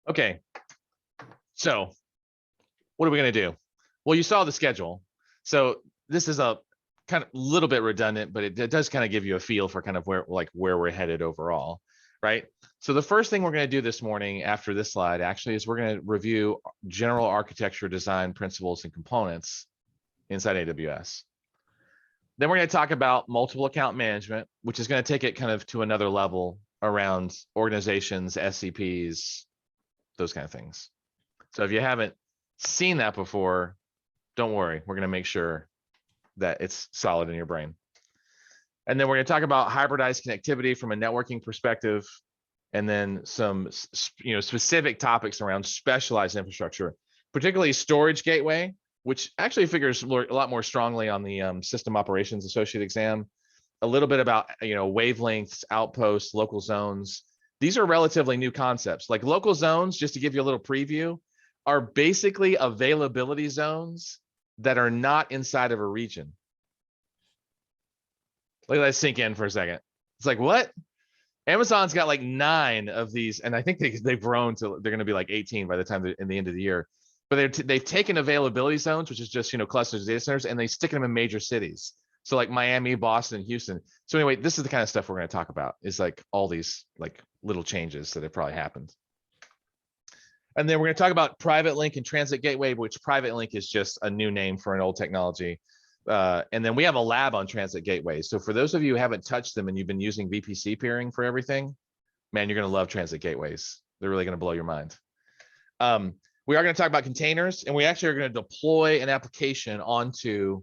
Okay, so what are we going to do? Well, you saw the schedule. So this is a kind of little bit redundant, but it does kind of give you a feel for kind of where we're headed overall, right? So the first thing we're going to do this morning after this slide actually is we're going to review general architecture design principles and components inside AWS. Then we're going to talk about multiple account management, which is going to take it kind of to another level around organizations, SCPs, those kind of things. So if you haven't seen that before, don't worry, we're going to make sure that it's solid in your brain. And then we're going to talk about hybridized connectivity from a networking perspective, and then some specific topics around specialized infrastructure, particularly storage gateway, which actually figures a lot more strongly on the system operations associate exam. A little bit about wavelengths, outposts, local zones. These are relatively new concepts. Like local zones, just to give you a little preview, are basically availability zones that are not inside of a region. Let that sink in for a second. It's like, what? Amazon's got like 9 of these, and I think they've grown to, they're going to be like 18 by the time in the end of the year. But they've taken availability zones, which is just clusters of data centers, and they stick them in major cities. So like Miami, Boston, Houston. So anyway, this is the kind of stuff we're going to talk about, is like all these like little changes that have probably happened. And then we're going to talk about private link and transit gateway, which private link is just a new name for an old technology. And then we have a lab on transit gateways. So for those of you who haven't touched them and you've been using VPC peering for everything, man, you're going to love transit gateways. They're really going to blow your mind. We are going to talk about containers, and we actually are going to deploy an application onto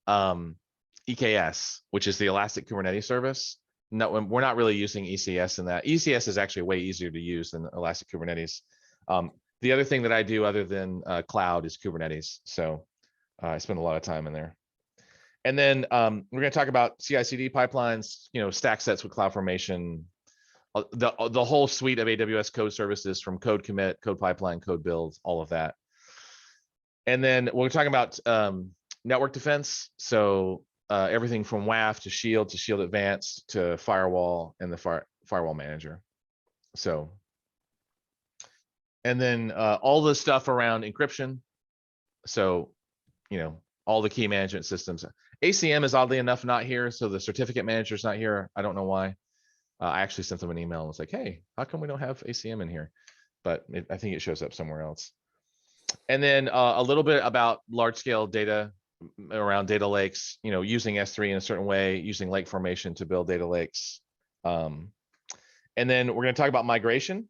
EKS, which is the Elastic Kubernetes service. No, we're not really using ECS in that. ECS is actually way easier to use than Elastic Kubernetes. The other thing that I do other than cloud is Kubernetes. So I spend a lot of time in there. And then we're going to talk about CI/CD pipelines, stack sets with CloudFormation, the whole suite of AWS code services, from code commit, code pipeline, code build, all of that. And then we're talking about network defense. So everything from WAF to Shield Advanced to firewall and the firewall manager. So, and then all the stuff around encryption. So, all the key management systems. ACM is oddly enough not here, so the certificate manager is not here. I don't know why. I actually sent them an email and was like, hey, how come we don't have ACM in here? But I think it shows up somewhere else. And then a little bit about large scale data around data lakes, using S3 in a certain way, using lake formation to build data lakes. And then we're going to talk about migration.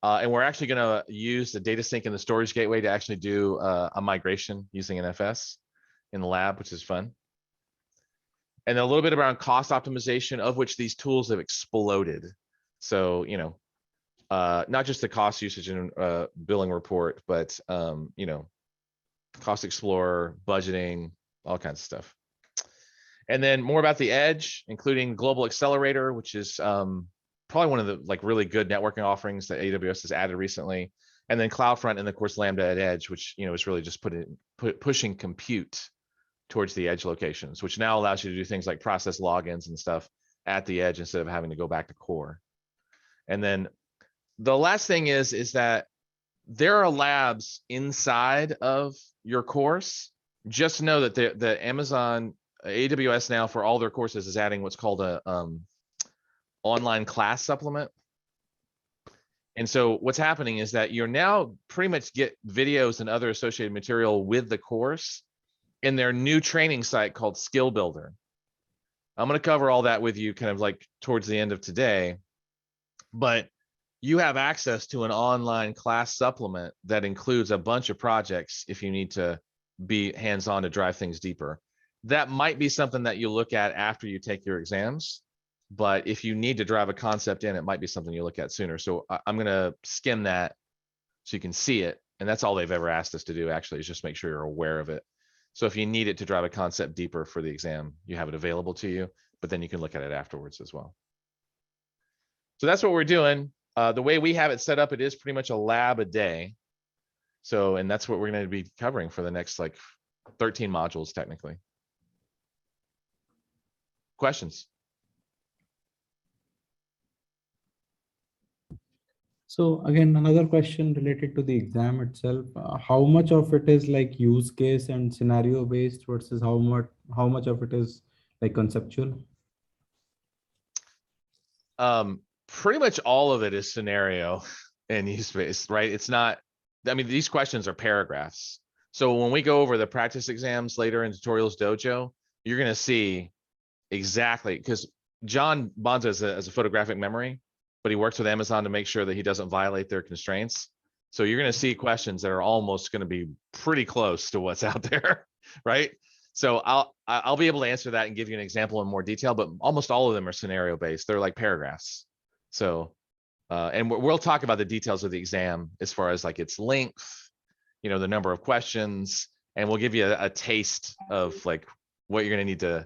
And we're actually going to use the data sync and the storage gateway to actually do a migration using NFS in the lab, which is fun. And then a little bit around cost optimization, of which these tools have exploded. So, not just the cost usage and billing report, but, Cost Explorer, budgeting, all kinds of stuff. And then more about the edge, including Global Accelerator, which is probably one of the really good networking offerings that AWS has added recently. And then CloudFront, and of course Lambda at Edge, which is really just pushing compute towards the edge locations, which now allows you to do things like process logins and stuff at the edge instead of having to go back to core. And then the last thing is that there are labs inside of your course. Just know that the Amazon AWS now for all their courses is adding what's called a online class supplement. And so what's happening is that you're now pretty much get videos and other associated material with the course in their new training site called Skill Builder. I'm going to cover all that with you kind of like towards the end of today, but you have access to an online class supplement that includes a bunch of projects if you need to be hands-on to drive things deeper. That might be something that you look at after you take your exams, but if you need to drive a concept in, it might be something you look at sooner. So I'm going to skim that so you can see it. And that's all they've ever asked us to do, actually, is just make sure you're aware of it. So if you need it to drive a concept deeper for the exam, you have it available to you, but then you can look at it afterwards as well. So that's what we're doing. The way we have it set up, it is pretty much a lab a day. So, and that's what we're going to be covering for the next 13 modules, technically. Questions? So again, another question related to the exam itself. How much of it is like use case and scenario based versus how much of it is like conceptual? Pretty much all of it is scenario and use based, right? It's not, I mean, these questions are paragraphs. So when we go over the practice exams later in Tutorials Dojo, you're going to see exactly, because John bonds as a photographic memory, but he works with Amazon to make sure that he doesn't violate their constraints. So you're going to see questions that are almost going to be pretty close to what's out there, right? So I'll be able to answer that and give you an example in more detail, but almost all of them are scenario based. They're like paragraphs. So, and we'll talk about the details of the exam as far as like its length, you know, the number of questions, and we'll give you a taste of like what you're going to need to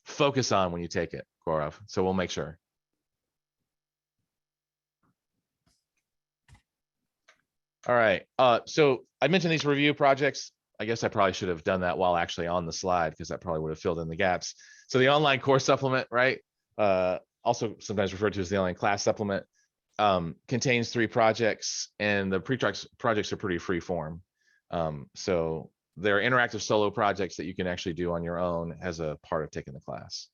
focus on when you take it, Gaurav. So we'll make sure. All right. So I mentioned these review projects. I guess I probably should have done that while actually on the slide, because that probably would have filled in the gaps. So the online course supplement, right? Also sometimes referred to as the online class supplement, contains 3 projects, and the projects are pretty free form. So they're interactive solo projects that you can actually do on your own as a part of taking the class.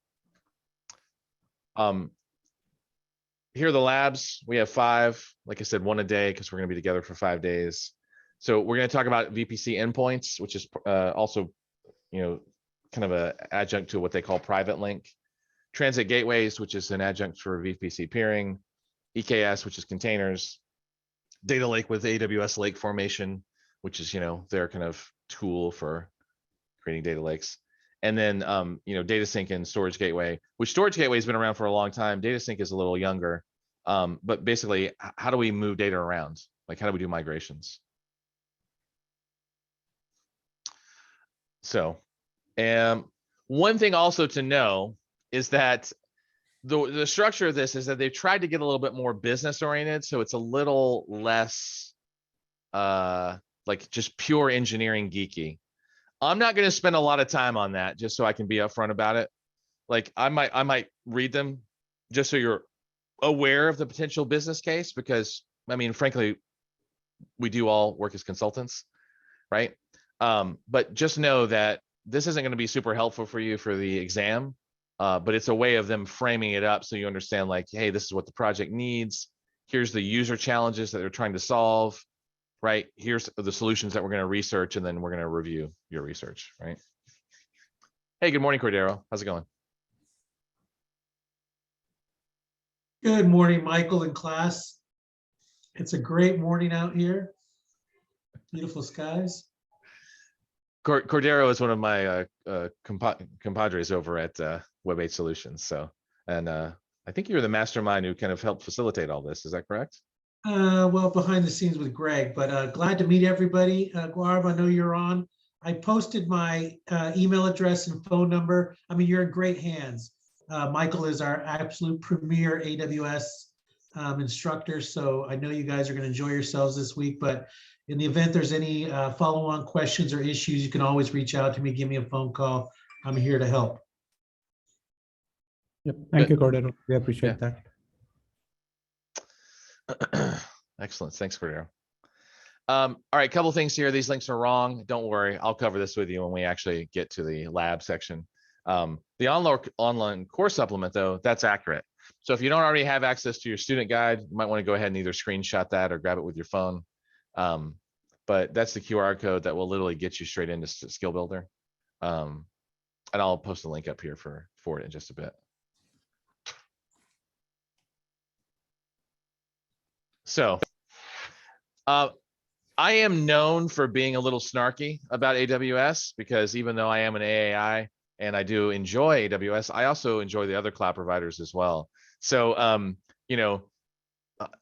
Here are the labs. We have 5, like I said, 1 a day, because we're going to be together for 5 days. So we're going to talk about VPC endpoints, which is also, you know, kind of a adjunct to what they call private link. Transit gateways, which is an adjunct for VPC peering. EKS, which is containers. Data lake with AWS lake formation, which is, you know, their kind of tool for creating data lakes. And then, you know, data sync and storage gateway, which storage gateway has been around for a long time. Data sync is a little younger. But basically, how do we move data around? Like, how do we do migrations? So, one thing also to know is that the structure of this is that they've tried to get a little bit more business oriented. So it's a little less like just pure engineering geeky. I'm not going to spend a lot of time on that, just so I can be upfront about it. Like I might read them just so you're aware of the potential business case, because I mean, frankly, we do all work as consultants, right? But just know that this isn't going to be super helpful for you for the exam, but it's a way of them framing it up so you understand, like, hey, this is what the project needs. Here's the user challenges that they're trying to solve, right? Here's the solutions that we're going to research, and then we're going to review your research, right? Hey, good morning, Cordero. How's it going? Good morning, Michael and class. It's a great morning out here. Beautiful skies. Cordero is one of my compadres over at Web8 Solutions. So, and I think you're the mastermind who kind of helped facilitate all this. Is that correct? Well, behind the scenes with Greg, but glad to meet everybody. Gaurav, I know you're on. I posted my email address and phone number. I mean, you're in great hands. Michael is our absolute premier AWS instructor, so I know you guys are going to enjoy yourselves this week. But in the event there's any follow-on questions or issues, you can always reach out to me, give me a phone call. I'm here to help. Yep. Thank you, Cordero. We appreciate that. Excellent. Thanks, Cordero. All right, couple things here. These links are wrong. Don't worry. I'll cover this with you when we actually get to the lab section. The online course supplement, though, that's accurate. So if you don't already have access to your student guide, you might want to go ahead and either screenshot that or grab it with your phone. But that's the QR code that will literally get you straight into Skill Builder. And I'll post a link up here for it in just a bit. So I am known for being a little snarky about AWS, because even though I am an AAI and I do enjoy AWS, I also enjoy the other cloud providers as well. So, you know,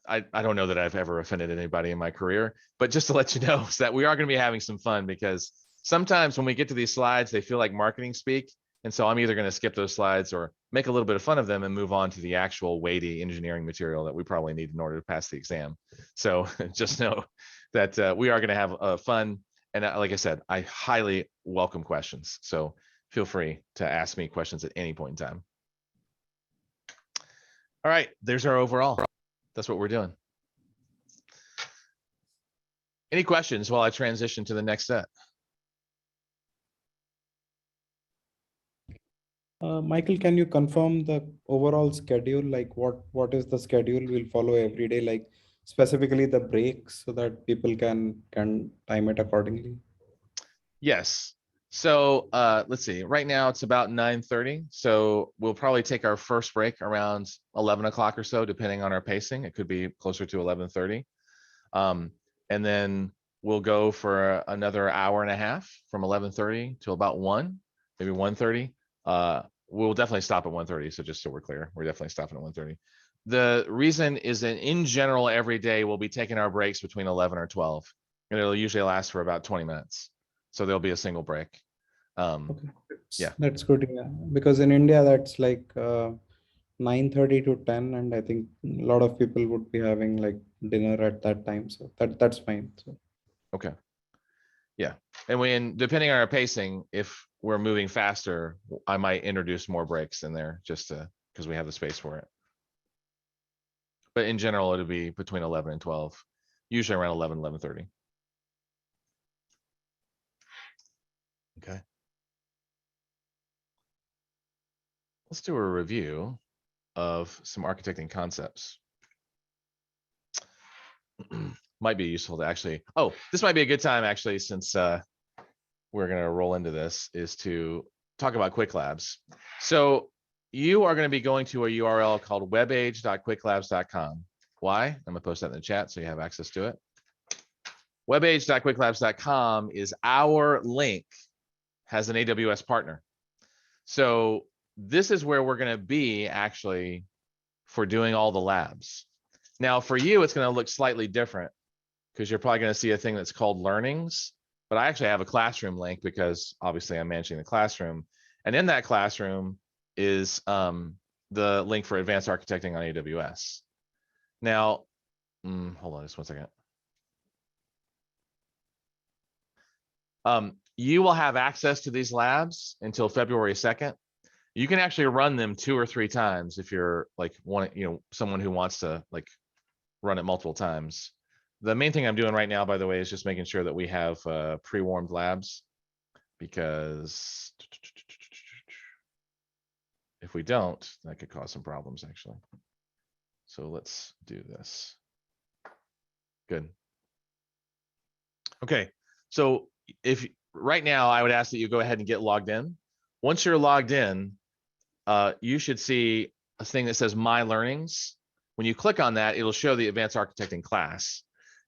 I don't know that I've ever offended anybody in my career, but just to let you know is that we are going to be having some fun, because sometimes when we get to these slides, they feel like marketing speak. And so I'm either going to skip those slides or make a little bit of fun of them and move on to the actual weighty engineering material that we probably need in order to pass the exam. So just know that we are going to have fun. And like I said, I highly welcome questions. So feel free to ask me questions at any point in time. All right, there's our overall. That's what we're doing. Any questions while I transition to the next set? Michael, can you confirm the overall schedule? Like what is the schedule we'll follow every day? Like specifically the breaks so that people can time it accordingly. Yes. So let's see. Right now it's about 9:30. So we'll probably take our first break around 11 o'clock or so, depending on our pacing. It could be closer to 11:30. And then we'll go for another hour and a half from 11:30 to about 1, maybe 1:30. We'll definitely stop at 1:30. So just so we're clear, we're definitely stopping at 1:30. The reason is that in general, every day we'll be taking our breaks between 11 or 12, and it'll usually last for about 20 minutes. So there'll be a single break. Okay. Yeah. That's good. Yeah. Because in India, that's like 9:30 to 10, and I think a lot of people would be having like dinner at that time. So that's fine. So Okay. Yeah. And when, depending on our pacing, if we're moving faster, I might introduce more breaks in there just to, because we have the space for it. But in general, it'll be between 11 and 12, usually around 11, 11:30. Okay. Let's do a review of some architecting concepts. Might be useful to actually, oh, this might be a good time actually, since we're going to roll into this, is to talk about Quick Labs. So you are going to be going to a URL called webage.quicklabs.com. Why? I'm going to post that in the chat so you have access to it. Webage.quicklabs.com is our link, has an AWS partner. So this is where we're going to be actually for doing all the labs. Now for you, it's going to look slightly different because you're probably going to see a thing that's called learnings, but I actually have a classroom link because obviously I'm managing the classroom. And in that classroom is the link for advanced architecting on AWS. Now, hold on just one second. You will have access to these labs until February 2nd. You can actually run them 2 or 3 times if you're like someone who wants to like run it multiple times. The main thing I'm doing right now, by the way, is just making sure that we have pre-warmed labs, because if we don't, that could cause some problems actually. So let's do this. Good. Okay, so if right now I would ask that you go ahead and get logged in. Once you're logged in, you should see a thing that says My Learnings. When you click on that, it'll show the Advanced Architecting class.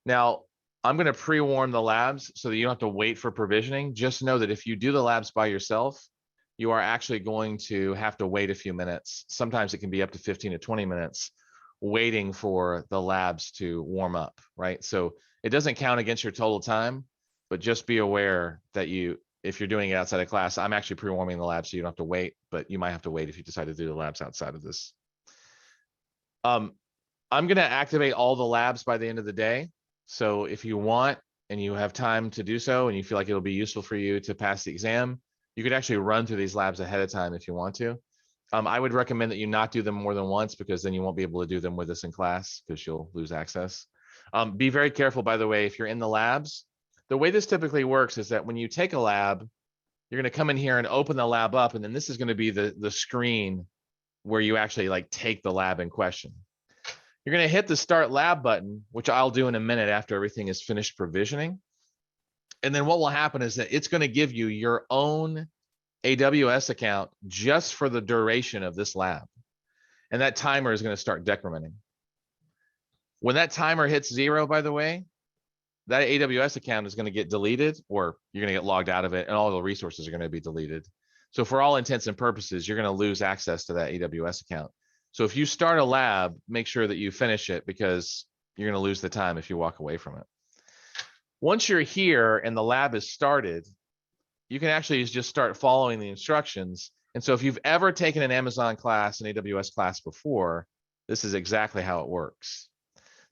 Now, I'm going to pre-warm the labs so that you don't have to wait for provisioning. Just know that if you do the labs by yourself, you are actually going to have to wait a few minutes. Sometimes it can be up to 15 to 20 minutes waiting for the labs to warm up, right? So it doesn't count against your total time, but just be aware that if you're doing it outside of class, I'm actually pre-warming the labs so you don't have to wait, but you might have to wait if you decide to do the labs outside of this. I'm going to activate all the labs by the end of the day. So if you want and you have time to do so and you feel like it'll be useful for you to pass the exam, you could actually run through these labs ahead of time if you want to. I would recommend that you not do them more than once, because then you won't be able to do them with us in class because you'll lose access. Be very careful, by the way, if you're in the labs. The way this typically works is that when you take a lab, you're going to come in here and open the lab up, and then this is going to be the screen where you actually like take the lab in question. You're going to hit the Start Lab button, which I'll do in a minute after everything is finished provisioning. And then what will happen is that it's going to give you your own AWS account just for the duration of this lab. And that timer is going to start decrementing. When that timer hits 0, by the way, that AWS account is going to get deleted, or you're going to get logged out of it, and all the resources are going to be deleted. So for all intents and purposes, you're going to lose access to that AWS account. So if you start a lab, make sure that you finish it, because you're going to lose the time if you walk away from it. Once you're here and the lab is started, you can actually just start following the instructions. And so if you've ever taken an Amazon class, an AWS class before, this is exactly how it works.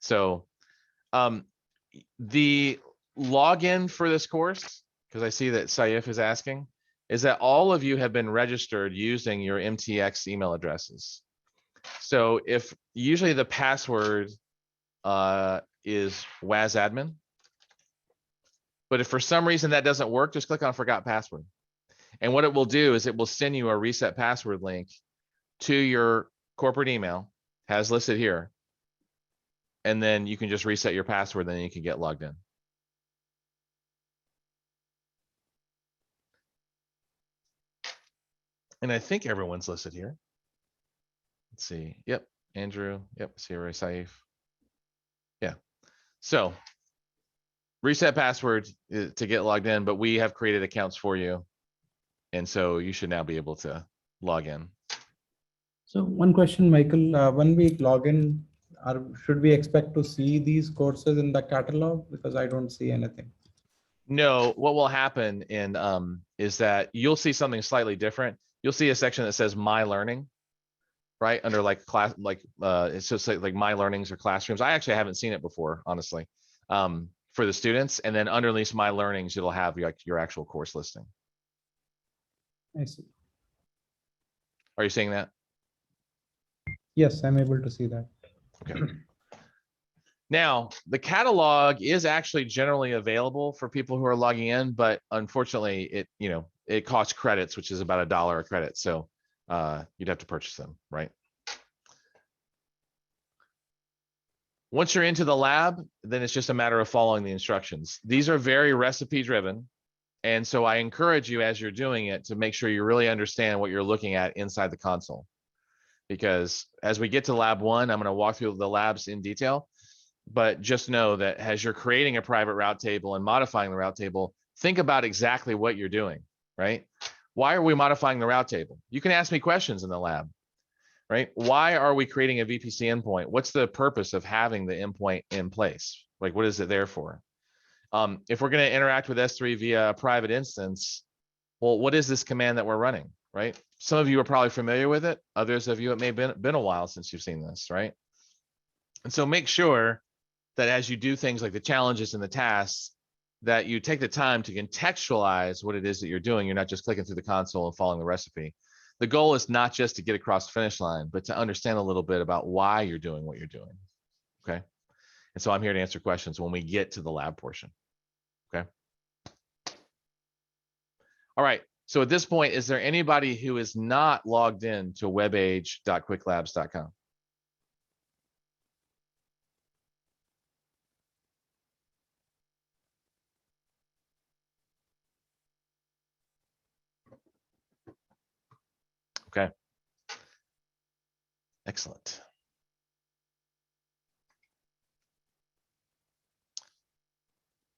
So the login for this course, because I see that Saif is asking, is that all of you have been registered using your MTX email addresses. So if usually the password is wasadmin, But if for some reason that doesn't work, just click on forgot password. And what it will do is it will send you a reset password link to your corporate email, has listed here. And then you can just reset your password, then you can get logged in. And I think everyone's listed here. Let's see. Yep. Andrew. Yep. Sierra Saif. Yeah. So reset password to get logged in, but we have created accounts for you. And so you should now be able to log in. So one question, Michael, when we log in, should we expect to see these courses in the catalog? Because I don't see anything. No, what will happen is that you'll see something slightly different. You'll see a section that says My Learning, right? Under like class, it's just like My Learnings or Classrooms. I actually haven't seen it before, honestly, for the students. And then underneath My Learnings, it'll have your actual course listing. I see. Are you seeing that? Yes, I'm able to see that. Okay. Now, the catalog is actually generally available for people who are logging in, but unfortunately, it costs credits, which is about $1 a credit. So you'd have to purchase them, right? Once you're into the lab, then it's just a matter of following the instructions. These are very recipe driven. And so I encourage you as you're doing it to make sure you really understand what you're looking at inside the console. Because as we get to lab 1, I'm going to walk through the labs in detail. But just know that as you're creating a private route table and modifying the route table, think about exactly what you're doing, right? Why are we modifying the route table? You can ask me questions in the lab, right? Why are we creating a VPC endpoint? What's the purpose of having the endpoint in place? Like, what is it there for? If we're going to interact with S3 via a private instance, well, what is this command that we're running, right? Some of you are probably familiar with it. Others of you, it may have been a while since you've seen this, right? And so make sure that as you do things like the challenges and the tasks, that you take the time to contextualize what it is that you're doing. You're not just clicking through the console and following the recipe. The goal is not just to get across the finish line, but to understand a little bit about why you're doing what you're doing, okay? And so I'm here to answer questions when we get to the lab portion, okay? All right, so at this point, is there anybody who is not logged in to webage.quicklabs.com? Okay. Excellent.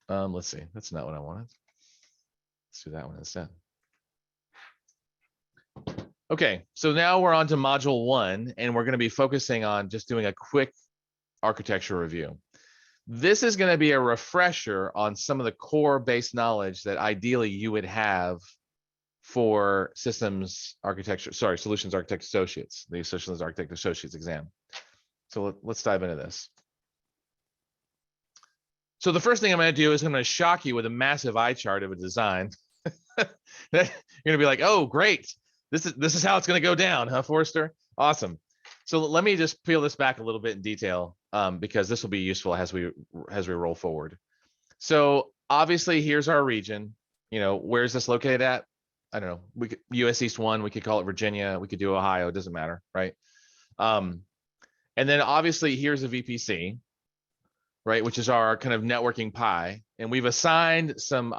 Let's see. That's not what I wanted. Let's do that one instead. Okay, so now we're on to module 1, and we're going to be focusing on just doing a quick architecture review. This is going to be a refresher on some of the core base knowledge that ideally you would have for solutions architect associates, the solutions architect associates exam. So let's dive into this. So the first thing I'm going to do is I'm going to shock you with a massive eye chart of a design. You're going to be like, oh, great. This is how it's going to go down, huh, Forrester? Awesome. So let me just peel this back a little bit in detail because this will be useful as we roll forward. So obviously, here's our region. Where is this located at? I don't know. We could US East 1. We could call it Virginia. We could do Ohio. It doesn't matter, right? And then obviously, here's a VPC, right, which is our kind of networking pie, and we've assigned some,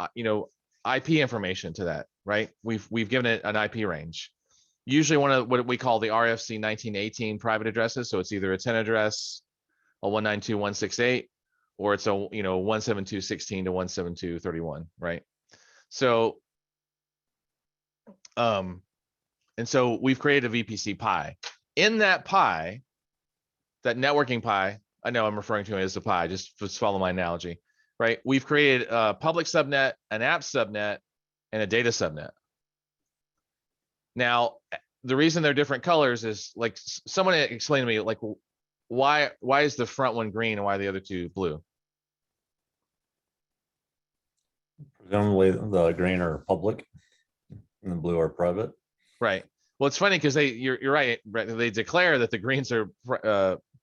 IP information to that, right? We've given it an IP range. Usually one of what we call the RFC 1918 private addresses. So it's either a 10 address, a 192.168, or it's a 172.16 to 172.31, right? So, and so we've created a VPC pie. In that pie, that networking pie, I know I'm referring to it as a pie, just follow my analogy, right? We've created a public subnet, an app subnet, and a data subnet. Now, the reason they're different colors is like someone explained to me, like, why is the front one green and why are the other two blue? Presumably the green are public and the blue are private. Right. Well, it's funny because you're right. They declare that the greens are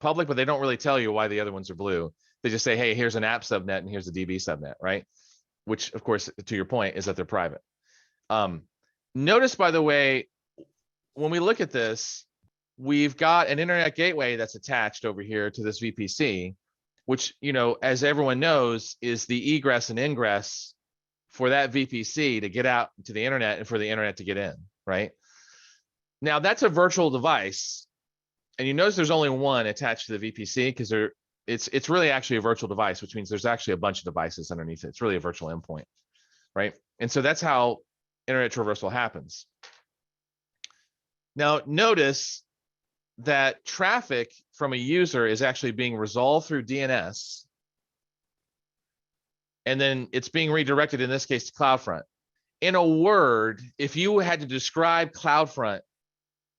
public, but they don't really tell you why the other ones are blue. They just say, hey, here's an app subnet and here's a DB subnet, right? which of course, to your point, is that they're private. Notice, by the way, when we look at this, we've got an internet gateway that's attached over here to this VPC, which, you know, as everyone knows, is the egress and ingress for that VPC to get out to the internet and for the internet to get in, right? Now that's a virtual device. And you notice there's only one attached to the VPC because it's really actually a virtual device, which means there's actually a bunch of devices underneath it. It's really a virtual endpoint, right? And so that's how internet traversal happens. Now notice that traffic from a user is actually being resolved through DNS. And then it's being redirected, in this case, to CloudFront. In a word, if you had to describe CloudFront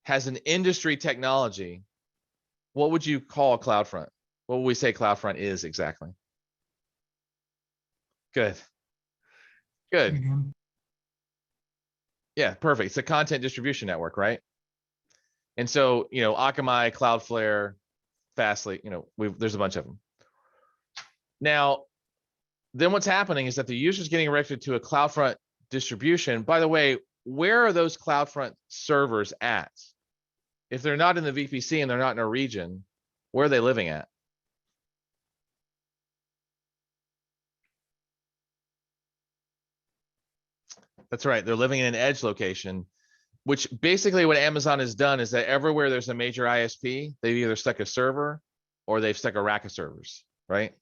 as an industry technology, what would you call CloudFront? What would we say CloudFront is exactly? Good. Good. Yeah, perfect. It's a content distribution network, right? And so, you know, Akamai, Cloudflare, Fastly, you know, there's a bunch of them. Now, then what's happening is that the user's getting directed to a CloudFront distribution. By the way, where are those CloudFront servers at? If they're not in the VPC and they're not in a region, where are they living at? That's right. They're living in an edge location, which basically what Amazon has done is that everywhere there's a major ISP, they've either stuck a server or they've stuck a rack of servers, right?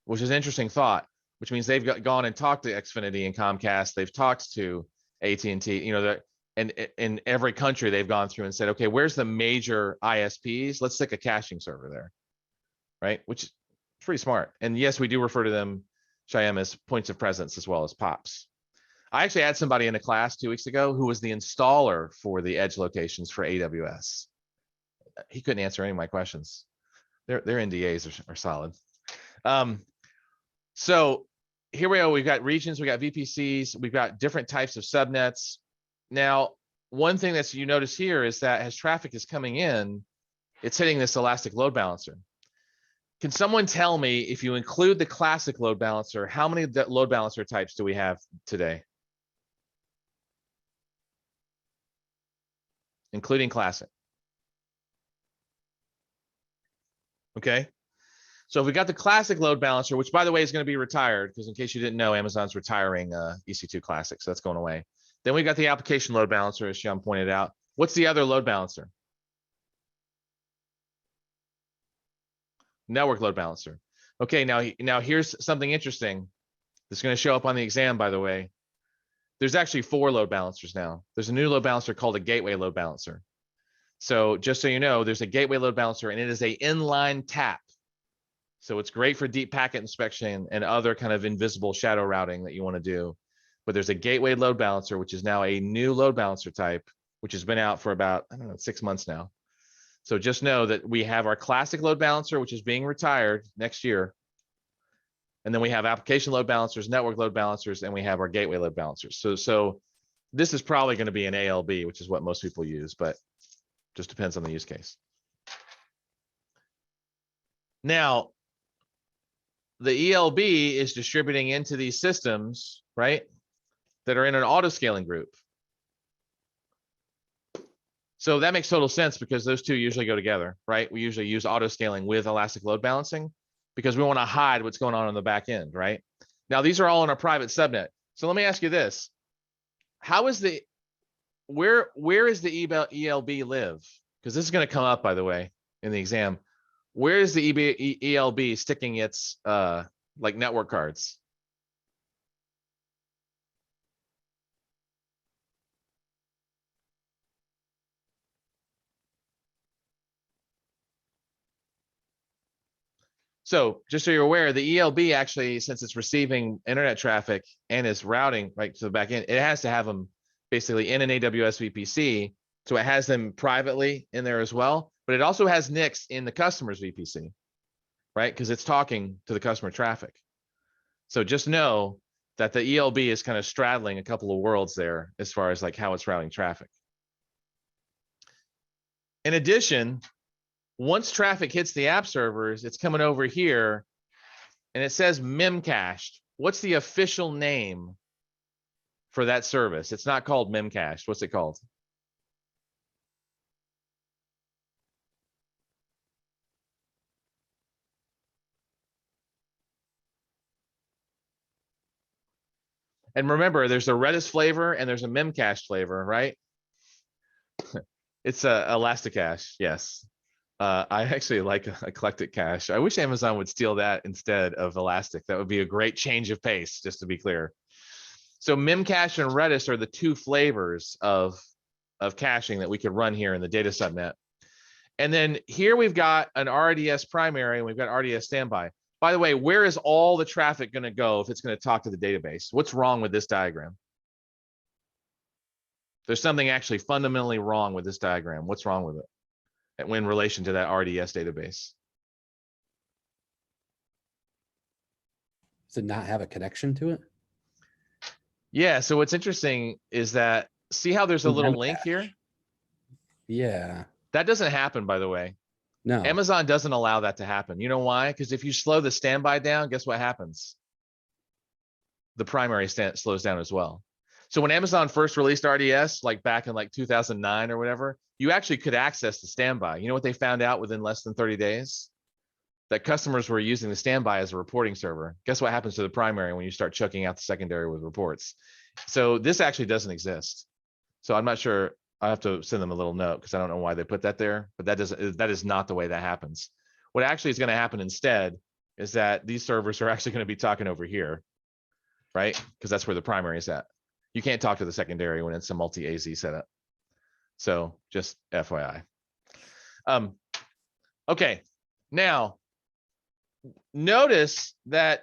Which is an interesting thought, which means they've gone and talked to Xfinity and Comcast. They've talked to AT&T, you know, and in every country they've gone through and said, okay, where's the major ISPs? Let's stick a caching server there, right? Which is pretty smart. And yes, we do refer to them, Shyam, as points of presence as well as POPs. I actually had somebody in a class 2 weeks ago who was the installer for the edge locations for AWS. He couldn't answer any of my questions. Their NDAs are solid. So here we go. We've got regions, we got VPCs, we've got different types of subnets. Now, one thing that you notice here is that as traffic is coming in, it's hitting this elastic load balancer. Can someone tell me, if you include the classic load balancer, how many load balancer types do we have today? Including classic. Okay. So if we got the classic load balancer, which by the way is going to be retired, because in case you didn't know, Amazon's retiring EC2 Classic, so that's going away. Then we got the application load balancer, as Shyam pointed out. What's the other load balancer? Network load balancer. Okay, now here's something interesting that's going to show up on the exam, by the way. There's actually 4 load balancers now. There's a new load balancer called a gateway load balancer. So just so you know, there's a gateway load balancer and it is a inline tap. So it's great for deep packet inspection and other kind of invisible shadow routing that you want to do. But there's a gateway load balancer, which is now a new load balancer type, which has been out for about, I don't know, 6 months now. So just know that we have our classic load balancer, which is being retired next year. And then we have application load balancers, network load balancers, and we have our gateway load balancers. So this is probably going to be an ALB, which is what most people use, but just depends on the use case. Now, the ELB is distributing into these systems, right, that are in an auto scaling group. So that makes total sense because those two usually go together, right? We usually use auto scaling with elastic load balancing because we want to hide what's going on the back end, right? Now, these are all in a private subnet. So let me ask you this. How is the, where is the ELB live? Because this is going to come up, by the way, in the exam. Where is the ELB sticking its like network cards? So just so you're aware, the ELB actually, since it's receiving internet traffic and is routing right to the back end, it has to have them basically in an AWS VPC. So it has them privately in there as well, but it also has NICs in the customer's VPC, right? Because it's talking to the customer traffic. So just know that the ELB is kind of straddling a couple of worlds there as far as like how it's routing traffic. In addition, once traffic hits the app servers, it's coming over here and it says memcached. what's the official name for that service? It's not called Memcached. What's it called? And remember, there's a Redis flavor and there's a Memcached flavor, right? It's a Elasticache, yes. I actually like Eclectic Cache. I wish Amazon would steal that instead of Elastic. That would be a great change of pace, just to be clear. So Memcache and Redis are the two flavors of caching that we could run here in the data subnet. And then here we've got an RDS primary and we've got RDS standby. By the way, where is all the traffic going to go if it's going to talk to the database? What's wrong with this diagram? There's something actually fundamentally wrong with this diagram. What's wrong with it in relation to that RDS database? Does it not have a connection to it? Yeah, so what's interesting is that, see how there's a little link here? Yeah. That doesn't happen, by the way. No. Amazon doesn't allow that to happen. You know why? Because if you slow the standby down, guess what happens? The primary slows down as well. So when Amazon first released RDS, like back in like 2009 or whatever, you actually could access the standby. You know what they found out within less than 30 days? That customers were using the standby as a reporting server. Guess what happens to the primary when you start chucking out the secondary with reports? So this actually doesn't exist. So I'm not sure. I have to send them a little note because I don't know why they put that there, but that is not the way that happens. What actually is going to happen instead is that these servers are actually going to be talking over here, right? Because that's where the primary is at. You can't talk to the secondary when it's a multi-AZ setup. So just FYI. Okay, now notice that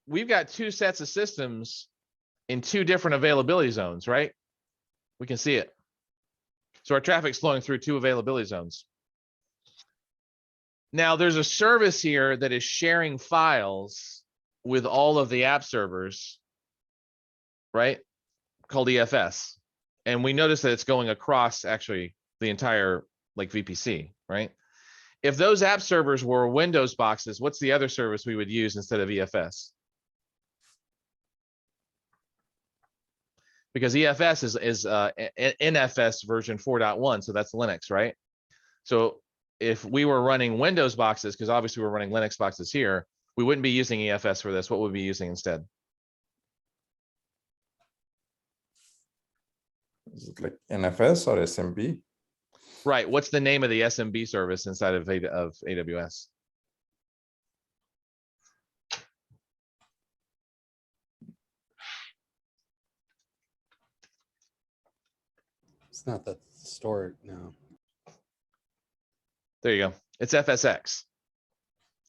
we've got two sets of systems in two different availability zones, right? We can see it. So our traffic's flowing through two availability zones. Now there's a service here that is sharing files with all of the app servers, right? Called EFS. And we notice that it's going across actually the entire like VPC, right? If those app servers were Windows boxes, what's the other service we would use instead of EFS? Because EFS is NFS version 4.1, so that's Linux, right? So if we were running Windows boxes, because obviously we're running Linux boxes here, we wouldn't be using EFS for this. What would we be using instead? Is it like NFS or SMB? Right. What's the name of the SMB service inside of AWS? It's not the store. No. There you go. It's FSX.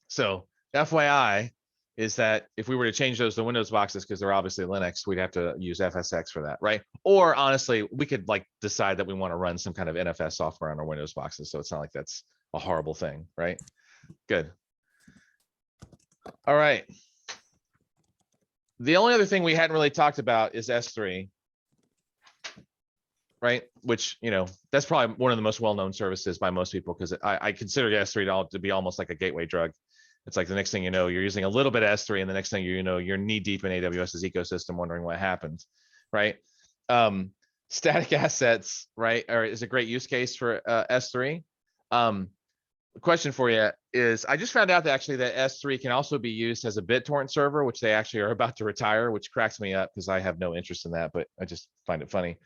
So FYI is that if we were to change those to Windows boxes, because they're obviously Linux, we'd have to use FSX for that, right? Or honestly, we could like decide that we want to run some kind of NFS software on our Windows boxes. So it's not like that's a horrible thing, right? Good. All right. The only other thing we hadn't really talked about is S3, right? Which, you know, that's probably one of the most well-known services by most people because I consider S3 to be almost like a gateway drug. It's like the next thing you know, you're using a little bit of S3 and the next thing you know, you're knee deep in AWS's ecosystem wondering what happened, right? Static assets, right, is a great use case for S3. The question for you is, I just found out that actually that S3 can also be used as a BitTorrent server, which they actually are about to retire, which cracks me up because I have no interest in that, but I just find it funny.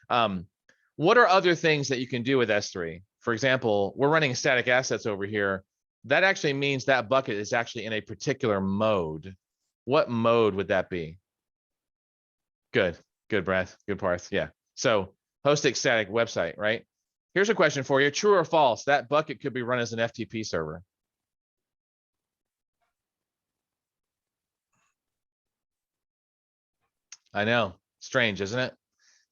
What are other things that you can do with S3? For example, we're running static assets over here. That actually means that bucket is actually in a particular mode. What mode would that be? Good, Brad, good Parth, yeah. So hosting static website, right? Here's a question for you, true or false, that bucket could be run as an FTP server. I know, strange, isn't it?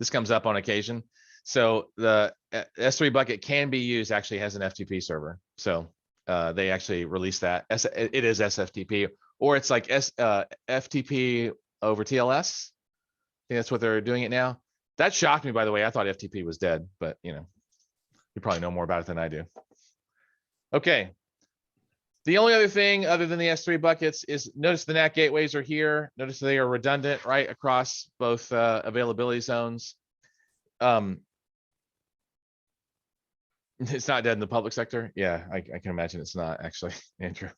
This comes up on occasion. So the S3 bucket can be used actually as an FTP server. So they actually released that. It is SFTP, or it's like FTP over TLS. I think that's what they're doing it now. That shocked me, by the way. I thought FTP was dead, but you know, you probably know more about it than I do. Okay. The only other thing other than the S3 buckets is notice the NAT gateways are here. Notice they are redundant right across both availability zones. It's not dead in the public sector. Yeah, I can imagine it's not actually, Andrew.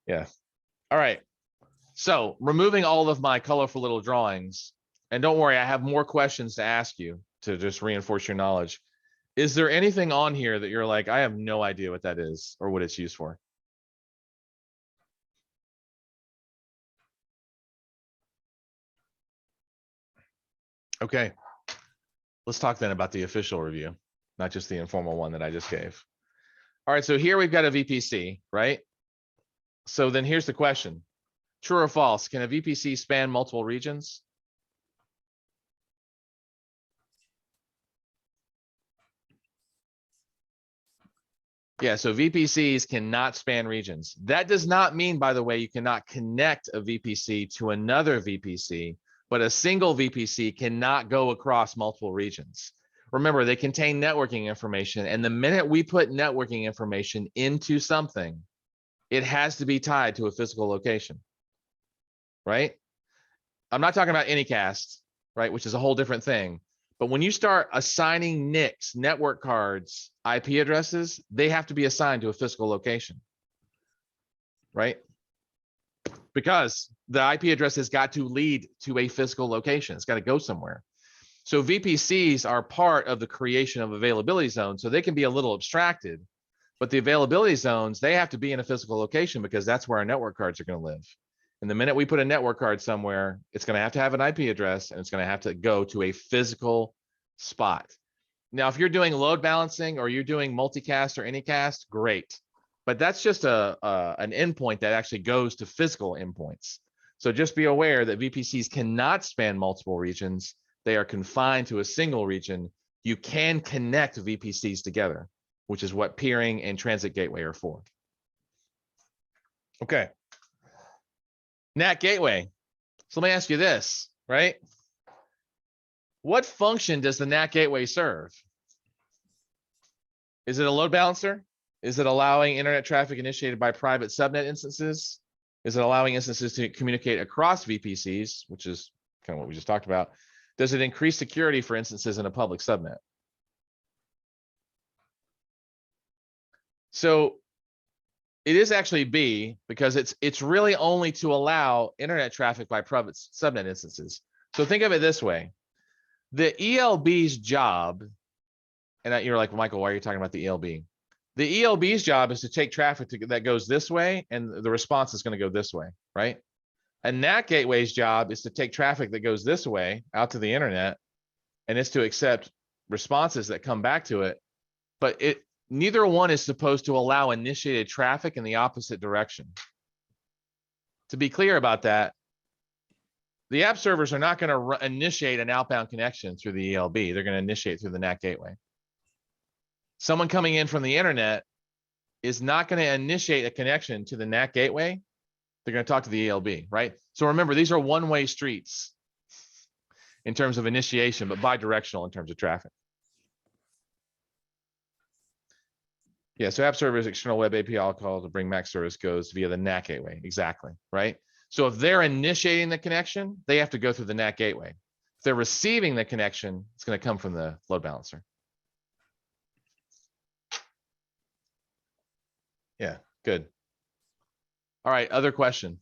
Yeah. All right. So removing all of my colorful little drawings, and don't worry, I have more questions to ask you to just reinforce your knowledge. Is there anything on here that you're like, I have no idea what that is or what it's used for? Okay. Let's talk then about the official review, not just the informal one that I just gave. All right, so here we've got a VPC, right? So then here's the question. True or false, can a VPC span multiple regions? Yeah, so VPCs cannot span regions. That does not mean, by the way, you cannot connect a VPC to another VPC, but a single VPC cannot go across multiple regions. Remember, they contain networking information, and the minute we put networking information into something, it has to be tied to a physical location, right? I'm not talking about Anycast, right, which is a whole different thing. But when you start assigning NICs, network cards, IP addresses, they have to be assigned to a physical location, right? Because the IP address has got to lead to a physical location. It's got to go somewhere. So VPCs are part of the creation of availability zones. So they can be a little abstracted, but the availability zones, they have to be in a physical location because that's where our network cards are going to live. And the minute we put a network card somewhere, it's going to have an IP address and it's going to have to go to a physical spot. Now, if you're doing load balancing or you're doing multicast or anycast, great. But that's just an endpoint that actually goes to physical endpoints. So just be aware that VPCs cannot span multiple regions. They are confined to a single region. You can connect VPCs together, which is what peering and transit gateway are for. Okay. NAT gateway. So let me ask you this, right? What function does the NAT gateway serve? Is it a load balancer? Is it allowing internet traffic initiated by private subnet instances? Is it allowing instances to communicate across VPCs, which is kind of what we just talked about? Does it increase security for instances in a public subnet? So it is actually B, because it's really only to allow internet traffic by private subnet instances. So think of it this way. The ELB's job, and you're like, Michael, why are you talking about the ELB? The ELB's job is to take traffic that goes this way, and the response is going to go this way, right? And NAT gateway's job is to take traffic that goes this way out to the internet, and it's to accept responses that come back to it. But neither one is supposed to allow initiated traffic in the opposite direction. To be clear about that, the app servers are not going to initiate an outbound connection through the ELB. They're going to initiate through the NAT gateway. Someone coming in from the internet is not going to initiate a connection to the NAT gateway. They're going to talk to the ELB, right? So remember, these are one-way streets in terms of initiation, but bi-directional in terms of traffic. Yeah, so app server's external web API call to bring MAC service goes via the NAT gateway. Exactly, right? So if they're initiating the connection, they have to go through the NAT gateway. If they're receiving the connection, it's going to come from the load balancer. Yeah, good. All right, other question.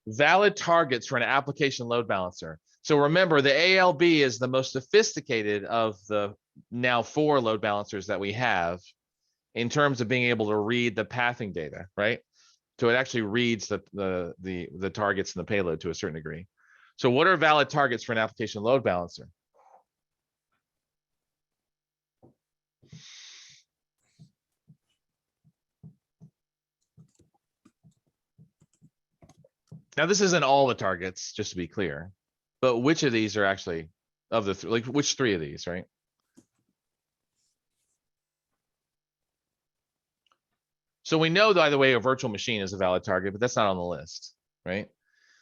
Valid targets for an application load balancer. So remember, the ALB is the most sophisticated of the now 4 load balancers that we have in terms of being able to read the pathing data, right? So it actually reads the targets and the payload to a certain degree. So what are valid targets for an application load balancer? Now, this isn't all the targets, just to be clear, but which of these are actually of the, like, which 3 of these, right? So we know, by the way, a virtual machine is a valid target, but that's not on the list, right?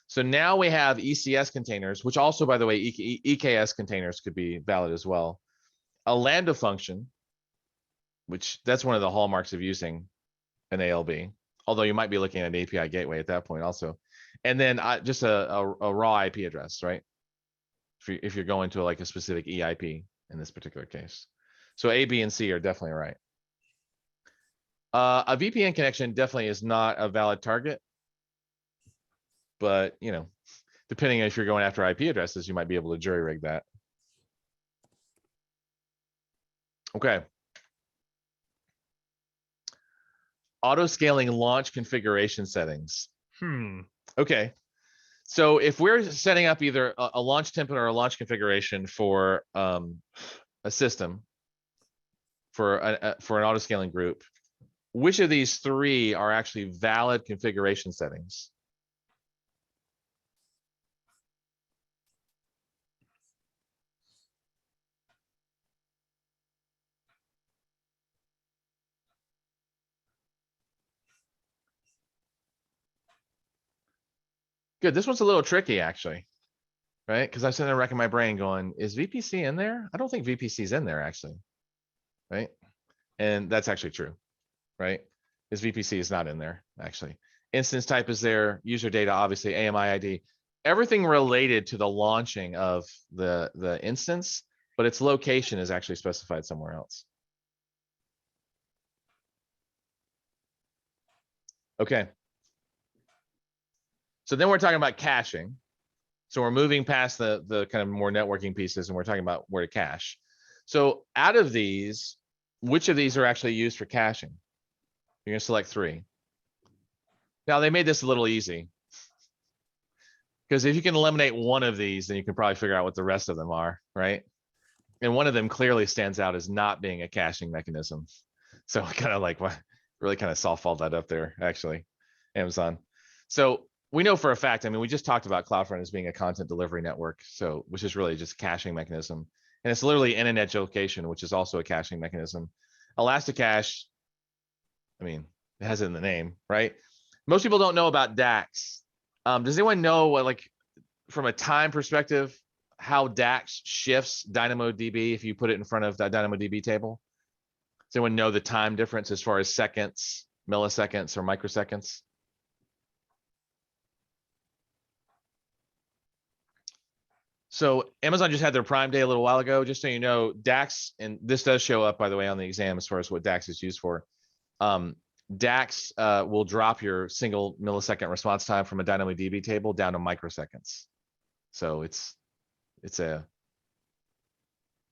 So now we have ECS containers, which also, by the way, EKS containers could be valid as well. A Lambda function, which that's one of the hallmarks of using an ALB. Although you might be looking at an API gateway at that point also. And then just a raw IP address, right? If you're going to like a specific EIP in this particular case. So A, B, and C are definitely right. A VPN connection definitely is not a valid target. But, you know, depending if you're going after IP addresses, you might be able to jury rig that. Okay. Auto scaling launch configuration settings. Okay. So if we're setting up either a launch template or a launch configuration for a system for an auto scaling group, which of these three are actually valid configuration settings? Good. This one's a little tricky, actually, right? Because I'm sitting there racking my brain going, is VPC in there? I don't think VPC is in there, actually, right? And that's actually true, right? Is VPC is not in there, actually. Instance type is there, user data, obviously, AMI ID, everything related to the launching of the instance, but its location is actually specified somewhere else. Okay. So then we're talking about caching. So we're moving past the kind of more networking pieces and we're talking about where to cache. So out of these, which of these are actually used for caching? You're gonna select 3. Now they made this a little easy. Because if you can eliminate one of these, then you can probably figure out what the rest of them are, right? And one of them clearly stands out as not being a caching mechanism. So kind of like what really kind of softballed that up there, actually, Amazon. So we know for a fact, I mean, we just talked about CloudFront as being a content delivery network, so which is really just a caching mechanism. And it's literally in an edge location, which is also a caching mechanism. Elasticache, I mean, it has it in the name, right? Most people don't know about DAX. Does anyone know what, like, from a time perspective, how DAX shifts DynamoDB if you put it in front of that DynamoDB table? Does anyone know the time difference as far as seconds, milliseconds, or microseconds? So Amazon just had their Prime Day a little while ago, just so you know, DAX, and this does show up, by the way, on the exam as far as what DAX is used for. DAX will drop your single millisecond response time from a DynamoDB table down to microseconds. So it's a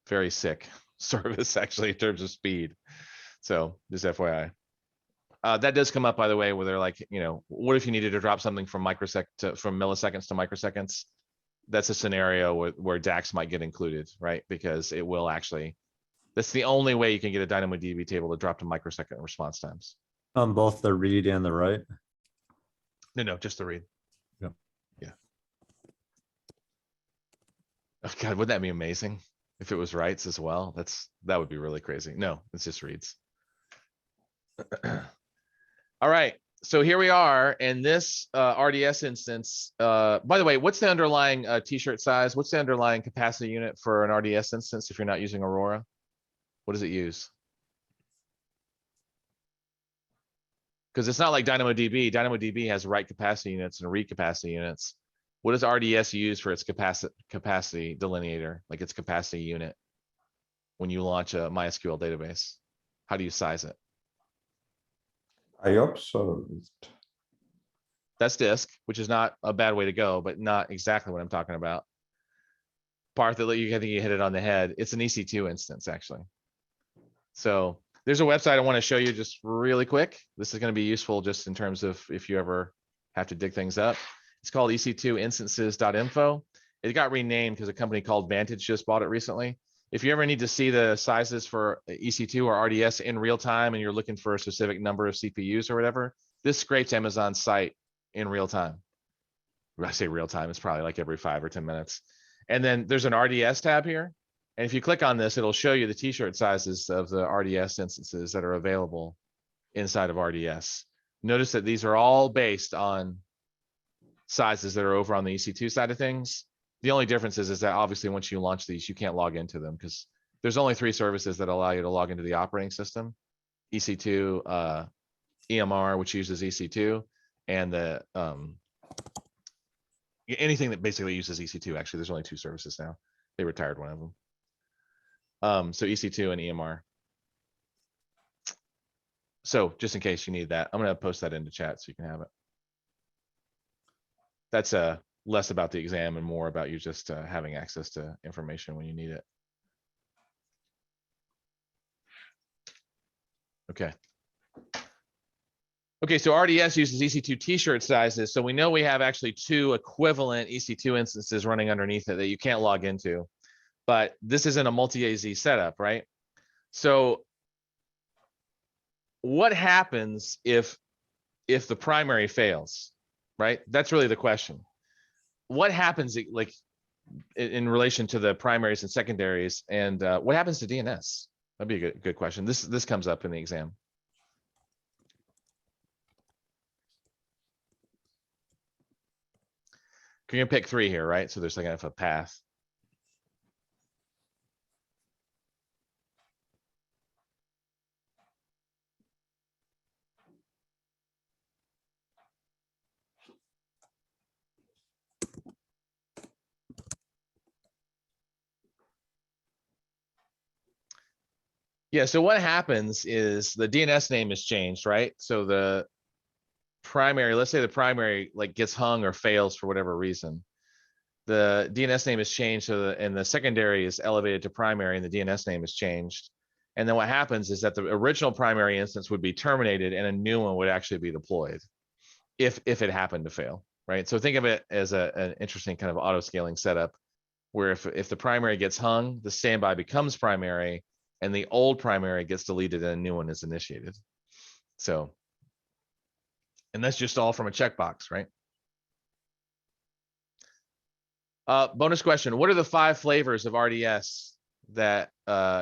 very sick service, actually, in terms of speed. So just FYI. That does come up, by the way, where they're like, you know, what if you needed to drop something from milliseconds to microseconds? That's a scenario where DAX might get included, right? Because it will actually, that's the only way you can get a DynamoDB table to drop to microsecond response times. On both the read and the write. No, just the read. Yep. Yeah. Oh God, wouldn't that be amazing if it was writes as well? That would be really crazy. No, it's just reads. All right. So here we are in this RDS instance. By the way, what's the underlying t-shirt size? What's the underlying capacity unit for an RDS instance if you're not using Aurora? What does it use? Because it's not like DynamoDB. DynamoDB has write capacity units and read capacity units. What does RDS use for its capacity delineator, like its capacity unit, when you launch a MySQL database? How do you size it? I observed. That's disk, which is not a bad way to go, but not exactly what I'm talking about. Part that I think you hit it on the head. It's an EC2 instance, actually. So there's a website I want to show you just really quick. This is going to be useful just in terms of if you ever have to dig things up. It's called ec2instances.info. It got renamed because a company called Vantage just bought it recently. If you ever need to see the sizes for EC2 or RDS in real time and you're looking for a specific number of CPUs or whatever, this scrapes Amazon's site in real time. When I say real time, it's probably like every 5 or 10 minutes. And then there's an RDS tab here. And if you click on this, it'll show you the t-shirt sizes of the RDS instances that are available inside of RDS. Notice that these are all based on sizes that are over on the EC2 side of things. The only difference is that obviously once you launch these, you can't log into them because there's only 3 services that allow you to log into the operating system: EC2, EMR, which uses EC2, and the anything that basically uses EC2. Actually, there's only 2 services now. They retired one of them. So EC2 and EMR. So just in case you need that, I'm going to post that into chat so you can have it. That's less about the exam and more about you just having access to information when you need it. Okay. Okay, so RDS uses EC2 t-shirt sizes. So we know we have actually 2 equivalent EC2 instances running underneath it that you can't log into. But this isn't a multi-AZ setup, right? So what happens if the primary fails, right? That's really the question. What happens like in relation to the primaries and secondaries, and what happens to DNS? That'd be a good question. This comes up in the exam. You're gonna pick 3 here, right? So there's like a path. Yeah, so what happens is the DNS name is changed, right? So the primary, let's say the primary like gets hung or fails for whatever reason. The DNS name is changed, so and the secondary is elevated to primary and the DNS name is changed. And then what happens is that the original primary instance would be terminated and a new one would actually be deployed if it happened to fail, right? So think of it as an interesting kind of auto scaling setup where if the primary gets hung, the standby becomes primary and the old primary gets deleted and a new one is initiated. So, and that's just all from a checkbox, right? Bonus question. What are the 5 flavors of RDS that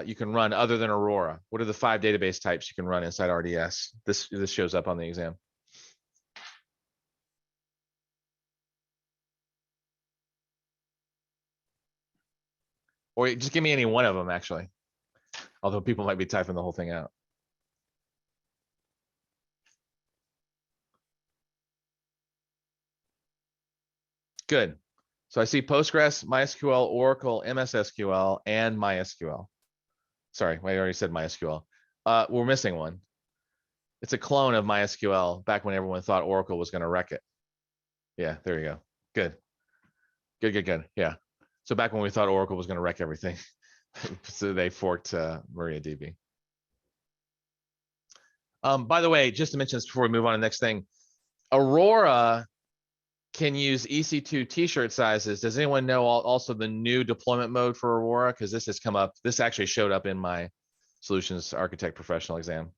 you can run other than Aurora? What are the 5 database types you can run inside RDS? This shows up on the exam. Or just give me any one of them, actually. Although people might be typing the whole thing out. Good. So I see Postgres, MySQL, Oracle, MS SQL, and MySQL. Sorry, I already said MySQL. We're missing one. It's a clone of MySQL back when everyone thought Oracle was going to wreck it. Yeah, there you go. Good. Good. Yeah. So back when we thought Oracle was going to wreck everything, so they forked MariaDB. By the way, just to mention this before we move on to the next thing, Aurora can use EC2 t-shirt sizes. Does anyone know also the new deployment mode for Aurora? Because this has come up. This actually showed up in my Solutions Architect Professional exam.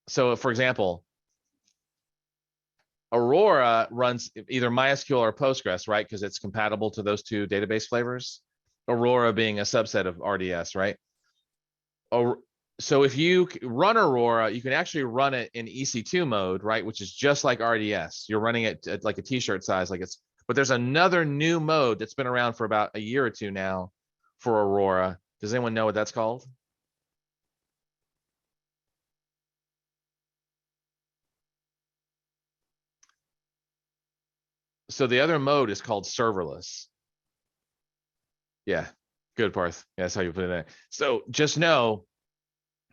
So for example, Aurora runs either MySQL or Postgres, right? Because it's compatible to those 2 database flavors. Aurora being a subset of RDS, right? So if you run Aurora, you can actually run it in EC2 mode, right? Which is just like RDS. You're running it at like a t-shirt size, but there's another new mode that's been around for about a year or 2 now for Aurora. Does anyone know what that's called? So the other mode is called serverless. Yeah, good, Parth. Yeah, that's how you put it in. So just know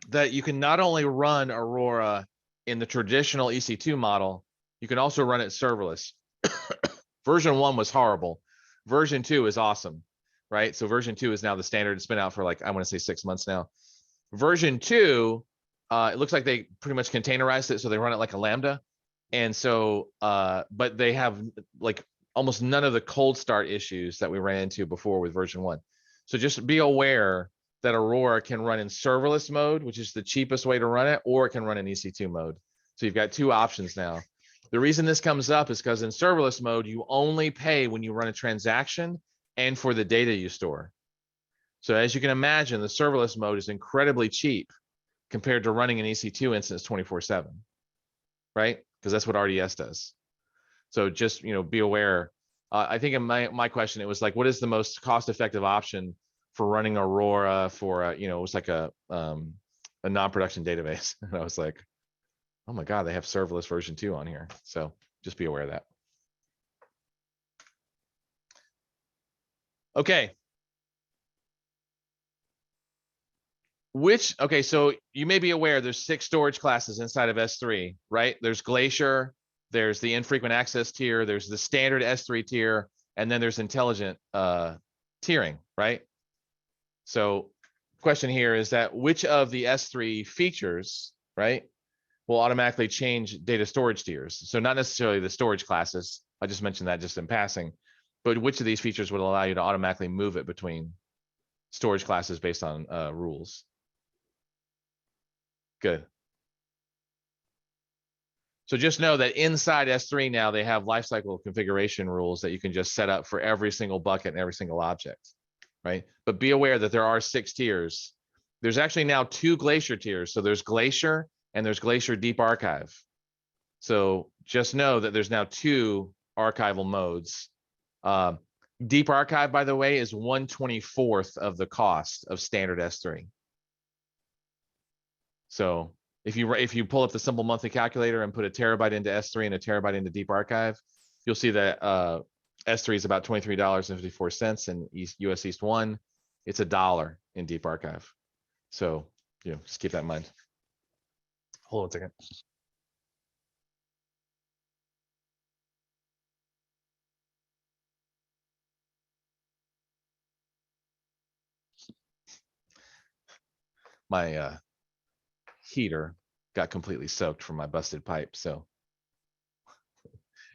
that you can not only run Aurora in the traditional EC2 model, you can also run it serverless. Version 1 was horrible. Version 2 is awesome, right? So version 2 is now the standard. It's been out for like, I want to say 6 months now. Version 2, it looks like they pretty much containerized it. So they run it like a Lambda. And so, but they have like almost none of the cold start issues that we ran into before with version 1. So just be aware that Aurora can run in serverless mode, which is the cheapest way to run it, or it can run in EC2 mode. So you've got 2 options now. The reason this comes up is because in serverless mode, you only pay when you run a transaction and for the data you store. So as you can imagine, the serverless mode is incredibly cheap compared to running an EC2 instance 24/7, right? Because that's what RDS does. So just, be aware I think in my question, it was like, what is the most cost-effective option for running Aurora for, you know, it was like a non-production database. And I was like, oh my God, they have serverless version 2 on here. So just be aware of that. Okay. Okay, so you may be aware there's 6 storage classes inside of S3, right? There's Glacier, there's the infrequent access tier, there's the standard S3 tier, and then there's intelligent tiering, right? So question here is that which of the S3 features, right, will automatically change data storage tiers? So not necessarily the storage classes. I just mentioned that just in passing, but which of these features would allow you to automatically move it between storage classes based on rules? Good. So just know that inside S3 now they have lifecycle configuration rules that you can just set up for every single bucket and every single object, right? But be aware that there are 6 tiers. There's actually now 2 Glacier tiers. So there's Glacier and there's Glacier Deep Archive. So just know that there's now 2 archival modes. Deep Archive, by the way, is 1/24th of the cost of standard S3. So if you pull up the simple monthly calculator and put a terabyte into S3 and a terabyte into Deep Archive, you'll see that S3 is about $23.54 in US East 1. It's $1 in Deep Archive. So, you know, just keep that in mind. Hold on a second. My heater got completely soaked from my busted pipe. So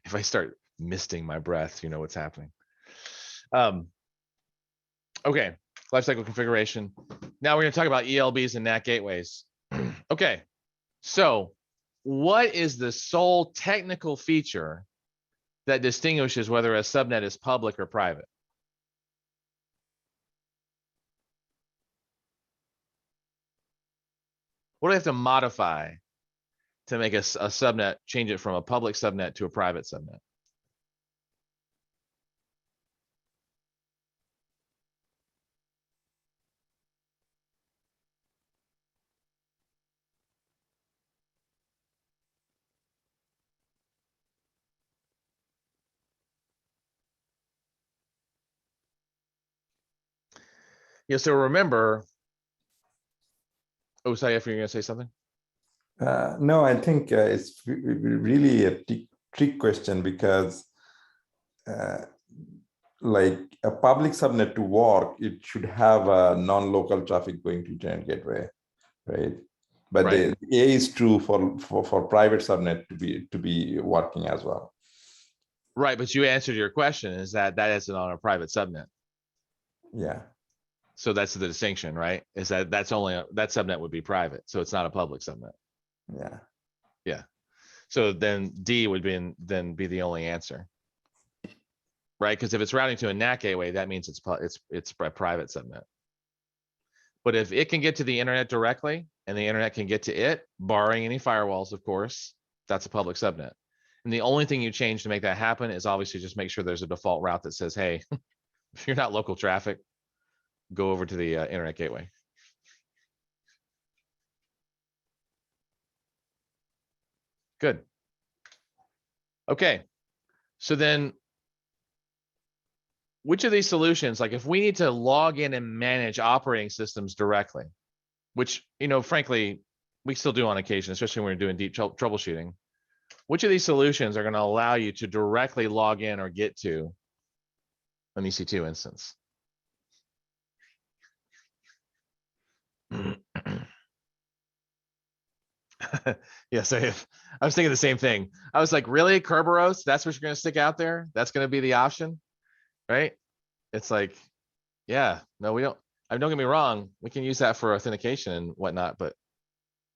if I start misting my breath, you know what's happening. Okay, lifecycle configuration. Now we're going to talk about ELBs and NAT gateways. Okay, so what is the sole technical feature that distinguishes whether a subnet is public or private? What do I have to modify to make a subnet, change it from a public subnet to a private subnet? Yeah, so remember, oh, sorry, if you're gonna say something. No, I think it's really a trick question because like a public subnet to work, it should have a non-local traffic going to internet gateway, right? But Right. the A is true for private subnet to be working as well. Right, but you answered your question is that isn't on a private subnet. Yeah. So that's the distinction, right? Is that that subnet would be private, so it's not a public subnet. Yeah. Yeah. So then D would be the only answer, right? Because if it's routing to a NAT gateway, that means it's a private subnet. But if it can get to the internet directly and the internet can get to it, barring any firewalls, of course, that's a public subnet. And the only thing you change to make that happen is obviously just make sure there's a default route that says, hey, if you're not local traffic, go over to the internet gateway. Good. Okay. So then which of these solutions, like if we need to log in and manage operating systems directly, which, you know, frankly, we still do on occasion, especially when we're doing deep troubleshooting, which of these solutions are going to allow you to directly log in or get to an EC2 instance? Yes, I was thinking the same thing. I was like, really, Kerberos? That's what you're going to stick out there? That's going to be the option, right? It's like, yeah, no, we don't. Don't get me wrong. We can use that for authentication and whatnot, but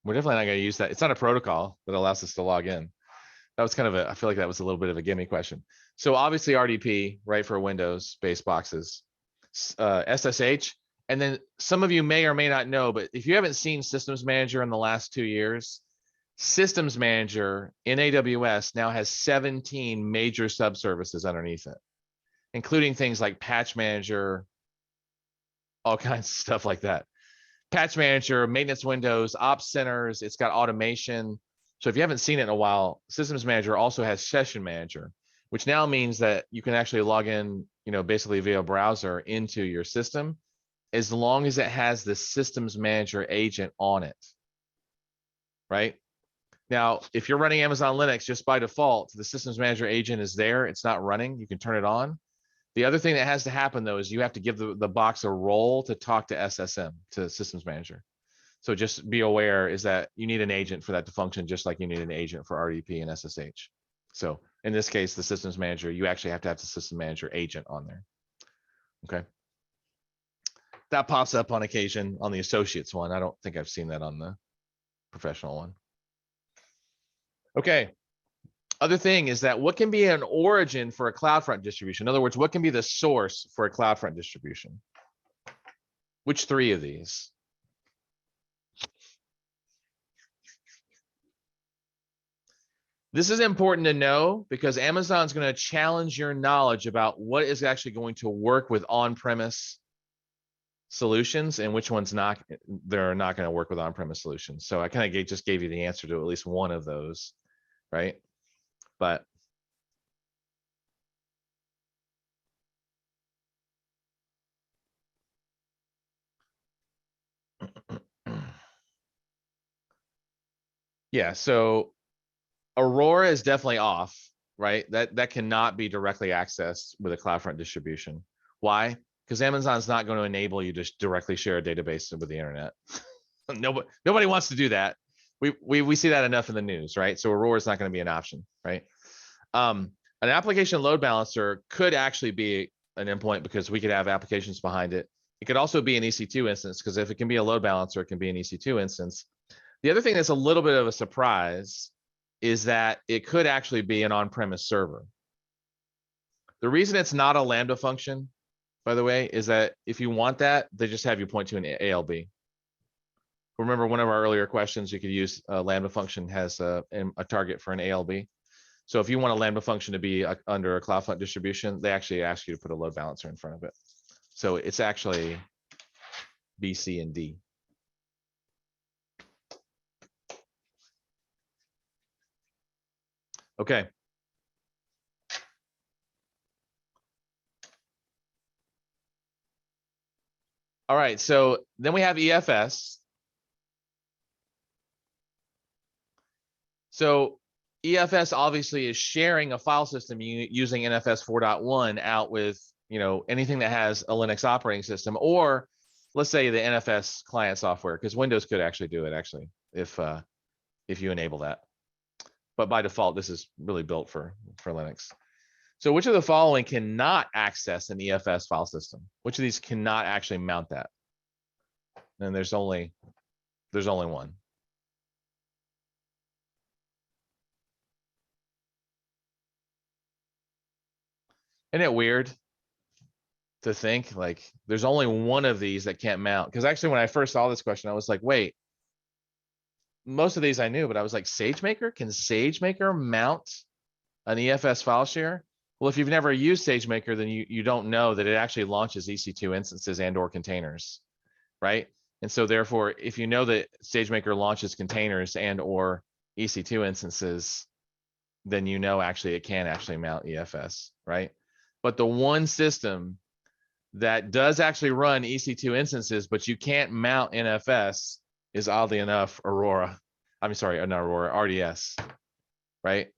we're definitely not going to use that. It's not a protocol that allows us to log in. That was kind of I feel like that was a little bit of a gimme question. So obviously RDP, right, for Windows-based boxes, SSH. And then some of you may or may not know, but if you haven't seen Systems Manager in the last 2 years, Systems Manager in AWS now has 17 major subservices underneath it. including things like Patch Manager, all kinds of stuff like that. Patch Manager, maintenance windows, ops centers, it's got automation. So if you haven't seen it in a while, Systems Manager also has Session Manager, which now means that you can actually log in, basically via browser into your system, as long as it has the Systems Manager agent on it, right? Now, if you're running Amazon Linux, just by default, the Systems Manager agent is there. It's not running. You can turn it on. The other thing that has to happen, though, is you have to give the box a role to talk to SSM, to Systems Manager. So just be aware is that you need an agent for that to function, just like you need an agent for RDP and SSH. So in this case, the Systems Manager, you actually have to have the System Manager agent on there. Okay. That pops up on occasion on the Associates one. I don't think I've seen that on the Professional one. Okay. Other thing is that what can be an origin for a CloudFront distribution? In other words, what can be the source for a CloudFront distribution? Which three of these? This is important to know because Amazon's going to challenge your knowledge about what is actually going to work with on-premise solutions and which ones they're not going to work with on-premise solutions. So I kind of just gave you the answer to at least one of those, right? But yeah, so Aurora is definitely off, right? That cannot be directly accessed with a CloudFront distribution. Why? Because Amazon's not going to enable you to directly share a database with the internet. Nobody wants to do that. We see that enough in the news, right? So Aurora is not going to be an option, right? An application load balancer could actually be an endpoint because we could have applications behind it. It could also be an EC2 instance because if it can be a load balancer, it can be an EC2 instance. The other thing that's a little bit of a surprise is that it could actually be an on-premise server. The reason it's not a Lambda function, by the way, is that if you want that, they just have you point to an ALB. Remember one of our earlier questions, you could use a Lambda function has a target for an ALB. So if you want a Lambda function to be under a CloudFront distribution, they actually ask you to put a load balancer in front of it. So it's actually B, C, and D. Okay. All right, so then we have EFS. So EFS obviously is sharing a file system using NFS 4.1 out with, anything that has a Linux operating system, or let's say the NFS client software, because Windows could actually do it actually, if you enable that. But by default, this is really built for Linux. So which of the following cannot access an EFS file system? Which of these cannot actually mount that? And there's only one. Isn't it weird to think like there's only one of these that can't mount? Because actually, when I first saw this question, I was like, wait, most of these I knew, but I was like, SageMaker? Can SageMaker mount an EFS file share? Well, if you've never used SageMaker, then you don't know that it actually launches EC2 instances and or containers, right? And so therefore, if you know that SageMaker launches containers and or EC2 instances, then you know actually it can actually mount EFS, right? But the one system that does actually run EC2 instances, but you can't mount NFS is oddly enough Aurora. I'm sorry, not Aurora, RDS, right?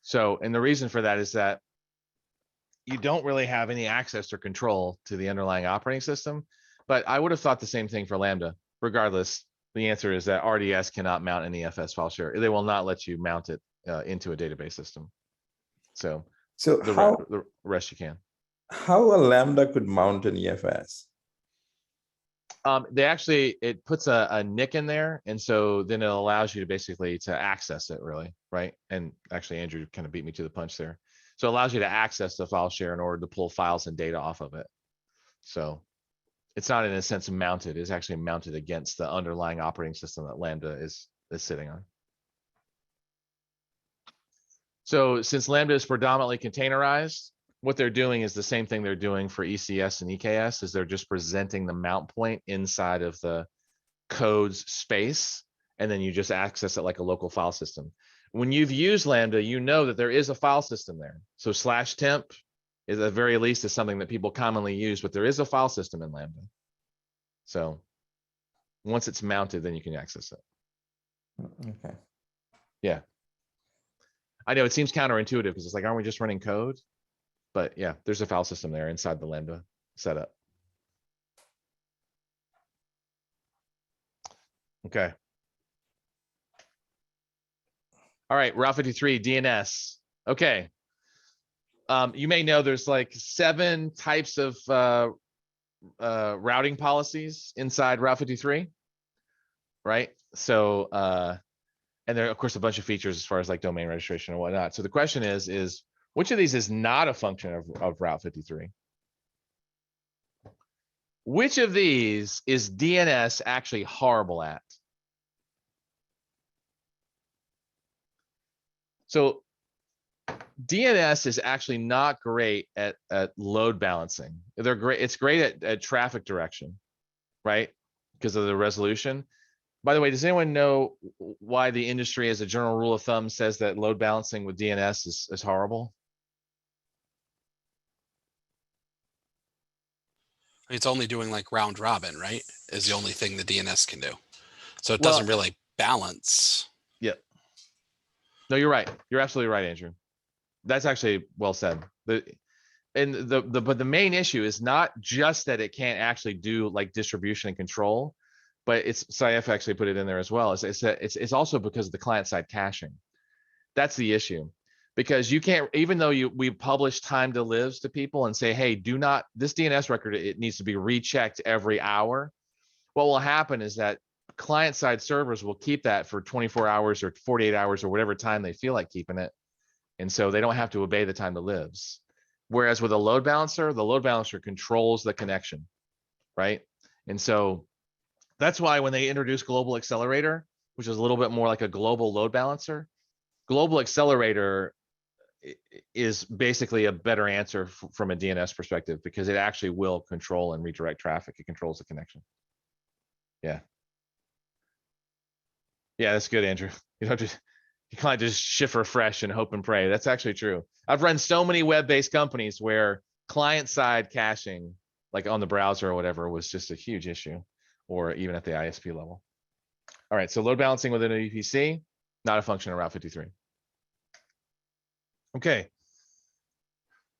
So, and the reason for that is that you don't really have any access or control to the underlying operating system. But I would have thought the same thing for Lambda. Regardless, the answer is that RDS cannot mount an EFS file share. They will not let you mount it into a database system. So the rest you can. How a Lambda could mount an EFS? It puts a NIC in there, and so then it allows you to basically to access it, really, right? And actually, Andrew kind of beat me to the punch there. So it allows you to access the file share in order to pull files and data off of it. So it's not in a sense mounted; it's actually mounted against the underlying operating system that Lambda is sitting on. So since Lambda is predominantly containerized, what they're doing is the same thing they're doing for ECS and EKS, is they're just presenting the mount point inside of the code's space, and then you just access it like a local file system. When you've used Lambda, you know that there is a file system there. So /temp is, at the very least, is something that people commonly use, but there is a file system in Lambda. So once it's mounted, then you can access it. Okay. Yeah. I know it seems counterintuitive because it's like, aren't we just running code? But yeah, there's a file system there inside the Lambda setup. Okay. All right, Route 53 DNS. Okay. You may know there's like 7 types of routing policies inside Route 53, right? So, and there are of course a bunch of features as far as like domain registration and whatnot. So the question is which of these is not a function of Route 53? Which of these is DNS actually horrible at? So DNS is actually not great at load balancing. They're great. It's great at traffic direction, right? Because of the resolution. By the way, does anyone know why the industry as a general rule of thumb says that load balancing with DNS is horrible? It's only doing like round robin, right? Is the only thing the DNS can do. So it Well- doesn't really balance. Yep. No, you're right. You're absolutely right, Andrew. That's actually well said. But the main issue is not just that it can't actually do like distribution and control, but it's Saif actually put it in there as well. It's also because of the client side caching. That's the issue, because you can't, even though we publish time to lives to people and say, hey, do not, this DNS record, it needs to be rechecked every hour. What will happen is that client side servers will keep that for 24 hours or 48 hours or whatever time they feel like keeping it. And so they don't have to obey the time to lives. Whereas with a load balancer, the load balancer controls the connection, right? And so that's why when they introduced Global Accelerator, which is a little bit more like a global load balancer, Global Accelerator is basically a better answer from a DNS perspective, because it actually will control and redirect traffic. It controls the connection. Yeah. Yeah, that's good, Andrew. You don't just, you can't just shift refresh and hope and pray. That's actually true. I've run so many web-based companies where client-side caching, like on the browser or whatever, was just a huge issue, or even at the ISP level. All right, so load balancing within a VPC, not a function of Route 53. Okay.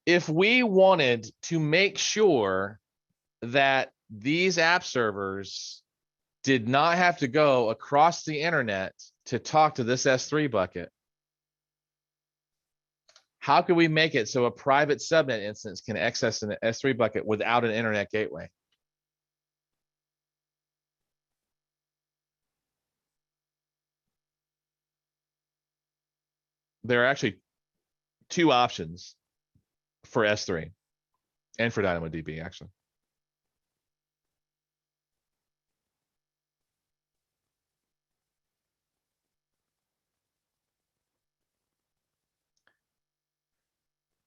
If we wanted to make sure that these app servers did not have to go across the internet to talk to this S3 bucket, how can we make it so a private subnet instance can access an S3 bucket without an internet gateway? There are actually 2 options for S3 and for DynamoDB, actually.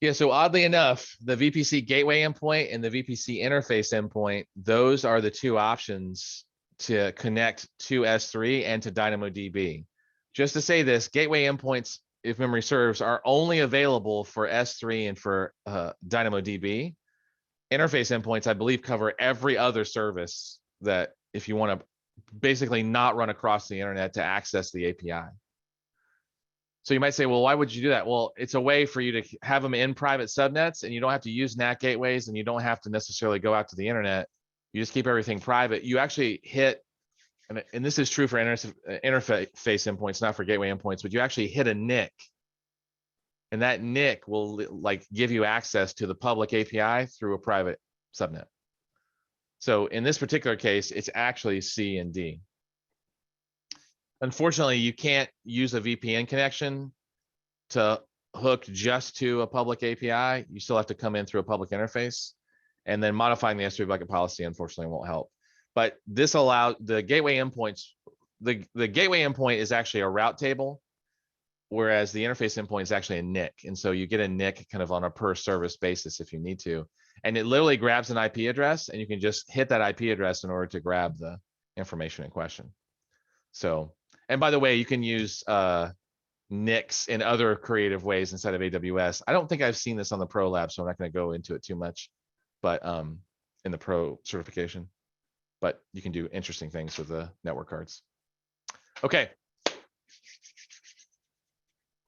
Yeah, so oddly enough, the VPC gateway endpoint and the VPC interface endpoint, those are the 2 options to connect to S3 and to DynamoDB. Just to say this, gateway endpoints, if memory serves, are only available for S3 and for DynamoDB. Interface endpoints, I believe, cover every other service that if you want to basically not run across the internet to access the API. So you might say, well, why would you do that? Well, it's a way for you to have them in private subnets, and you don't have to use NAT gateways, and you don't have to necessarily go out to the internet. You just keep everything private. You actually hit, and this is true for interface endpoints, not for gateway endpoints, but you actually hit a NIC. And that NIC will like give you access to the public API through a private subnet. So in this particular case, it's actually C and D. Unfortunately, you can't use a VPN connection to hook just to a public API. You still have to come in through a public interface, and then modifying the S3 bucket policy unfortunately won't help. But this allows the gateway endpoints. The gateway endpoint is actually a route table. whereas the interface endpoint is actually a NIC. And so you get a NIC kind of on a per service basis if you need to. And it literally grabs an IP address, and you can just hit that IP address in order to grab the information in question. So, and by the way, you can use NICs in other creative ways inside of AWS. I don't think I've seen this on the Pro Lab, so I'm not going to go into it too much, but in the Pro certification, but you can do interesting things with the network cards. Okay.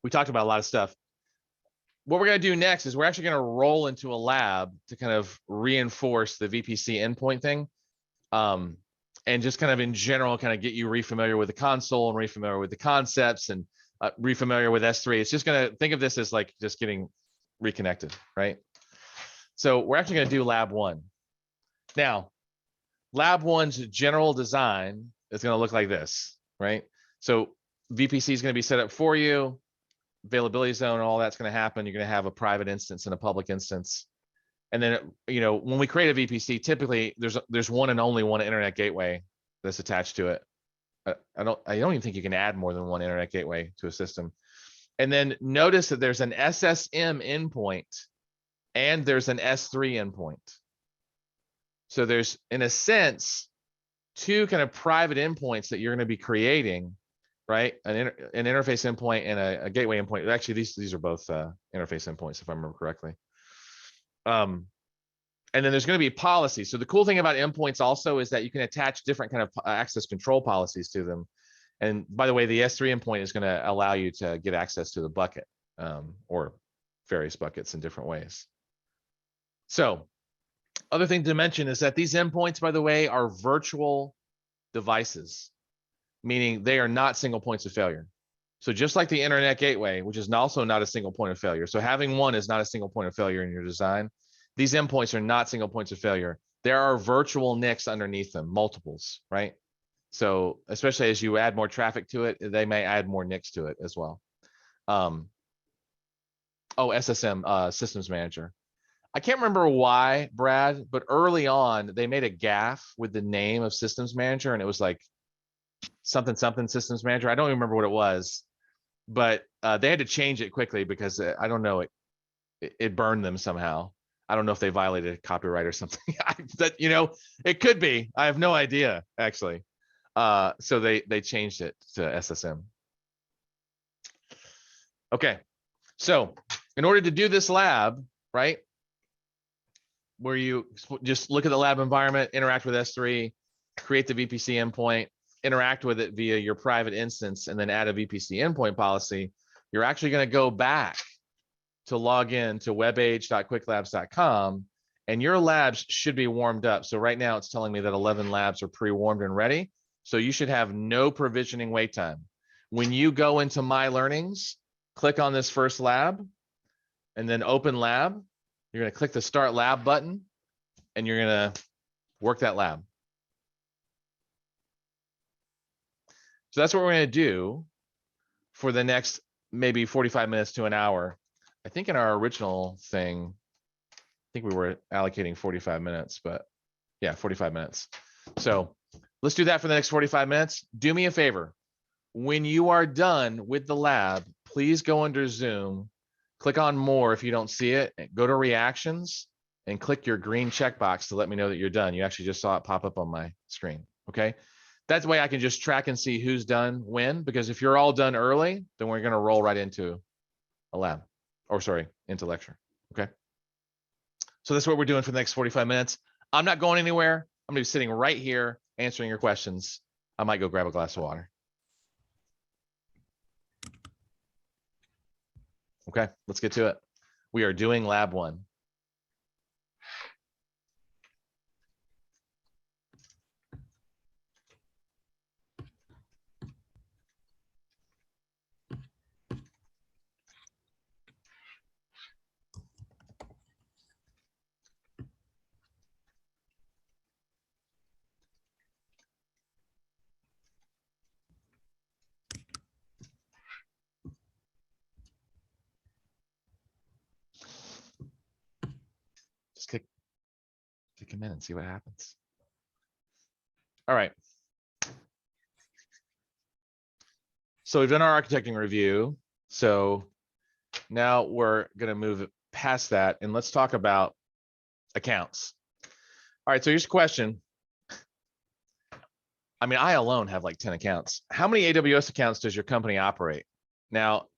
We talked about a lot of stuff. What we're going to do next is we're actually going to roll into a lab to kind of reinforce the VPC endpoint thing. And just kind of in general, kind of get you re-familiar with the console and re-familiar with the concepts and re-familiar with S3. It's just going to think of this as like just getting reconnected, right? So we're actually going to do lab 1. Now, lab 1's general design is going to look like this, right? So VPC is going to be set up for you. Availability zone, all that's going to happen. You're going to have a private instance and a public instance. And then, you know, when we create a VPC, typically there's one and only one internet gateway that's attached to it. I don't even think you can add more than one internet gateway to a system. And then notice that there's an SSM endpoint and there's an S3 endpoint. So there's, in a sense, 2 kind of private endpoints that you're going to be creating, right? An interface endpoint and a gateway endpoint. Actually, these are both interface endpoints, if I remember correctly. And then there's going to be policies. So the cool thing about endpoints also is that you can attach different kind of access control policies to them. And by the way, the S3 endpoint is going to allow you to get access to the bucket or various buckets in different ways. So other thing to mention is that these endpoints, by the way, are virtual devices, meaning they are not single points of failure. So just like the internet gateway, which is also not a single point of failure. So having one is not a single point of failure in your design. These endpoints are not single points of failure. There are virtual NICs underneath them, multiples, right? So especially as you add more traffic to it, they may add more NICs to it as well. SSM, Systems Manager. I can't remember why, Brad, but early on, they made a gaffe with the name of Systems Manager, and it was like something Systems Manager. I don't even remember what it was, but they had to change it quickly because I don't know, it burned them somehow. I don't know if they violated copyright or something. That, you know, it could be. I have no idea, actually. So they changed it to SSM. Okay, so in order to do this lab, right, where you just look at the lab environment, interact with S3, create the VPC endpoint, interact with it via your private instance, and then add a VPC endpoint policy, you're actually going to go back to log in to webage.quicklabs.com, and your labs should be warmed up. So right now it's telling me that 11 labs are pre-warmed and ready. So you should have no provisioning wait time. When you go into My Learnings, click on this first lab and then open lab. You're going to click the Start Lab button and you're going to work that lab. So that's what we're going to do for the next maybe 45 minutes to an hour. I think in our original thing, I think we were allocating 45 minutes, but yeah, 45 minutes. So let's do that for the next 45 minutes. Do me a favor. When you are done with the lab, please go under Zoom, click on More if you don't see it, go to Reactions and click your green checkbox to let me know that you're done. You actually just saw it pop up on my screen, okay? That's the way I can just track and see who's done when, because if you're all done early, then we're gonna roll right into a lab. Or sorry, into lecture, okay? So that's what we're doing for the next 45 minutes. I'm not going anywhere. I'm gonna be sitting right here answering your questions. I might go grab a glass of water. Okay, let's get to it. We are doing lab 1. Just kick him in and see what happens. All right. So we've done our architecting review. So now we're gonna move past that and let's talk about accounts. All right, so here's a question. I mean, I alone have like 10 accounts. How many AWS accounts does your company operate? Now,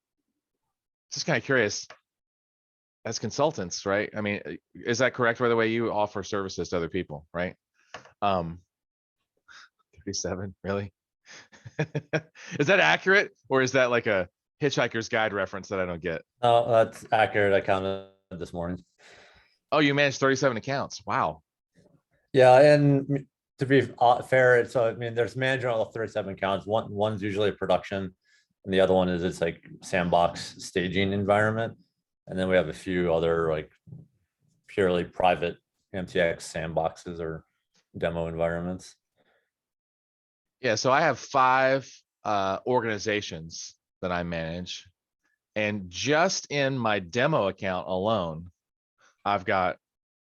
just kind of curious, as consultants, right? I mean, is that correct? By the way, you offer services to other people, right? 37, really? Is that accurate? Or is that like a Hitchhiker's Guide reference that I don't get? No, that's accurate. I counted this morning. Oh, you manage 37 accounts. Wow. Yeah, and to be fair, so I mean, there's management of 37 accounts. One's usually production, and the other one is it's like sandbox staging environment. And then we have a few other like purely private MTX sandboxes or demo environments. Yeah, so I have 5 organizations that I manage. And just in my demo account alone, I've got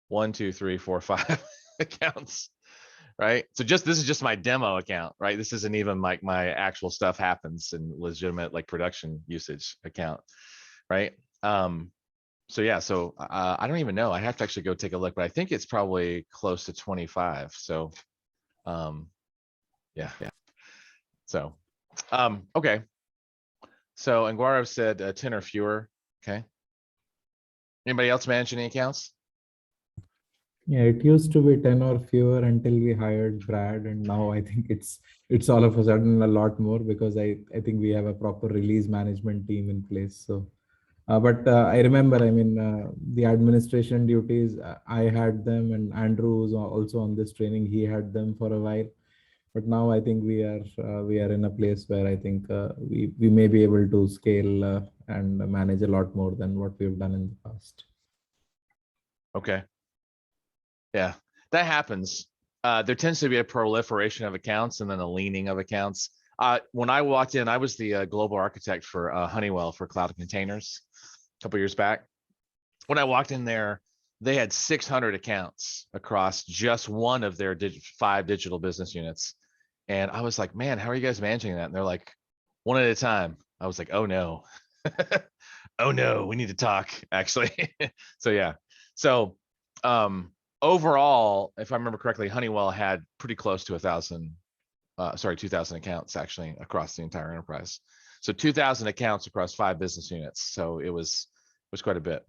1, 2, 3, 4, 5 accounts, right? So this is just my demo account, right? This isn't even like my actual stuff happens in legitimate like production usage account, right? So yeah, so I don't even know. I have to actually go take a look, but I think it's probably close to 25. So yeah. So okay. So Anguaro said 10 or fewer. Okay. Anybody else manage any accounts? Yeah, it used to be 10 or fewer until we hired Brad, and now I think it's all of a sudden a lot more because I think we have a proper release management team in place. So, but I remember, I mean, the administration duties, I had them, and Andrew was also on this training. He had them for a while, but now I think we are in a place where I think we may be able to scale and manage a lot more than what we've done in the past. Okay. Yeah, that happens. There tends to be a proliferation of accounts and then a leaning of accounts. When I walked in, I was the global architect for Honeywell for cloud containers a couple years back. When I walked in there, they had 600 accounts across just one of their 5 digital business units. And I was like, man, how are you guys managing that? And they're like, one at a time. I was like, oh no. Oh no, we need to talk actually. So yeah. So overall, if I remember correctly, Honeywell had pretty close to 2,000 accounts actually across the entire enterprise. So 2,000 accounts across 5 business units. So it was quite a bit.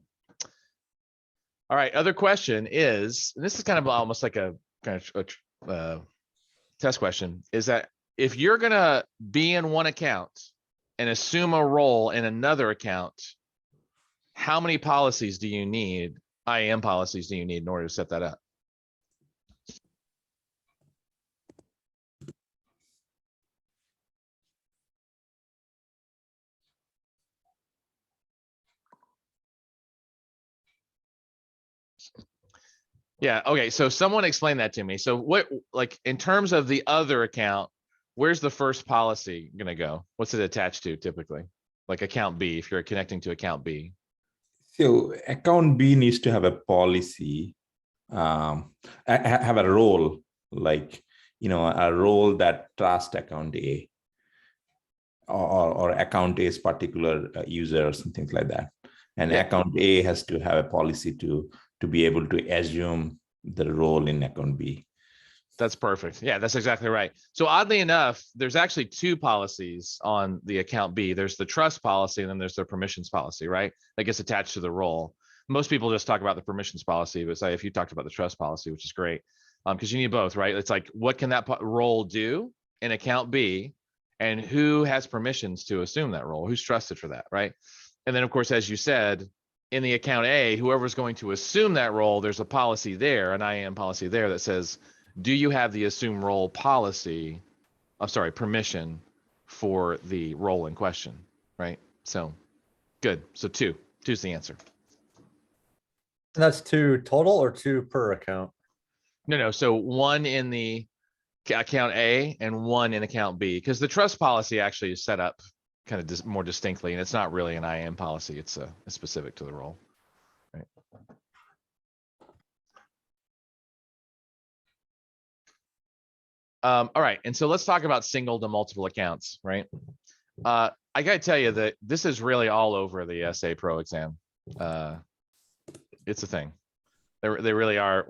All right. Other question is, and this is kind of almost like a kind of test question, is that if you're gonna be in one account and assume a role in another account, how many policies do you need? IAM policies do you need in order to set that up? Yeah, okay, so someone explain that to me. So what, like in terms of the other account, where's the first policy gonna go? What's it attached to typically? Like account B, if you're connecting to account B. So account B needs to have a policy, have a role, like, a role that trusts account A, or account A's particular user or something like that. And Yeah. account A has to have a policy to be able to assume the role in account B. That's perfect. Yeah, that's exactly right. So oddly enough, there's actually 2 policies on the account B. There's the trust policy and then there's the permissions policy, right? That gets attached to the role. Most people just talk about the permissions policy, but say if you talked about the trust policy, which is great, because you need both, right? It's like, what can that role do in account B, and who has permissions to assume that role? Who's trusted for that, right? And then of course, as you said, in the account A, whoever's going to assume that role, there's a policy there, an IAM policy there that says, do you have the assume role policy? I'm sorry, permission for the role in question, right? So good. So two's the answer. And that's 2 total or 2 per account? No. So 1 in the account A and 1 in account B, because the trust policy actually is set up kind of more distinctly, and it's not really an IAM policy. It's specific to the role. Right. All right, and so let's talk about single to multiple accounts, right? I gotta tell you that this is really all over the SA Pro exam. It's a thing. They really are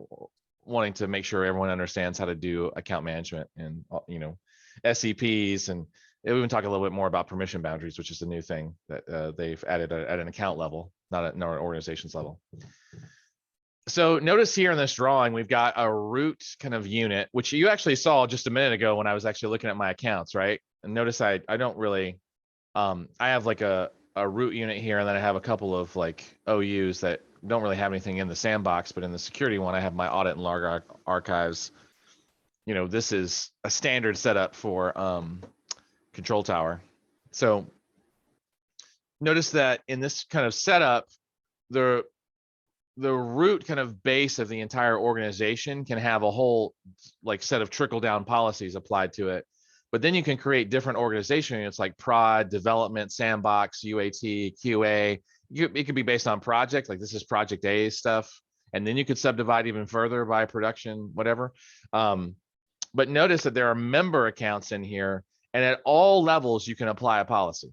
wanting to make sure everyone understands how to do account management and, you know, SCPs. And we even talk a little bit more about permission boundaries, which is a new thing that they've added at an account level, not at an organizations level. So notice here in this drawing, we've got a root kind of unit, which you actually saw just a minute ago when I was actually looking at my accounts, right? And notice I don't really, I have like a root unit here, and then I have a couple of like OUs that don't really have anything in the sandbox, but in the security one, I have my audit and log archives. You know, this is a standard setup for control tower. So notice that in this kind of setup, the root kind of base of the entire organization can have a whole like set of trickle down policies applied to it. But then you can create different organization units like prod, development, sandbox, UAT, QA. It could be based on project, like this is project A stuff. And then you could subdivide even further by production, whatever. But notice that there are member accounts in here, and at all levels, you can apply a policy,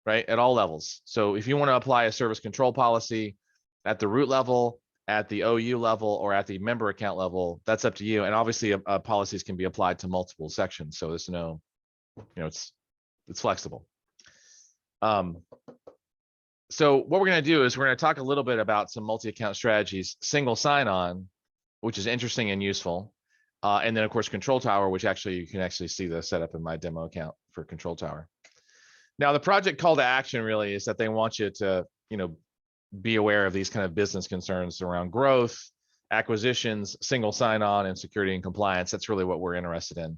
right? At all levels. So if you want to apply a service control policy at the root level, at the OU level, or at the member account level, that's up to you. And obviously policies can be applied to multiple sections. So there's no, you know, it's flexible. So what we're going to do is we're going to talk a little bit about some multi-account strategies, single sign-on, which is interesting and useful. And then of course, control tower, which actually you can actually see the setup in my demo account for control tower. Now the project call to action really is that they want you to, you know, be aware of these kind of business concerns around growth, acquisitions, single sign-on, and security and compliance. That's really what we're interested in.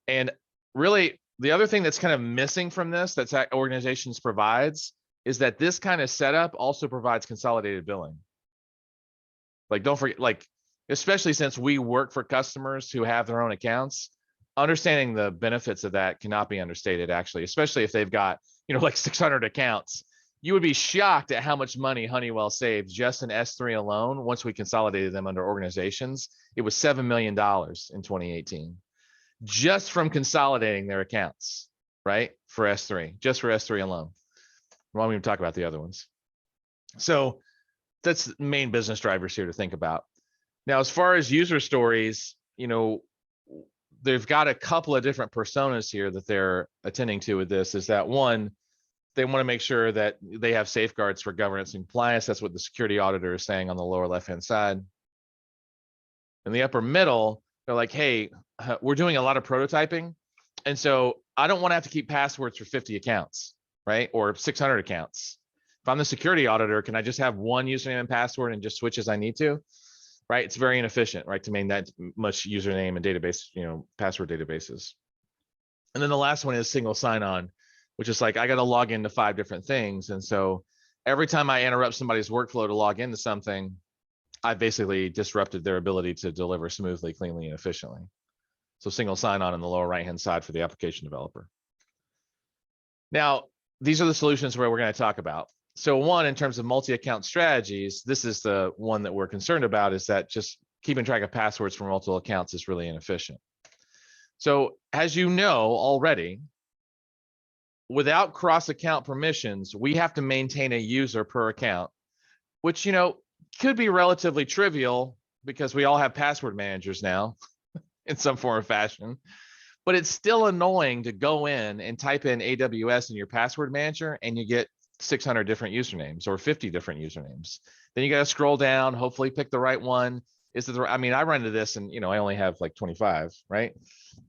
And really, the other thing that's kind of missing from this that organizations provides is that this kind of setup also provides consolidated billing. Like, don't forget, like, especially since we work for customers who have their own accounts, understanding the benefits of that cannot be understated, actually, especially if they've got, you know, like 600 accounts. You would be shocked at how much money Honeywell saved just in S3 alone. Once we consolidated them under organizations, it was $7 million in 2018, just from consolidating their accounts, right? For S3, just for S3 alone. We won't even talk about the other ones. So that's the main business drivers here to think about. Now, as far as user stories, you know, they've got a couple of different personas here that they're attending to with this. Is that one, they want to make sure that they have safeguards for governance and compliance. That's what the security auditor is saying on the lower left-hand side. In the upper middle, they're like, hey, we're doing a lot of prototyping. And so I don't want to have to keep passwords for 50 accounts, right? Or 600 accounts. If I'm the security auditor, can I just have one username and password and just switch as I need to? Right? It's very inefficient, right? To maintain that much username and database, you know, password databases. And then the last one is single sign-on, which is like, I got to log into 5 different things. And so every time I interrupt somebody's workflow to log into something, I basically disrupted their ability to deliver smoothly, cleanly, and efficiently. So single sign-on in the lower right-hand side for the application developer. Now, these are the solutions where we're going to talk about. So one, in terms of multi-account strategies, this is the one that we're concerned about, is that just keeping track of passwords for multiple accounts is really inefficient. So as you know already, without cross-account permissions, we have to maintain a user per account, which, you know, could be relatively trivial because we all have password managers now in some form or fashion, but it's still annoying to go in and type in AWS in your password manager and you get 600 different usernames or 50 different usernames. Then you got to scroll down, hopefully pick the right one. Is it the, I mean, I run into this and, you know, I only have like 25, right?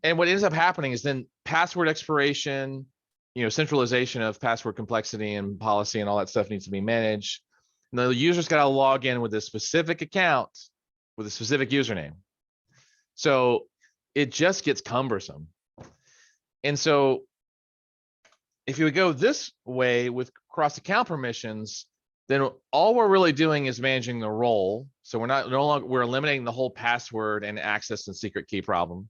And what ends up happening is then password expiration, you know, centralization of password complexity and policy and all that stuff needs to be managed. And the user's got to log in with a specific account with a specific username. So it just gets cumbersome. And so if you would go this way with cross-account permissions, then all we're really doing is managing the role. So we're eliminating the whole password and access and secret key problem,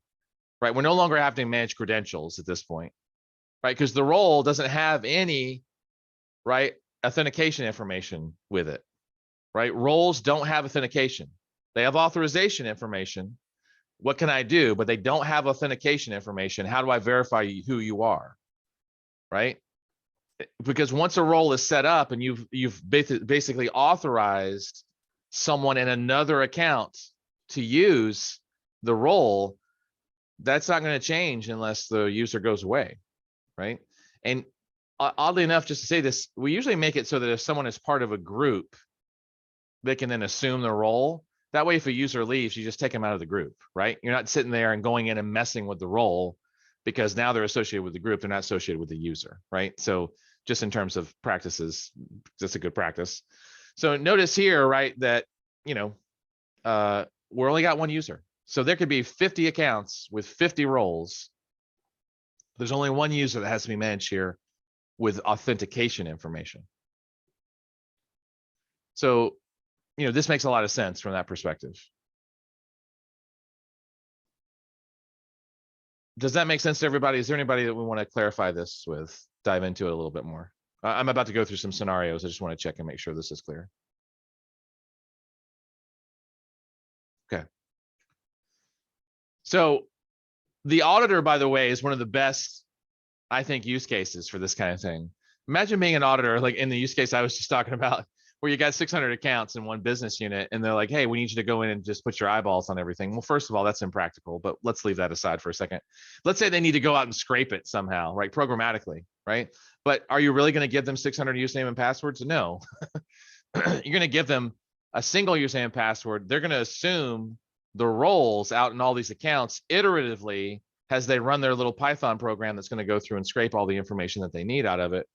right? We're no longer having to manage credentials at this point, right? Because the role doesn't have any, right, authentication information with it, right? Roles don't have authentication. They have authorization information. What can I do? But they don't have authentication information. How do I verify who you are? right? Because once a role is set up and you've basically authorized someone in another account to use the role, that's not going to change unless the user goes away, right? And oddly enough, just to say this, we usually make it so that if someone is part of a group, they can then assume the role. That way, if a user leaves, you just take them out of the group, right? You're not sitting there and going in and messing with the role, because now they're associated with the group, they're not associated with the user, right? So just in terms of practices, that's a good practice. So notice here, right, that, you know, we're only got one user. So there could be 50 accounts with 50 roles. There's only one user that has to be managed here with authentication information. So, you know, this makes a lot of sense from that perspective. Does that make sense to everybody? Is there anybody that we want to clarify this with, dive into it a little bit more? I'm about to go through some scenarios. I just want to check and make sure this is clear. Okay. So the auditor, by the way, is one of the best, I think, use cases for this kind of thing. Imagine being an auditor, like in the use case I was just talking about, where you got 600 accounts in one business unit, and they're like, hey, we need you to go in and just put your eyeballs on everything. Well, first of all, that's impractical, but let's leave that aside for a second. Let's say they need to go out and scrape it somehow, right? Programmatically, right? But are you really going to give them 600 username and passwords? No. You're going to give them a single username and password. They're going to assume the roles out in all these accounts iteratively as they run their little Python program that's going to go through and scrape all the information that they need out of it.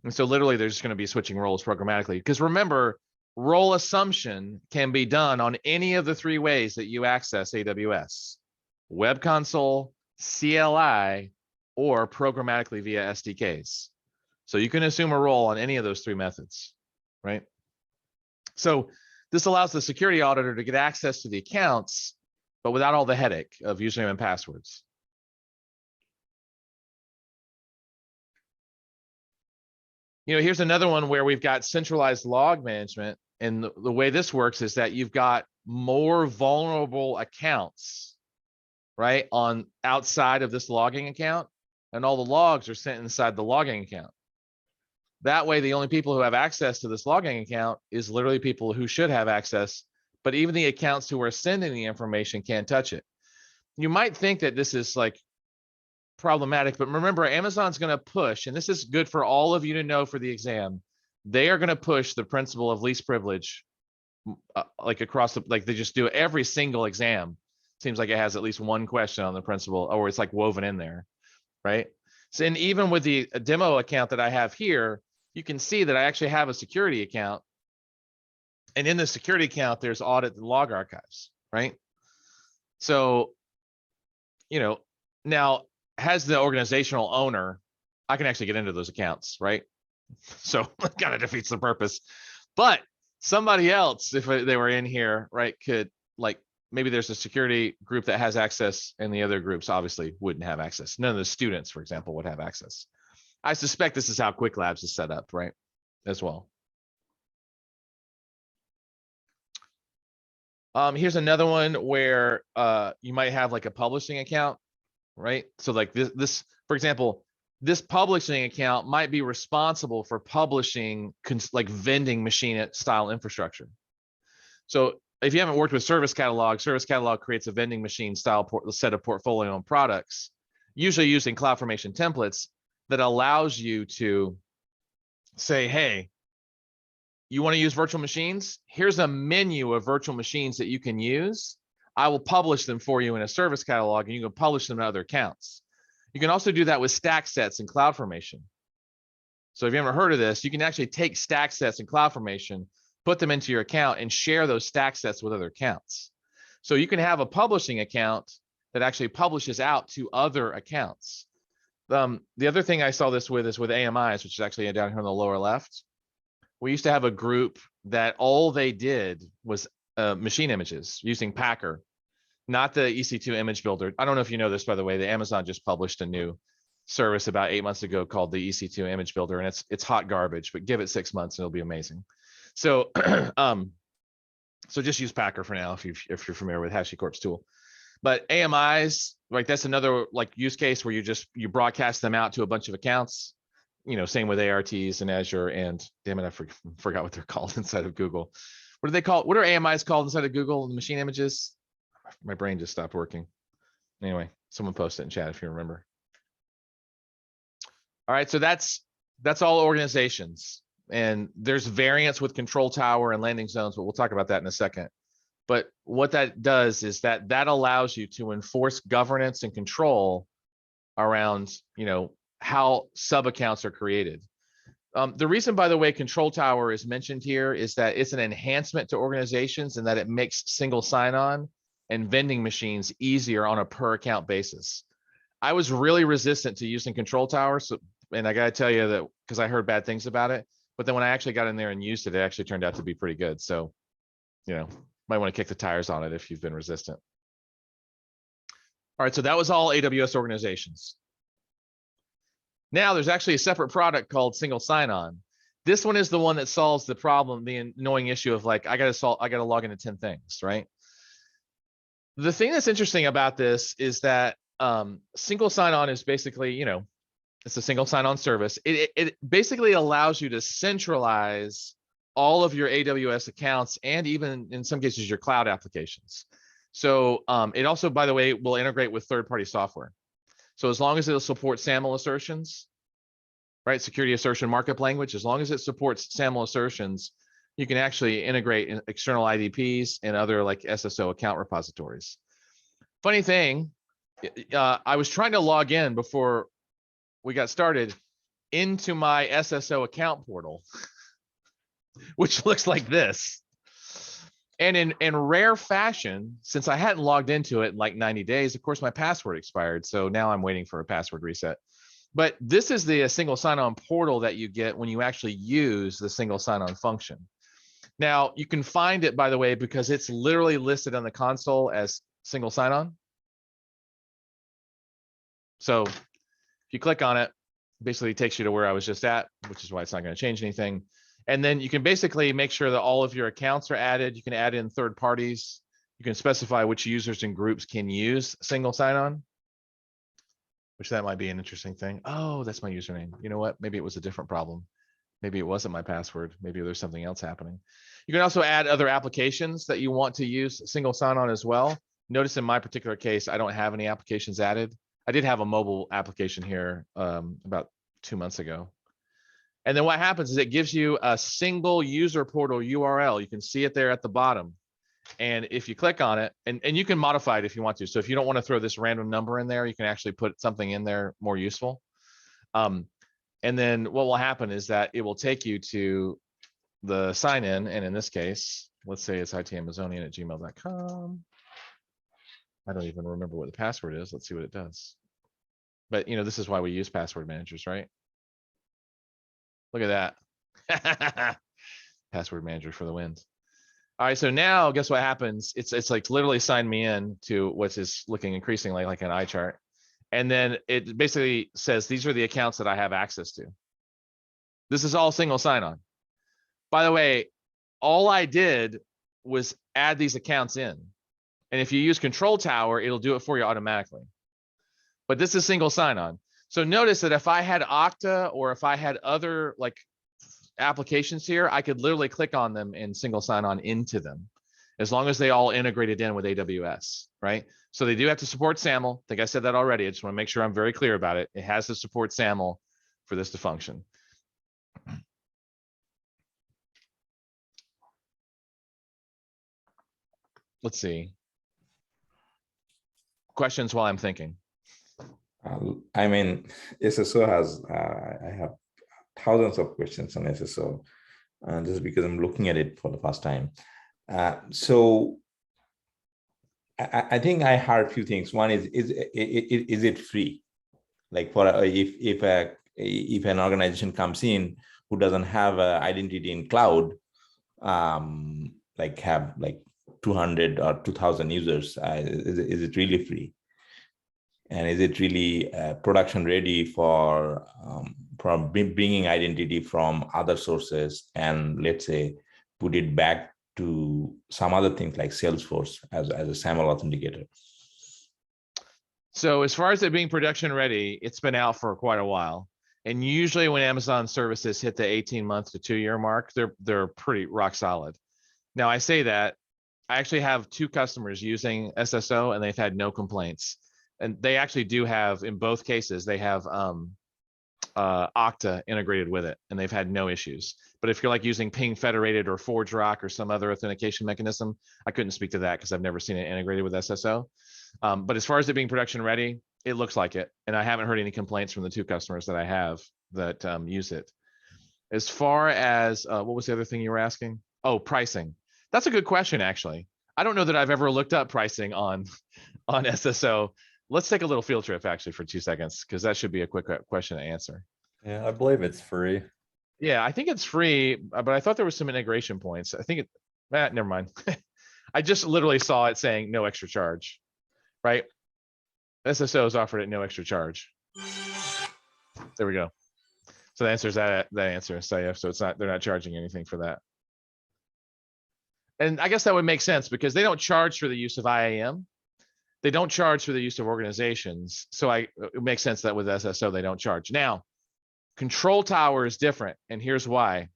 And so literally they're just going to be switching roles programmatically, because remember, role assumption can be done on any of the three ways that you access AWS: web console, CLI, or programmatically via SDKs. So you can assume a role on any of those three methods, right? So this allows the security auditor to get access to the accounts, but without all the headache of username and passwords. You know, here's another one where we've got centralized log management. And the way this works is that you've got more vulnerable accounts, right, on outside of this logging account, and all the logs are sent inside the logging account. That way, the only people who have access to this logging account is literally people who should have access, but even the accounts who are sending the information can't touch it. You might think that this is like problematic, but remember, Amazon's going to push, and this is good for all of you to know for the exam, they are going to push the principle of least privilege like across the, like they just do every single exam. Seems like it has at least one question on the principle, or it's like woven in there, right? So, and even with the demo account that I have here, you can see that I actually have a security account, and in the security account there's audit and log archives, right? So, you know, now as the organizational owner, I can actually get into those accounts, right? So it kind of defeats the purpose. But somebody else, if they were in here, right, could, like, maybe there's a security group that has access and the other groups obviously wouldn't have access. None of the students, for example, would have access. I suspect this is how Quick Labs is set up, right, as well. Here's another one where you might have like a publishing account, right? So like this, for example, this publishing account might be responsible for publishing like vending machine style infrastructure. So if you haven't worked with Service Catalog creates a vending machine style set of portfolio and products, usually using CloudFormation templates, that allows you to say, hey, you want to use virtual machines? Here's a menu of virtual machines that you can use. I will publish them for you in a Service Catalog, and you can publish them in other accounts. You can also do that with stack sets in CloudFormation. So if you haven't heard of this, you can actually take stack sets in CloudFormation, put them into your account, and share those stack sets with other accounts. So you can have a publishing account that actually publishes out to other accounts. The other thing I saw this with is with AMIs, which is actually down here on the lower left. We used to have a group that all they did was machine images using Packer, not the EC2 image builder. I don't know if you know this, by the way, the Amazon just published a new service about 8 months ago called the EC2 image builder, and it's hot garbage, but give it 6 months and it'll be amazing. So, so just use Packer for now if you're familiar with HashiCorp's tool. But AMIs, right, that's another like use case where you broadcast them out to a bunch of accounts. same with ARTs and Azure and damn it, I forgot what they're called inside of Google. What do they call, what are AMIs called inside of Google? The machine images? My brain just stopped working. Anyway, someone post it in chat if you remember. All right, so that's all organizations. And there's variance with control tower and landing zones, but we'll talk about that in a second. But what that does is that allows you to enforce governance and control around, how sub accounts are created. The reason, by the way, control tower is mentioned here is that it's an enhancement to organizations and that it makes single sign-on and vending machines easier on a per account basis. I was really resistant to using control tower, and I got to tell you that because I heard bad things about it. But then when I actually got in there and used it, it actually turned out to be pretty good. So, might want to kick the tires on it if you've been resistant. All right, so that was all AWS organizations. Now there's actually a separate product called single sign-on. This one is the one that solves the problem, the annoying issue of like, I got to log into 10 things, right? The thing that's interesting about this is that single sign-on is basically, it's a single sign-on service. It basically allows you to centralize all of your AWS accounts and even in some cases your cloud applications. So it also, by the way, will integrate with third-party software. So as long as it'll support SAML assertions, right? Security assertion markup language, as long as it supports SAML assertions, you can actually integrate in external IDPs and other like SSO account repositories. Funny thing, I was trying to log in before we got started into my SSO account portal, which looks like this. And in rare fashion, since I hadn't logged into it in like 90 days, of course, my password expired. So now I'm waiting for a password reset. But this is the single sign-on portal that you get when you actually use the single sign-on function. Now, you can find it, by the way, because it's literally listed on the console as single sign-on. So if you click on it, basically it takes you to where I was just at, which is why it's not going to change anything. And then you can basically make sure that all of your accounts are added. You can add in third parties. You can specify which users and groups can use single sign-on, which that might be an interesting thing. Oh, that's my username. You know what? Maybe it was a different problem. Maybe it wasn't my password. Maybe there's something else happening. You can also add other applications that you want to use single sign-on as well. Notice in my particular case, I don't have any applications added. I did have a mobile application here about 2 months ago. And then what happens is it gives you a single user portal URL. You can see it there at the bottom. And if you click on it, and you can modify it if you want to. So if you don't want to throw this random number in there, you can actually put something in there more useful. And then what will happen is that it will take you to the sign in. And in this case, let's say it's itamazonian@gmail.com. I don't even remember what the password is. Let's see what it does. But this is why we use password managers, right? Look at that. Password manager for the win. All right, so now guess what happens? It's like literally sign me in to what is looking increasingly like an eye chart. And then it basically says, these are the accounts that I have access to. This is all single sign-on. By the way, all I did was add these accounts in. And if you use control tower, it'll do it for you automatically. But this is single sign-on. So notice that if I had Okta or if I had other like applications here, I could literally click on them and single sign-on into them, as long as they all integrated in with AWS, right? So they do have to support SAML. I think I said that already. I just want to make sure I'm very clear about it. It has to support SAML for this to function. Let's see. Questions while I'm thinking. I mean, SSO has, I have thousands of questions on SSO, just because I'm looking at it for the first time. So I think I heard a few things. One is it free? Like for if an organization comes in who doesn't have an identity in cloud, like have like 200 or 2,000 users, is it really free? And is it really production ready for bringing identity from other sources and let's say put it back to some other things like Salesforce as a SAML authenticator? So as far as it being production ready, it's been out for quite a while. And usually when Amazon services hit the 18-month to 2-year mark, they're pretty rock solid. Now I say that, I actually have 2 customers using SSO and they've had no complaints. And they actually do have, in both cases, they have Okta integrated with it and they've had no issues. But if you're like using Ping Federated or ForgeRock or some other authentication mechanism, I couldn't speak to that because I've never seen it integrated with SSO. But as far as it being production ready, it looks like it. And I haven't heard any complaints from the 2 customers that I have that use it. As far as, what was the other thing you were asking? Oh, pricing. That's a good question, actually. I don't know that I've ever looked up pricing on SSO. Let's take a little field trip actually for 2 seconds, because that should be a quick question to answer. Yeah, I believe it's free. Yeah, I think it's free, but I thought there was some integration points. I think it, never mind. I just literally saw it saying no extra charge, right? SSO is offered at no extra charge. There we go. So the answer is that answer. So yeah, so it's not, they're not charging anything for that. And I guess that would make sense because they don't charge for the use of IAM. They don't charge for the use of organizations. So it makes sense that with SSO, they don't charge. Now, Control Tower is different. And here's why.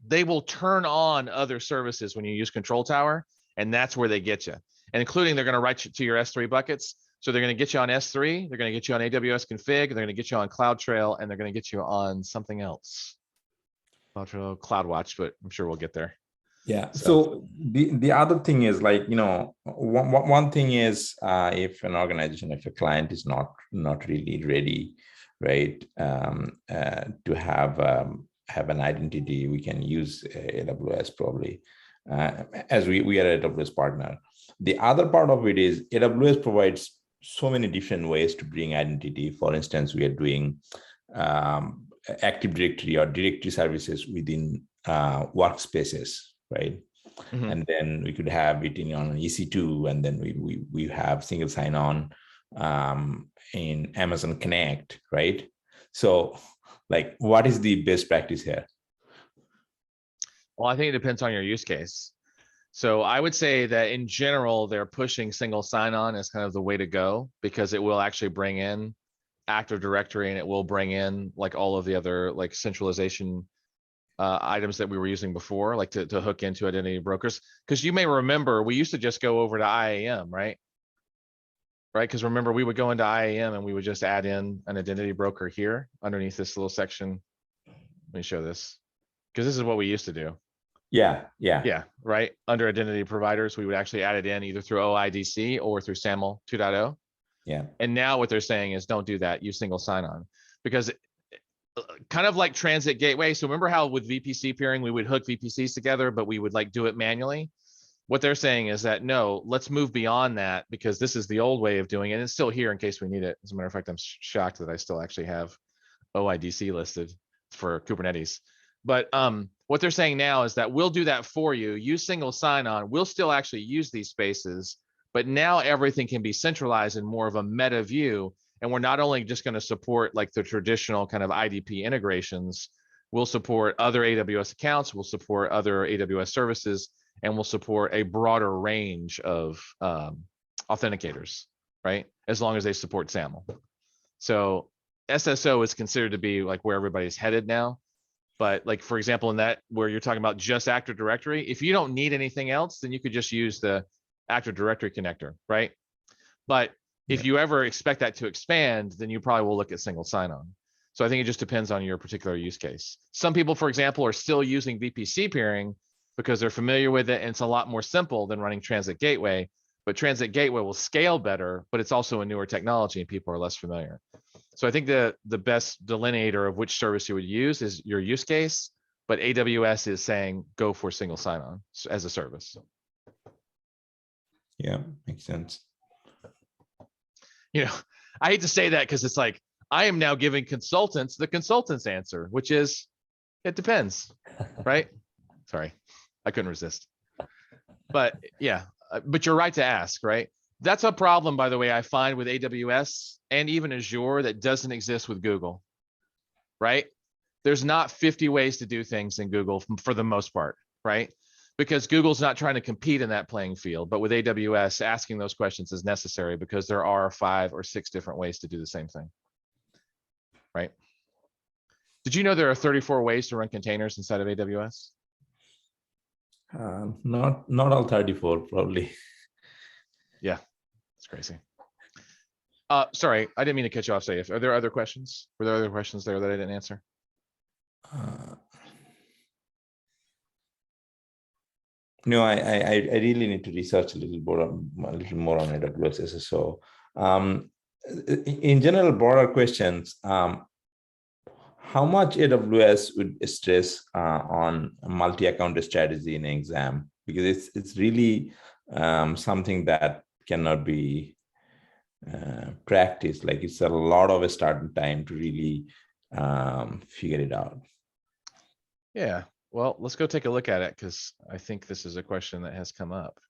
They will turn on other services when you use Control Tower, and that's where they get you. And including they're going to write you to your S3 buckets. So they're going to get you on S3, they're going to get you on AWS config, they're going to get you on CloudTrail, and they're going to get you on something else. CloudTrail, CloudWatch, but I'm sure we'll get there. Yeah. So the other thing is like, one thing is if an organization, if a client is not really ready, right, to have an identity, we can use AWS probably, as we are an AWS partner. The other part of it is AWS provides so many different ways to bring identity. For instance, we are doing Active Directory or directory services within workspaces, right? Mhm. And then we could have it on EC2, and then we have single sign-on in Amazon Connect, right? So, like, what is the best practice here? Well, I think it depends on your use case. So I would say that in general, they're pushing single sign-on as kind of the way to go, because it will actually bring in Active Directory and it will bring in like all of the other like centralization items that we were using before, like to hook into identity brokers. Because you may remember, we used to just go over to IAM, right? Right, because remember, we would go into IAM and we would just add in an identity broker here underneath this little section. Let me show this, because this is what we used to do. Yeah. Right. Under identity providers, we would actually add it in either through OIDC or through SAML 2.0. Yeah. And now what they're saying is don't do that. Use single sign-on, because kind of like transit gateway. So remember how with VPC peering, we would hook VPCs together, but we would like do it manually. What they're saying is that, no, let's move beyond that, because this is the old way of doing it. It's still here in case we need it. As a matter of fact, I'm shocked that I still actually have OIDC listed for Kubernetes. But what they're saying now is that we'll do that for you. Use single sign-on. We'll still actually use these spaces, but now everything can be centralized in more of a meta view. And we're not only just going to support like the traditional kind of IDP integrations, we'll support other AWS accounts, we'll support other AWS services, and we'll support a broader range of authenticators, right? As long as they support SAML. So SSO is considered to be like where everybody's headed now. But like, for example, in that where you're talking about just Active Directory, if you don't need anything else, then you could just use the Active Directory connector, right? But if you ever expect that to expand, then you probably will look at single sign-on. So I think it just depends on your particular use case. Some people, for example, are still using VPC peering because they're familiar with it and it's a lot more simple than running Transit Gateway. But Transit Gateway will scale better, but it's also a newer technology and people are less familiar. So I think the best delineator of which service you would use is your use case, but AWS is saying go for single sign-on as a service. Yeah, makes sense. You know, I hate to say that because it's like, I am now giving consultants the consultant's answer, which is, it depends, right? Sorry, I couldn't resist. But yeah, but you're right to ask, right? That's a problem, by the way, I find with AWS and even Azure that doesn't exist with Google, right? There's not 50 ways to do things in Google for the most part, right? Because Google's not trying to compete in that playing field, but with AWS, asking those questions is necessary because there are 5 or 6 different ways to do the same thing, right? Did you know there are 34 ways to run containers inside of AWS? Not all 34, probably. Yeah, it's crazy. Sorry, I didn't mean to cut you off, Saif. Are there other questions? Were there other questions there that I didn't answer? No, I really need to research a little more on AWS SSO. In general, broader questions. How much AWS would stress on multi-account strategy in an exam? Because it's really something that cannot be practiced. Like it's a lot of a starting time to really figure it out. Yeah, well, let's go take a look at it because I think this is a question that has come up.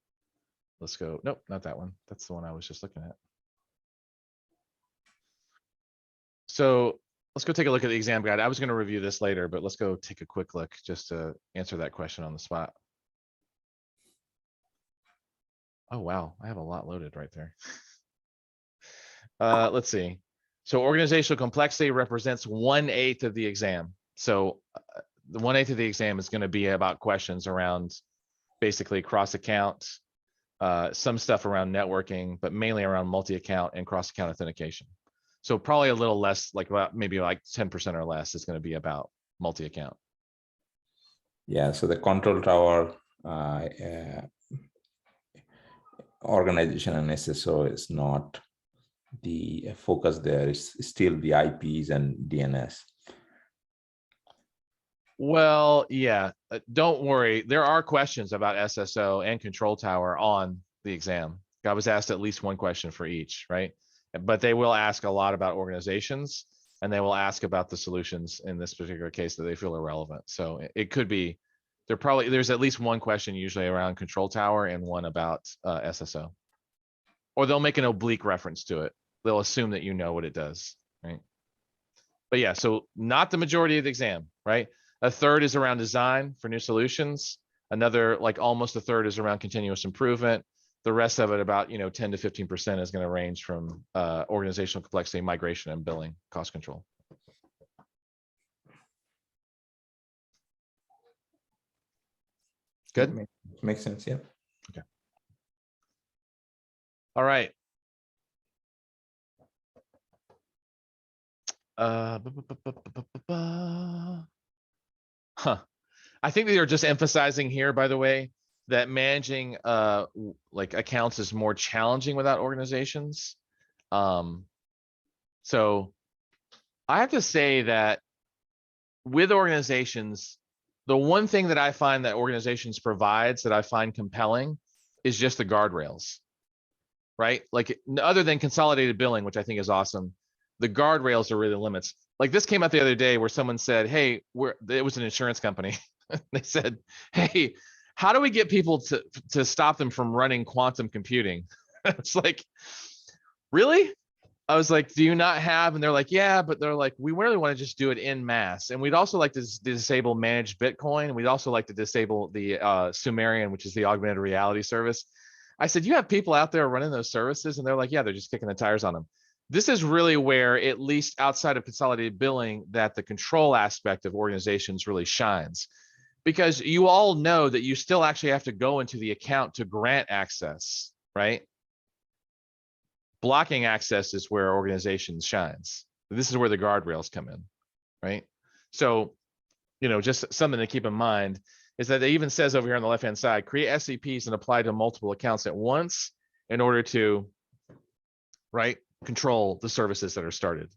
Let's go. Nope, not that one. That's the one I was just looking at. So let's go take a look at the exam guide. I was going to review this later, but let's go take a quick look just to answer that question on the spot. Oh, wow. I have a lot loaded right there. Let's see. So organizational complexity represents 1/8 of the exam. So the 1/8 of the exam is going to be about questions around basically cross account, some stuff around networking, but mainly around multi-account and cross account authentication. So probably a little less, like about maybe like 10% or less is going to be about multi-account. Yeah, so the control tower organization and SSO is not the focus there. It's still the IPs and DNS. Well, yeah, don't worry. There are questions about SSO and control tower on the exam. I was asked at least one question for each, right? But they will ask a lot about organizations and they will ask about the solutions in this particular case that they feel are relevant. So it could be, there's at least one question usually around control tower and one about SSO. Or they'll make an oblique reference to it. They'll assume that you know what it does, right? But yeah, so not the majority of the exam, right? A third is around design for new solutions. Another, like almost a third is around continuous improvement. The rest of it, about 10 to 15% is going to range from organizational complexity, migration, and billing cost control. Good. Makes sense. Yeah. Okay. All right. I think they are just emphasizing here, by the way, that managing like accounts is more challenging without organizations. So I have to say that with organizations, the one thing that I find that organizations provides that I find compelling is just the guardrails, right? Like other than consolidated billing, which I think is awesome, the guardrails are really the limits. Like this came up the other day where someone said, hey, it was an insurance company. They said, hey, how do we get people to stop them from running quantum computing? It's like, really? I was like, do you not have? And they're like, yeah, but they're like, we really want to just do it in mass. And we'd also like to disable managed Bitcoin. We'd also like to disable the Sumerian, which is the augmented reality service. I said, you have people out there running those services? And they're like, yeah, they're just kicking the tires on them. This is really where, at least outside of consolidated billing, that the control aspect of organizations really shines. Because you all know that you still actually have to go into the account to grant access, right? Blocking access is where organizations shines. This is where the guardrails come in, right? So, just something to keep in mind is that it even says over here on the left-hand side, create SCPs and apply to multiple accounts at once in order to, right, control the services that are started.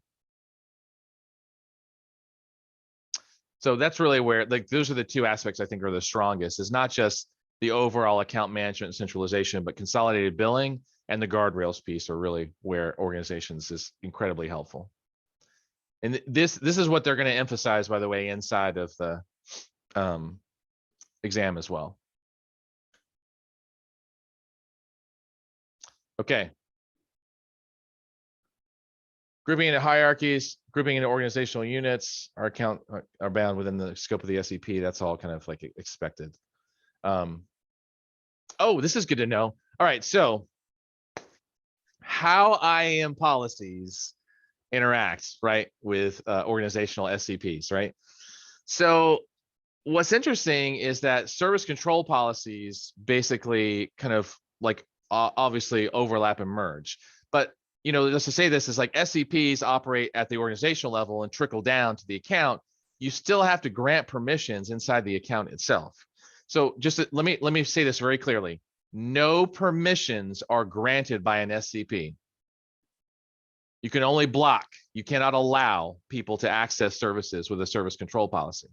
So that's really where, like, those are the two aspects I think are the strongest, is not just the overall account management and centralization, but consolidated billing and the guardrails piece are really where organizations is incredibly helpful. And this is what they're going to emphasize, by the way, inside of the exam as well. Okay. Grouping into hierarchies, grouping into organizational units, our account are bound within the scope of the SCP. That's all kind of like expected. Oh, this is good to know. All right, so how IAM policies interact, right, with organizational SCPs, right? So what's interesting is that service control policies basically kind of like obviously overlap and merge. But just to say this is like SCPs operate at the organizational level and trickle down to the account. You still have to grant permissions inside the account itself. So just let me say this very clearly. No permissions are granted by an SCP. You can only block. You cannot allow people to access services with a service control policy.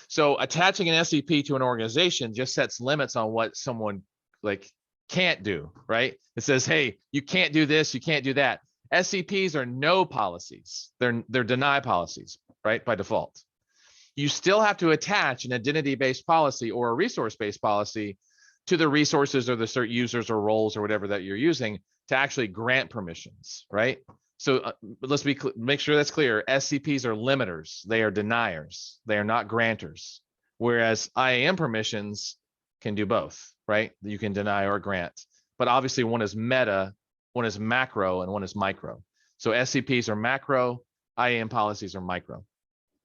So attaching an SCP to an organization just sets limits on what someone like can't do, right? It says, hey, you can't do this, you can't do that. SCPs are no policies. They're deny policies, right, by default. You still have to attach an identity-based policy or a resource-based policy to the resources or the certain users or roles or whatever that you're using to actually grant permissions, right? So let's make sure that's clear. SCPs are limiters. They are deniers. They are not granters. Whereas IAM permissions can do both, right? You can deny or grant. But obviously one is meta, one is macro, and one is micro. So SCPs are macro, IAM policies are micro,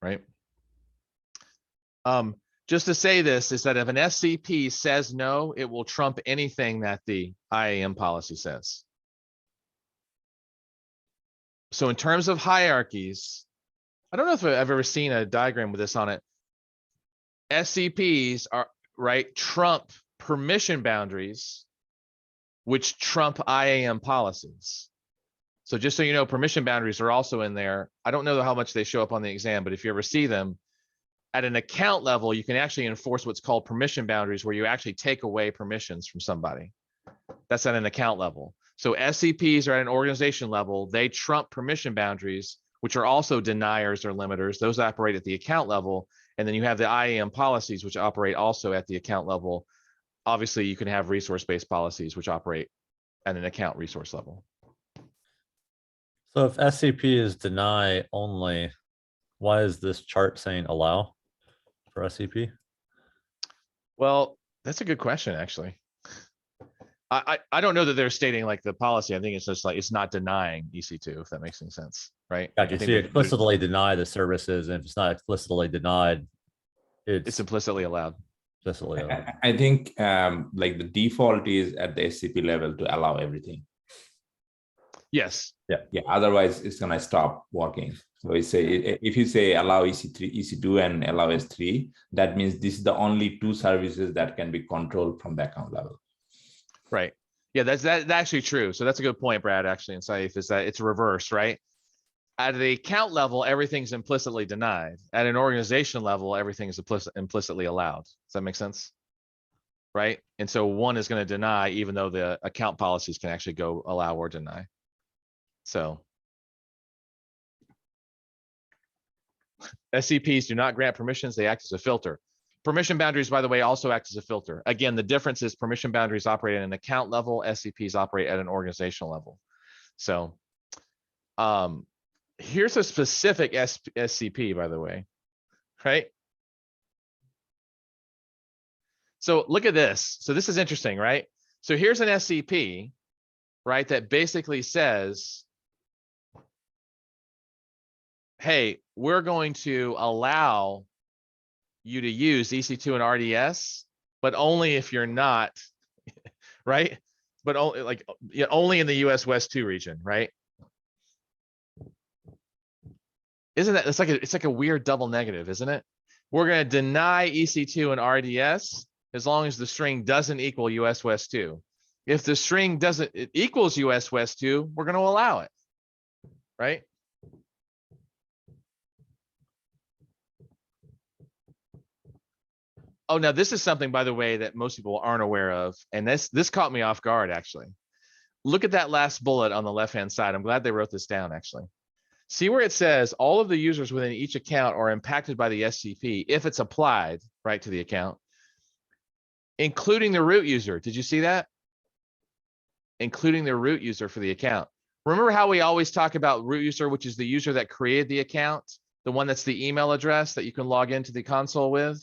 right? Just to say this is that if an SCP says no, it will trump anything that the IAM policy says. So in terms of hierarchies, I don't know if I've ever seen a diagram with this on it. SCPs are, right, trump permission boundaries, which trump IAM policies. So just so you know, permission boundaries are also in there. I don't know how much they show up on the exam, but if you ever see them, at an account level, you can actually enforce what's called permission boundaries, where you actually take away permissions from somebody. That's at an account level. So SCPs are at an organization level. They trump permission boundaries, which are also deniers or limiters. Those operate at the account level. And then you have the IAM policies, which operate also at the account level. Obviously, you can have resource-based policies, which operate at an account resource level. So if SCP is deny only, why is this chart saying allow for SCP? Well, that's a good question, actually. I don't know that they're stating like the policy. I think it's just like it's not denying EC2, if that makes any sense, right? Yeah, Like, I you think see explicitly deny the services, and if it's not explicitly denied, it's implicitly allowed. Explicitly allowed. I think like the default is at the SCP level to allow everything. Yes. Yeah. Otherwise, it's gonna stop working. So if you say allow EC3, EC2, and allow S3, that means this is the only two services that can be controlled from the account level. Right. Yeah, that's actually true. So that's a good point, Brad, actually, in Saif, is that it's reverse, right? At the account level, everything's implicitly denied. At an organization level, everything is implicitly allowed. Does that make sense? Right? And so one is going to deny, even though the account policies can actually go allow or deny. So SCPs do not grant permissions. They act as a filter. Permission boundaries, by the way, also act as a filter. Again, the difference is permission boundaries operate at an account level, SCPs operate at an organizational level. So here's a specific SCP, by the way, right? So look at this. So this is interesting, right? So here's an SCP, right, that basically says, hey, we're going to allow you to use EC2 and RDS, but only if you're not, right? But only like only in the US West 2 region, right? Isn't that, it's like a weird double negative, isn't it? We're going to deny EC2 and RDS as long as the string doesn't equal US West 2. If the string it equals US West 2, we're going to allow it, right? Oh, now this is something, by the way, that most people aren't aware of. And this caught me off guard, actually. Look at that last bullet on the left-hand side. I'm glad they wrote this down, actually. See where it says all of the users within each account are impacted by the SCP if it's applied, right, to the account, including the root user. Did you see that? Including the root user for the account. Remember how we always talk about root user, which is the user that created the account, the one that's the email address that you can log into the console with?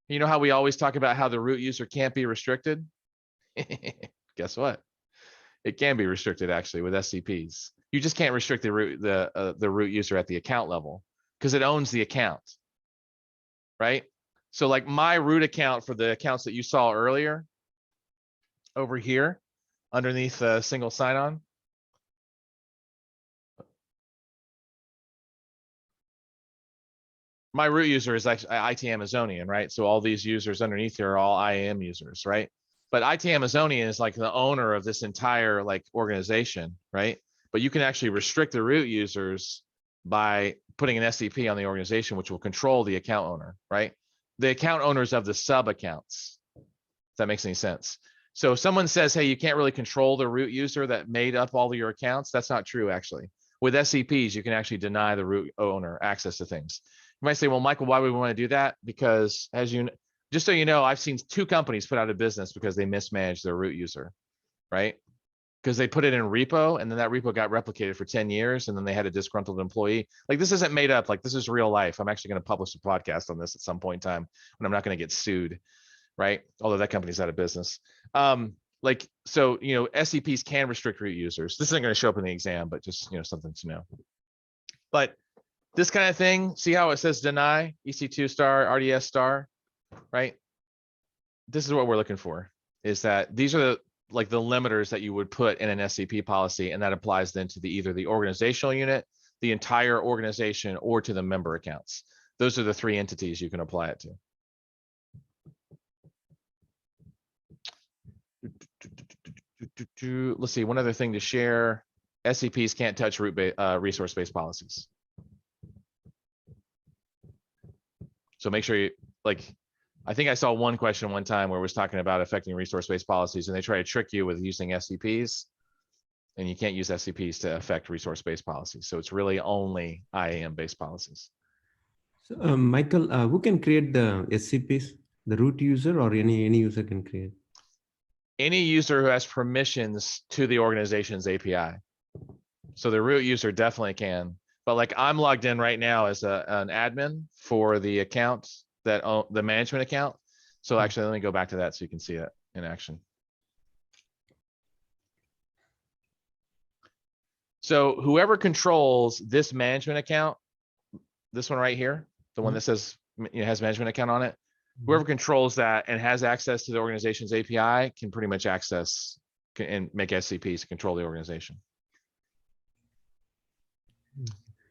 You know how we always talk about how the root user can't be restricted? Guess what? It can be restricted actually with SCPs. You just can't restrict the root user at the account level because it owns the account, right? So like my root account for the accounts that you saw earlier over here underneath a single sign-on. My root user is actually IT Amazonian, right? So all these users underneath here are all IAM users, right? But IT Amazonian is like the owner of this entire like organization, right? But you can actually restrict the root users by putting an SCP on the organization, which will control the account owner, right? The account owners of the sub accounts. If that makes any sense. So if someone says, hey, you can't really control the root user that made up all of your accounts, that's not true, actually. With SCPs, you can actually deny the root owner access to things. You might say, well, Michael, why would we want to do that? Because as you, just so you know, I've seen 2 companies put out of business because they mismanaged their root user, right? Because they put it in repo and then that repo got replicated for 10 years and then they had a disgruntled employee. Like this isn't made up, like this is real life. I'm actually going to publish a podcast on this at some point in time when I'm not going to get sued, right? Although that company's out of business. Like, so, you know, SCPs can restrict root users. This isn't going to show up in the exam, but just, you know, something to know. But this kind of thing, see how it says deny, EC2 star, RDS star, right? This is what we're looking for, is that these are the, like the limiters that you would put in an SCP policy, and that applies then to the either the organizational unit, the entire organization, or to the member accounts. Those are the 3 entities you can apply it to. Let's see, one other thing to share. SCPs can't touch resource-based policies. So make sure you, like, I think I saw one question one time where it was talking about affecting resource-based policies, and they try to trick you with using SCPs, and you can't use SCPs to affect resource-based policies. So it's really only IAM-based policies. So, Michael, who can create the SCPs? The root user or any user can create? Any user who has permissions to the organization's API. So the root user definitely can. But like I'm logged in right now as an admin for the account that the management account. So actually, let me go back to that so you can see it in action. So whoever controls this management account, this one right here, the one that says, you know, has management account on it, whoever controls that and has access to the organization's API can pretty much access and make SCPs to control the organization.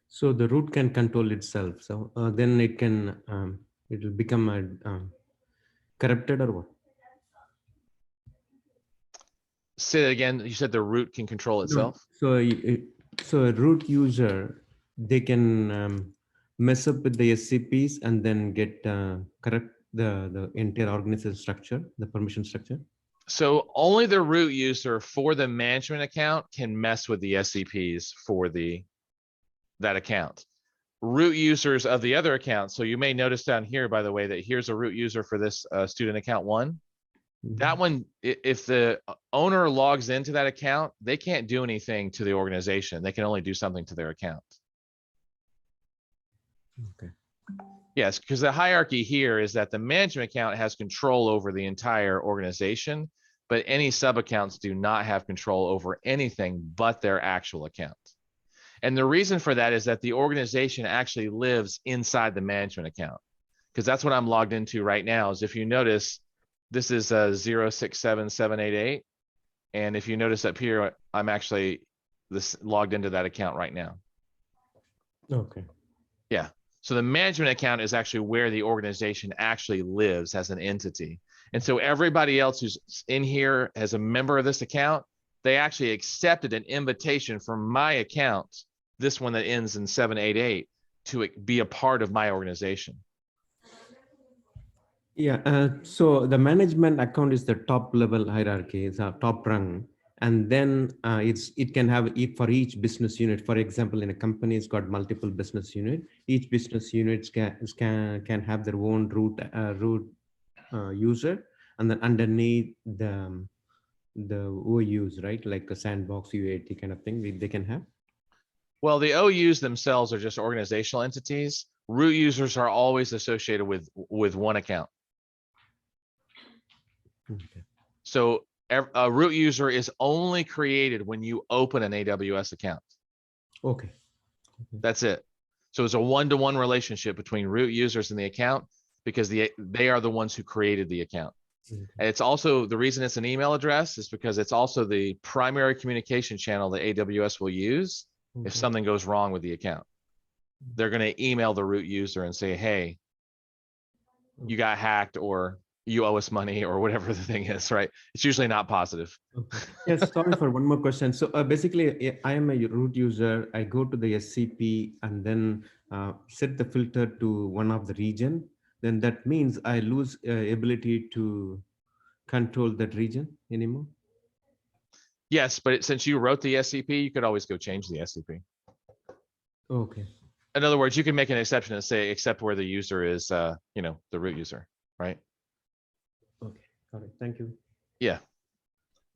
So the root can control itself. So then it can, it will become a corrupted or what? Say that again. You said the root can control itself. No. So a root user, they can mess up with the SCPs and then get corrupt the entire organization structure, the permission structure. So only the root user for the management account can mess with the SCPs for that account. Root users of the other accounts. So you may notice down here, by the way, that here's a root user for this student account 1. That one, if the owner logs into that account, they can't do anything to the organization. They can only do something to their account. Okay. Yes, because the hierarchy here is that the management account has control over the entire organization, but any sub accounts do not have control over anything but their actual account. And the reason for that is that the organization actually lives inside the management account, because that's what I'm logged into right now. Is if you notice, this is 067788. And if you notice up here, I'm actually logged into that account right now. Okay. Yeah. So the management account is actually where the organization actually lives as an entity. And so everybody else who's in here as a member of this account, they actually accepted an invitation from my account, this one that ends in 788, to be a part of my organization. Yeah, so the management account is the top level hierarchy, it's a top rung. And then it can have for each business unit. For example, in a company, it's got multiple business unit. Each business unit can have their own root user, and then underneath the OUs, right? Like a sandbox UAT kind of thing they can have. Well, the OUs themselves are just organizational entities. Root users are always associated with one account. Okay. So a root user is only created when you open an AWS account. Okay. That's it. So it's a one-to-one relationship between root users and the account because they are the ones who created the account. Okay. And it's also the reason it's an email address is because it's also the primary communication channel that AWS will use if Okay. something goes wrong with the account. They're going to email the root user and say, hey, you got hacked or you owe us money or whatever the thing is, right? It's usually not positive. Okay. Yes, sorry for one more question. So basically, I am a root user. I go to the SCP and then set the filter to one of the region. Then that means I lose ability to control that region anymore. Yes, but since you wrote the SCP, you could always go change the SCP. Okay. In other words, you can make an exception and say, except where the user is, the root user, right? Okay. Got it. Thank you. Yeah.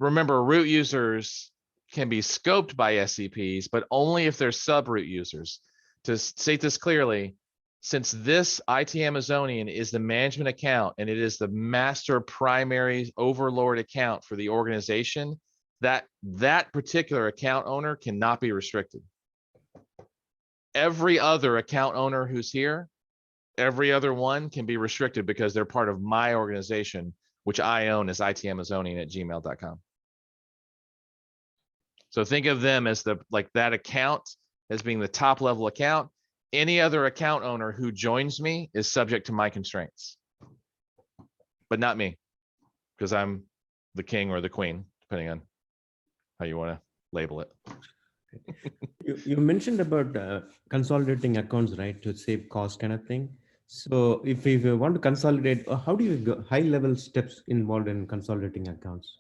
Remember, root users can be scoped by SCPs, but only if they're sub-root users. To state this clearly, since this IT Amazonian is the management account and it is the master primary overlord account for the organization, that particular account owner cannot be restricted. Every other account owner who's here, every other one can be restricted because they're part of my organization, which I own as itamazonian@gmail.com. So think of them as that account as being the top level account. Any other account owner who joins me is subject to my constraints, but not me, because I'm the king or the queen, depending on how you want to label it. You mentioned about consolidating accounts, right, to save cost kind of thing. So if you want to consolidate, how do you go high level steps involved in consolidating accounts?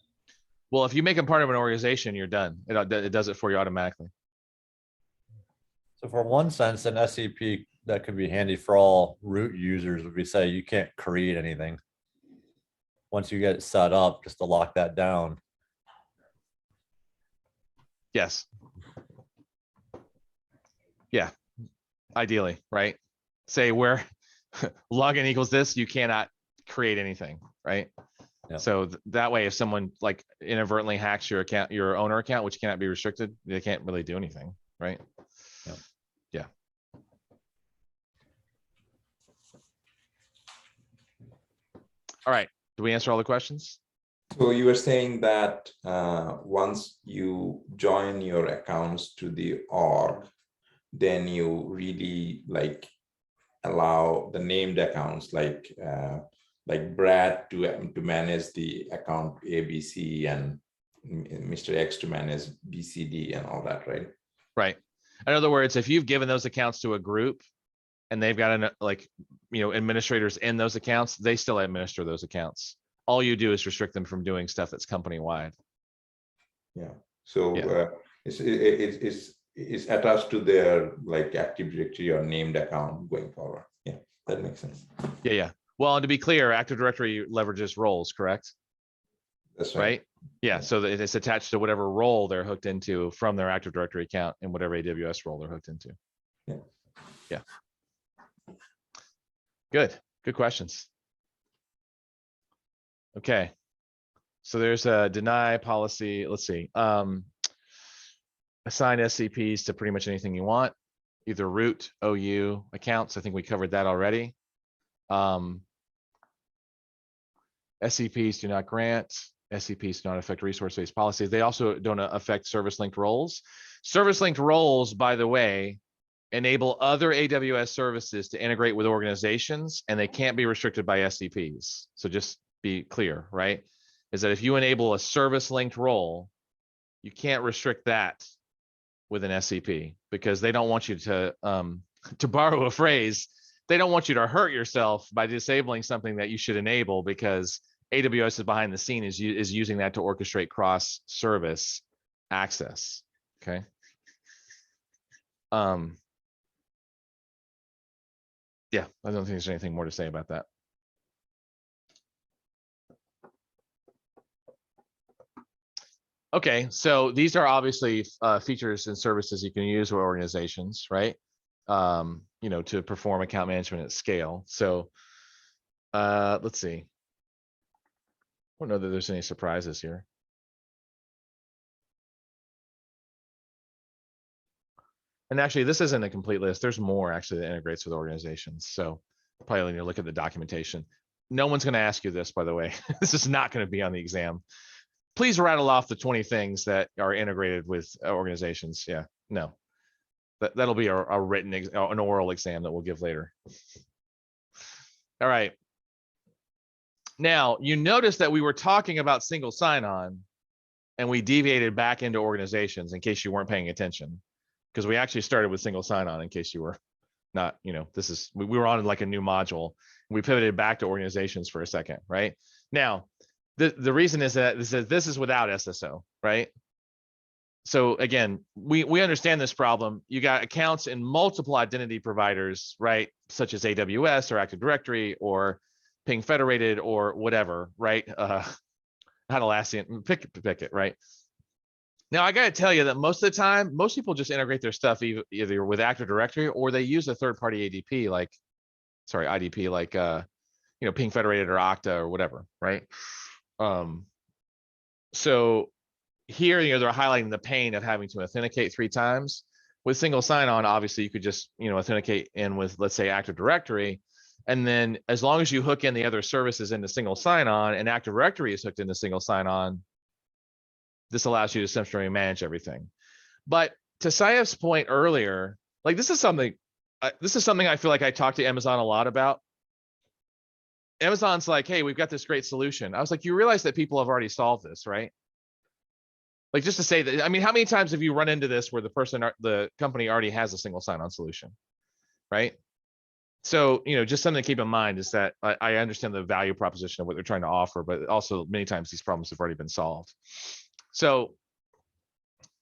Well, if you make them part of an organization, you're done. It does it for you automatically. So for one sense, an SCP that could be handy for all root users would be say you can't create anything. Once you get it set up, just to lock that down. Yes. Yeah. Ideally, right? Say where login equals this, you cannot create anything, right? Yeah. So that way, if someone like inadvertently hacks your account, your owner account, which cannot be restricted, they can't really do anything, right? Yeah. Yeah. All right. Do we answer all the questions? So you were saying that once you join your accounts to the org, then you really allow the named accounts like Brad to manage the account ABC and Mr. X to manage BCD and all that, right? Right. In other words, if you've given those accounts to a group and they've got administrators in those accounts, they still administer those accounts. All you do is restrict them from doing stuff that's company wide. Yeah. So Yeah. It's attached to their Active Directory or named account going forward. Yeah, that makes sense. Yeah. Yeah. Well, and to be clear, Active Directory leverages roles, correct? That's right. Right. Yeah. So that it's attached to whatever role they're hooked into from their Active Directory account and whatever AWS role they're hooked into. Yeah. Yeah. Good. Good questions. Okay. So there's a deny policy. Let's see. Assign SCPs to pretty much anything you want, either root, OU, accounts. I think we covered that already. SCPs do not grant. SCPs do not affect resource-based policies. They also don't affect service-linked roles. Service-linked roles, by the way, enable other AWS services to integrate with organizations, and they can't be restricted by SCPs. So just be clear, right? Is that if you enable a service-linked role, you can't restrict that with an SCP because they don't want you to borrow a phrase, they don't want you to hurt yourself by disabling something that you should enable because AWS is behind the scene is using that to orchestrate cross-service access. Okay. Yeah, I don't think there's anything more to say about that. Okay, so these are obviously features and services you can use with organizations, right? To perform account management at scale. So let's see. I don't know that there's any surprises here. And actually, this isn't a complete list. There's more actually that integrates with organizations. So probably need to look at the documentation. No one's going to ask you this, by the way. This is not going to be on the exam. Please rattle off the 20 things that are integrated with organizations. Yeah, no, that'll be a written, an oral exam that we'll give later. All right. Now, you notice that we were talking about single sign-on and we deviated back into organizations in case you weren't paying attention, because we actually started with single sign-on in case you were not, this is, we were on like a new module. We pivoted back to organizations for a second, right? Now, the reason is that this is without SSO, right? So again, we understand this problem. You got accounts in multiple identity providers, right? Such as AWS or Active Directory or Ping Federated or whatever, right? Atlassian, pick it, right? Now I got to tell you that most of the time, most people just integrate their stuff either with Active Directory or they use a third-party IDP like Ping Federated or Okta or whatever, right? So here, they're highlighting the pain of having to authenticate 3 times. With single sign-on, obviously you could just, authenticate in with, let's say, Active Directory. And then as long as you hook in the other services into single sign-on and Active Directory is hooked into single sign-on, this allows you to centrally manage everything. But to Saif's point earlier, like this is something I feel like I talked to Amazon a lot about. Amazon's like, hey, we've got this great solution. I was like, you realize that people have already solved this, right? Like just to say that, I mean, how many times have you run into this where the company already has a single sign-on solution, right? So, just something to keep in mind is that I understand the value proposition of what they're trying to offer, but also many times these problems have already been solved. So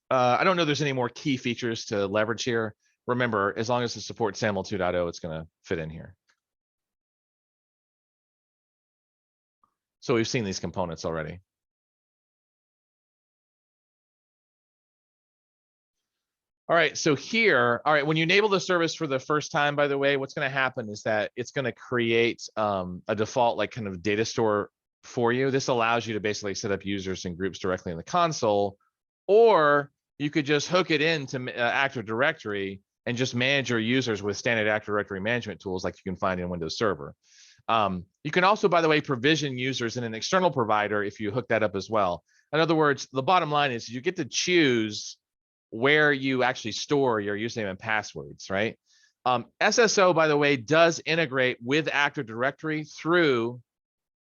I don't know if there's any more key features to leverage here. Remember, as long as it supports SAML 2.0, it's going to fit in here. So we've seen these components already. All right, so here, all right, when you enable the service for the first time, by the way, what's going to happen is that it's going to create a default like kind of data store for you. This allows you to basically set up users and groups directly in the console, or you could just hook it into Active Directory and just manage your users with standard Active Directory management tools like you can find in Windows Server. You can also, by the way, provision users in an external provider if you hook that up as well. In other words, the bottom line is you get to choose where you actually store your username and passwords, right? SSO, by the way, does integrate with Active Directory through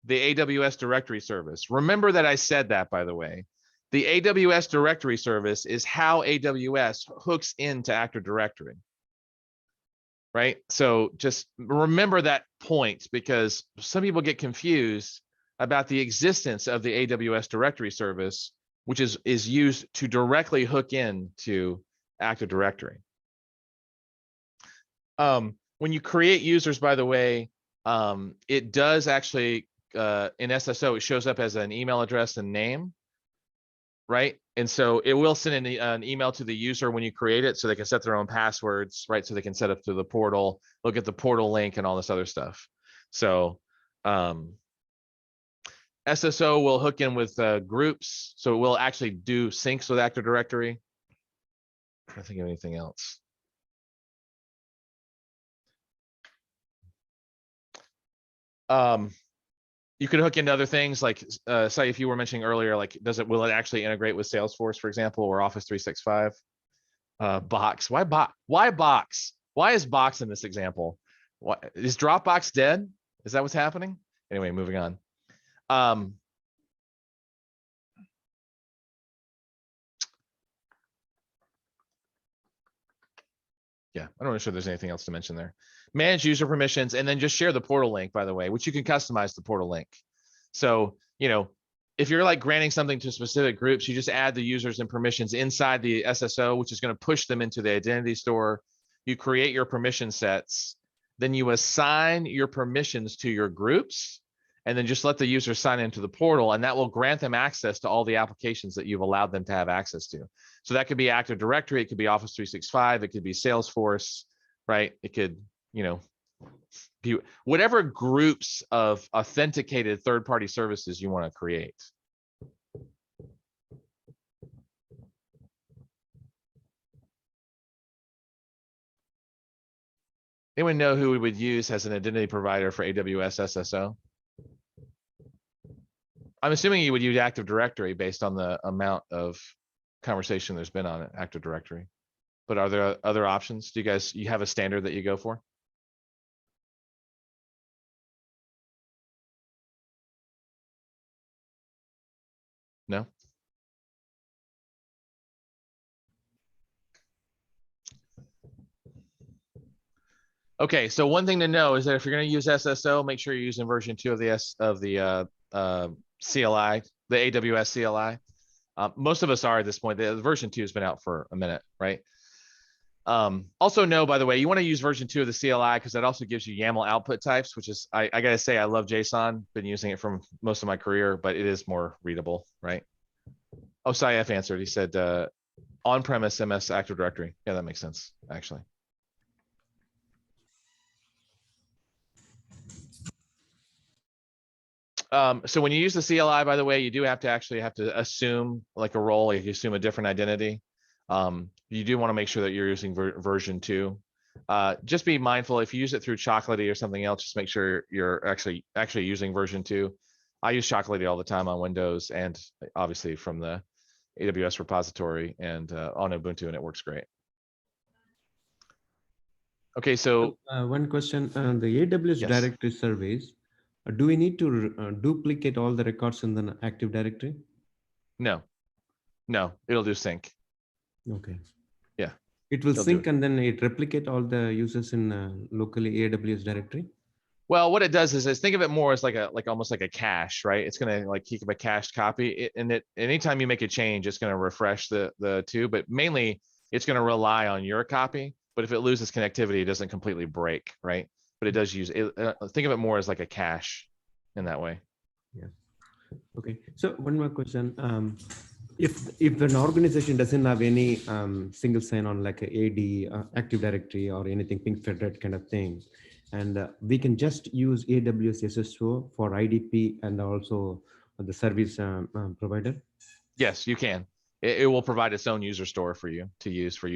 the AWS directory service. Remember that I said that, by the way. The AWS directory service is how AWS hooks into Active Directory, right? So just remember that point because some people get confused about the existence of the AWS directory service, which is used to directly hook in to Active Directory. When you create users, by the way, it does actually, in SSO, it shows up as an email address and name, right? And so it will send an email to the user when you create it so they can set their own passwords, right? So they can set up to the portal, look at the portal link and all this other stuff. So, SSO will hook in with groups, so it will actually do syncs with Active Directory. I can't think of anything else. You could hook into other things like, say, if you were mentioning earlier, like, will it actually integrate with Salesforce, for example, or Office 365? Box. Why Box? Why is Box in this example? What is Dropbox dead? Is that what's happening? Anyway, moving on. Yeah, I'm not sure there's anything else to mention there. Manage user permissions and then just share the portal link, by the way, which you can customize the portal link. So, if you're like granting something to specific groups, you just add the users and permissions inside the SSO, which is going to push them into the identity store. You create your permission sets, then you assign your permissions to your groups, and then just let the user sign into the portal, and that will grant them access to all the applications that you've allowed them to have access to. So that could be Active Directory, it could be Office 365, it could be Salesforce, right? It could, be whatever groups of authenticated third-party services you want to create. Anyone know who we would use as an identity provider for AWS SSO? I'm assuming you would use Active Directory based on the amount of conversation there's been on it, Active Directory. But are there other options? Do you have a standard that you go for? No? Okay, so one thing to know is that if you're going to use SSO, make sure you're using version 2 of the CLI, the AWS CLI. Most of us are at this point. The version 2 has been out for a minute, right? Also know, by the way, you want to use version 2 of the CLI because that also gives you YAML output types, which is, I gotta say, I love JSON, been using it from most of my career, but it is more readable, right? Oh, Saif answered. He said on-premise MS Active Directory. Yeah, that makes sense, actually. So when you use the CLI, by the way, you do have to assume like a role. You assume a different identity. You do want to make sure that you're using version 2. Just be mindful if you use it through Chocolatey or something else, just make sure you're actually using version 2. I use Chocolatey all the time on Windows and obviously from the AWS repository and on Ubuntu, and it works great. Okay, so one question, the AWS Yes. directory surveys, do we need to duplicate all the records in the Active Directory? no, it'll do sync. Okay. Yeah. It will It'll sync do and then it replicate all the users in locally AWS directory. Well, what it does is think of it more as almost like a cache, right? It's gonna like keep a cached copy, anytime you make a change, it's gonna refresh the two, but mainly it's gonna rely on your copy. But if it loses connectivity, it doesn't completely break, right? But it does use it. Think of it more as like a cache in that way. Yeah. Okay. So one more question. If an organization doesn't have any single sign-on like a AD, Active Directory or anything Pink Federate kind of thing, and we can just use AWS SSO for IDP and also the service provider. Yes, you can. It will provide its own user store for you to use for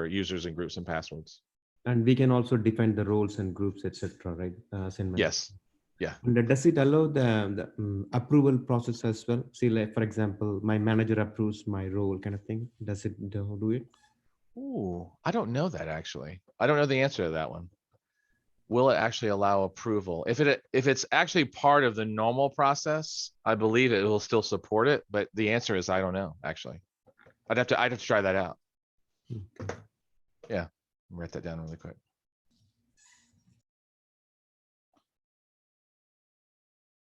users and groups and passwords. And we can also define the roles and groups, etc. Right? Assignment. Yes. Yeah. And does it allow the approval process as well? See, like for example, my manager approves my role, kind of thing. Does it do it? Ooh, I don't know that actually. I don't know the answer to that one. Will it actually allow approval? If it's actually part of the normal process, I believe it will still support it, but the answer is I don't know, actually. I'd have to try that out. Okay. Yeah, write that down really quick.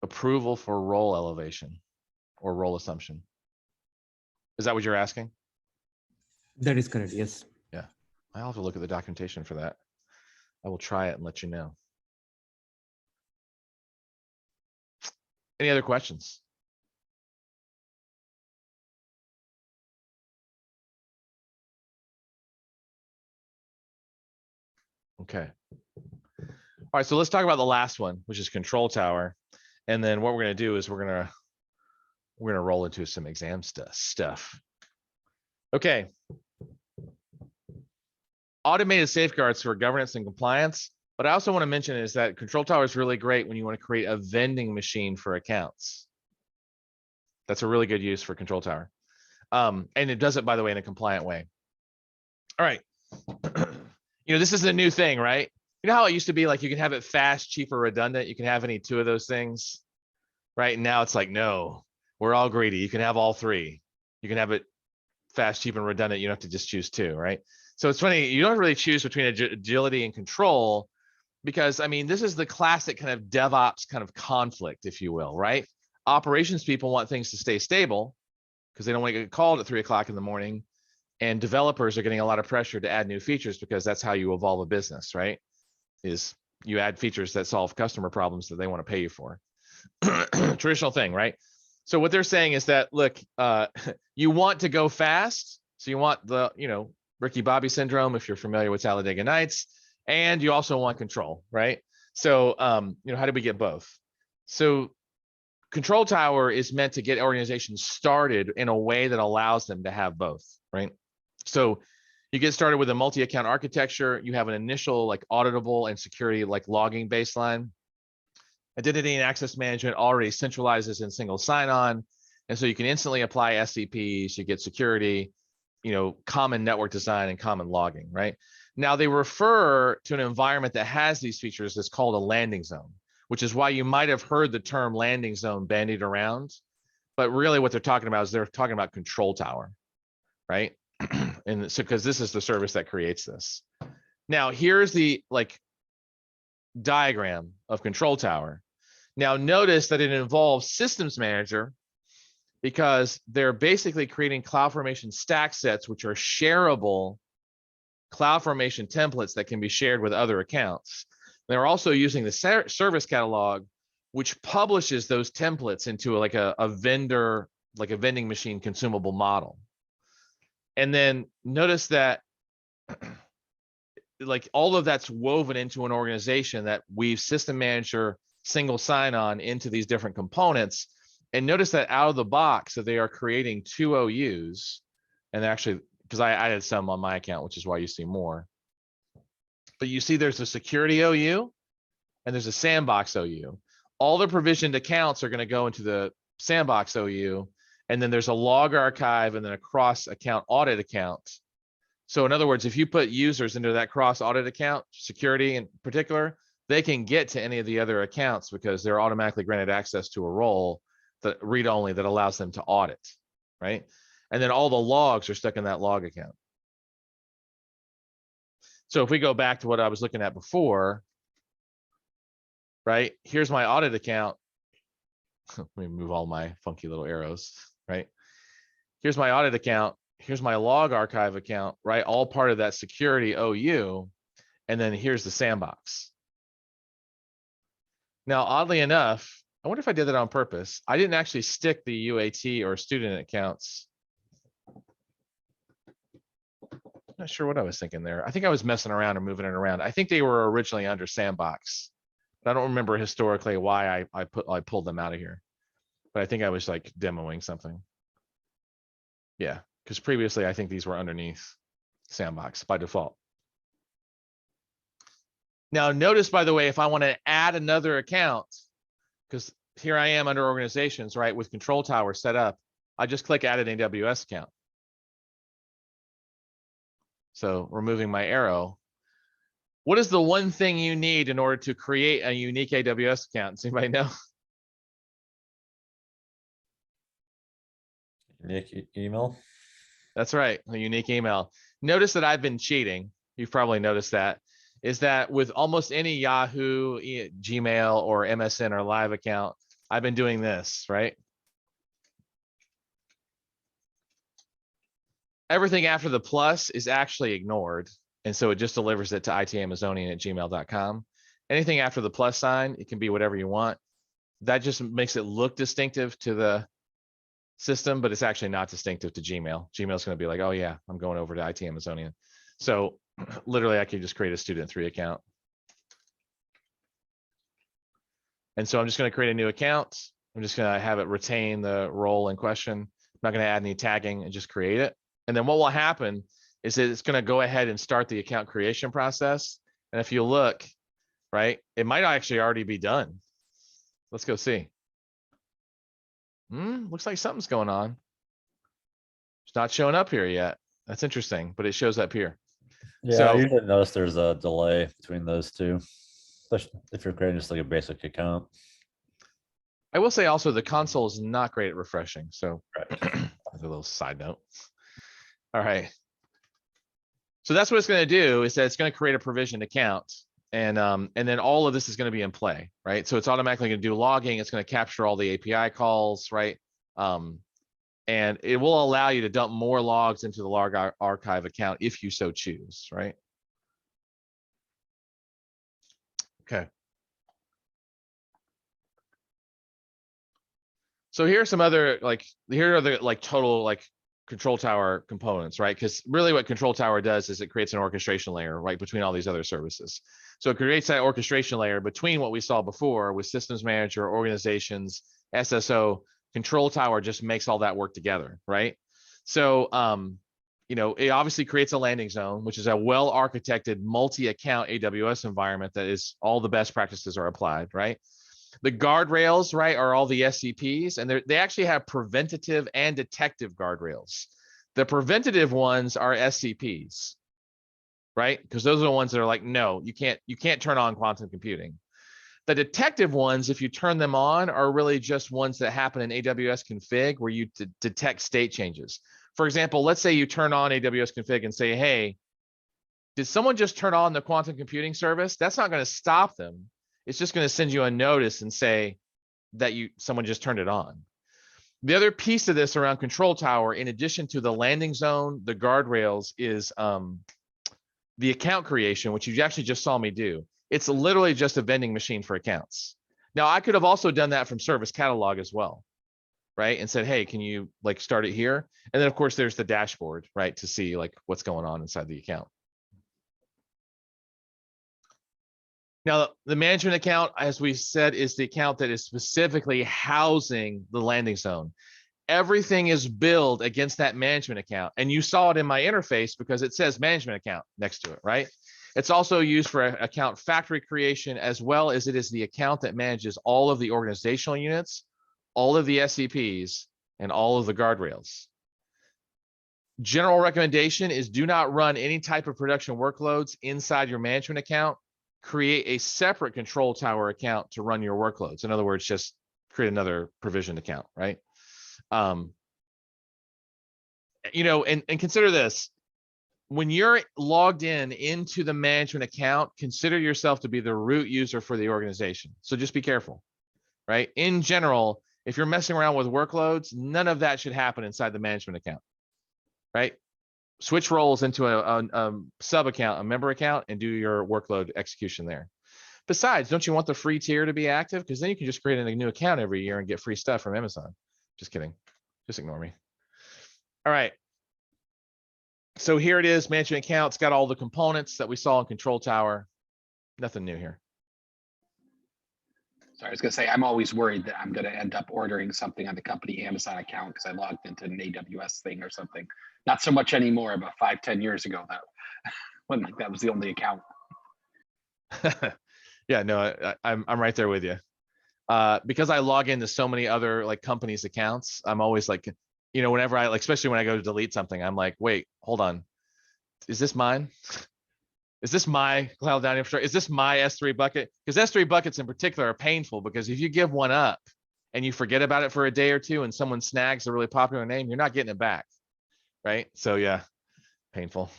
Approval for role elevation or role assumption. Is that what you're asking? That is correct, yes. Yeah, I'll have to look at the documentation for that. I will try it and let you know. Any other questions? Okay. All right, so let's talk about the last one, which is control tower. And then what we're going to do is we're going to roll into some exam stuff. Okay. Automated safeguards for governance and compliance. But I also want to mention is that control tower is really great when you want to create a vending machine for accounts. That's a really good use for control tower. And it does it, by the way, in a compliant way. All right. This is a new thing, right? You know how it used to be like you can have it fast, cheap, or redundant. You can have any two of those things, right? And now it's like, no, we're all greedy. You can have all three. You can have it fast, cheap, and redundant. You don't have to just choose two, right? So it's funny. You don't really choose between agility and control because, I mean, this is the classic kind of DevOps kind of conflict, if you will, right? Operations people want things to stay stable because they don't want to get called at 3 o'clock in the morning. And developers are getting a lot of pressure to add new features because that's how you evolve a business, right? Is you add features that solve customer problems that they want to pay you for. Traditional thing, right? So what they're saying is that, look, you want to go fast. So you want the, Ricky Bobby syndrome, if you're familiar with Talladega Nights, and you also want control, right? So, how do we get both? So control tower is meant to get organizations started in a way that allows them to have both, right? So You get started with a multi-account architecture. You have an initial like auditable and security like logging baseline. Identity and access management already centralizes in single sign-on. And so you can instantly apply SCPs, you get security, you know, common network design and common logging, right? Now they refer to an environment that has these features that's called a landing zone, which is why you might have heard the term landing zone bandied around. But really what they're talking about is they're talking about control tower, right? And so, because this is the service that creates this. Now here's the like diagram of control tower. Now notice that it involves systems manager because they're basically creating CloudFormation stack sets, which are shareable CloudFormation templates that can be shared with other accounts. They're also using the service catalog, which publishes those templates into like a vendor, like a vending machine consumable model. And then notice that like all of that's woven into an organization that weaves system manager, single sign-on into these different components. And notice that out of the box that they are creating 2 OUs. And actually, because I added some on my account, which is why you see more. But you see there's a security OU and there's a sandbox OU. All the provisioned accounts are going to go into the sandbox OU. And then there's a log archive and then a cross account audit account. So in other words, if you put users into that cross audit account, security in particular, they can get to any of the other accounts because they're automatically granted access to a role that read only that allows them to audit, right? And then all the logs are stuck in that log account. So if we go back to what I was looking at before, right? Here's my audit account. Let me move all my funky little arrows, right? Here's my audit account. Here's my log archive account, right? All part of that security OU. And then here's the sandbox. Now, oddly enough, I wonder if I did that on purpose. I didn't actually stick the UAT or student accounts. Not sure what I was thinking there. I think I was messing around or moving it around. I think they were originally under sandbox. But I don't remember historically why I pulled them out of here. But I think I was like demoing something. Yeah, because previously I think these were underneath sandbox by default. Now notice, by the way, if I want to add another account, because here I am under organizations, right, with control tower set up, I just click add an AWS account. So removing my arrow. What is the one thing you need in order to create a unique AWS account? Does anybody know? Unique email. That's right, a unique email. Notice that I've been cheating. You've probably noticed that. Is that with almost any Yahoo, Gmail, or MSN or Live account, I've been doing this, right? Everything after the plus is actually ignored. And so it just delivers it to itamazonian@gmail.com. Anything after the plus sign, it can be whatever you want. That just makes it look distinctive to the system, but it's actually not distinctive to Gmail. Gmail's going to be like, oh yeah, I'm going over to IT Amazonian. So literally I can just create a student 3 account. And so I'm just going to create a new account. I'm just going to have it retain the role in question. I'm not going to add any tagging and just create it. And then what will happen is that it's going to go ahead and start the account creation process. And if you look, right, it might actually already be done. Let's go see. Looks like something's going on. It's not showing up here yet. That's interesting, but it shows up here. Yeah, So- I usually notice there's a delay between those two, especially if you're creating just like a basic account. I will say also the console is not great at refreshing. So Right. as a little side note. All right. So that's what it's going to do is that it's going to create a provisioned account. And then all of this is going to be in play, right? So it's automatically going to do logging. It's going to capture all the API calls, right? And it will allow you to dump more logs into the log archive account if you so choose, right? Okay. So here are some other here are the total control tower components, right? Because really what control tower does is it creates an orchestration layer right between all these other services. So it creates that orchestration layer between what we saw before with systems manager, organizations, SSO. Control tower just makes all that work together, right? So it obviously creates a landing zone, which is a well-architected multi-account AWS environment that is all the best practices are applied, right? The guardrails, right, are all the SCPs, and they actually have preventative and detective guardrails. The preventative ones are SCPs, right? Because those are the ones that are like, no, you can't turn on quantum computing. The detective ones, if you turn them on, are really just ones that happen in AWS config where you detect state changes. For example, let's say you turn on AWS config and say, hey, did someone just turn on the quantum computing service? That's not going to stop them. It's just going to send you a notice and say that someone just turned it on. The other piece of this around control tower, in addition to the landing zone, the guardrails, is the account creation, which you actually just saw me do. It's literally just a vending machine for accounts. Now, I could have also done that from service catalog as well, right? And said, hey, can you like start it here? And then of course there's the dashboard, right? To see like what's going on inside the account. Now, the management account, as we said, is the account that is specifically housing the landing zone. Everything is billed against that management account. And you saw it in my interface because it says management account next to it, right? It's also used for account factory creation, as well as it is the account that manages all of the organizational units, all of the SCPs, and all of the guardrails. General recommendation is do not run any type of production workloads inside your management account. Create a separate control tower account to run your workloads. In other words, just create another provisioned account, right? And consider this. When you're logged into the management account, consider yourself to be the root user for the organization. So just be careful, right? In general, if you're messing around with workloads, none of that should happen inside the management account, right? Switch roles into a sub account, a member account, and do your workload execution there. Besides, don't you want the free tier to be active? Because then you can just create a new account every year and get free stuff from Amazon. Just kidding. Just ignore me. All right. So here it is, management account. It's got all the components that we saw in Control Tower. Nothing new here. Sorry, I was going to say, I'm always worried that I'm going to end up ordering something on the company Amazon account because I logged into an AWS thing or something. Not so much anymore, about 5-10 years ago, that when like that was the only account. Yeah, no, I'm right there with you. Because I log into so many other like companies' accounts, I'm always like, whenever I like, especially when I go to delete something, I'm like, wait, hold on. Is this mine? Is this my cloud down infrastructure? Is this my S3 bucket? Because S3 buckets in particular are painful because if you give one up and you forget about it for a day or two and someone snags a really popular name, you're not getting it back, right? So yeah, painful.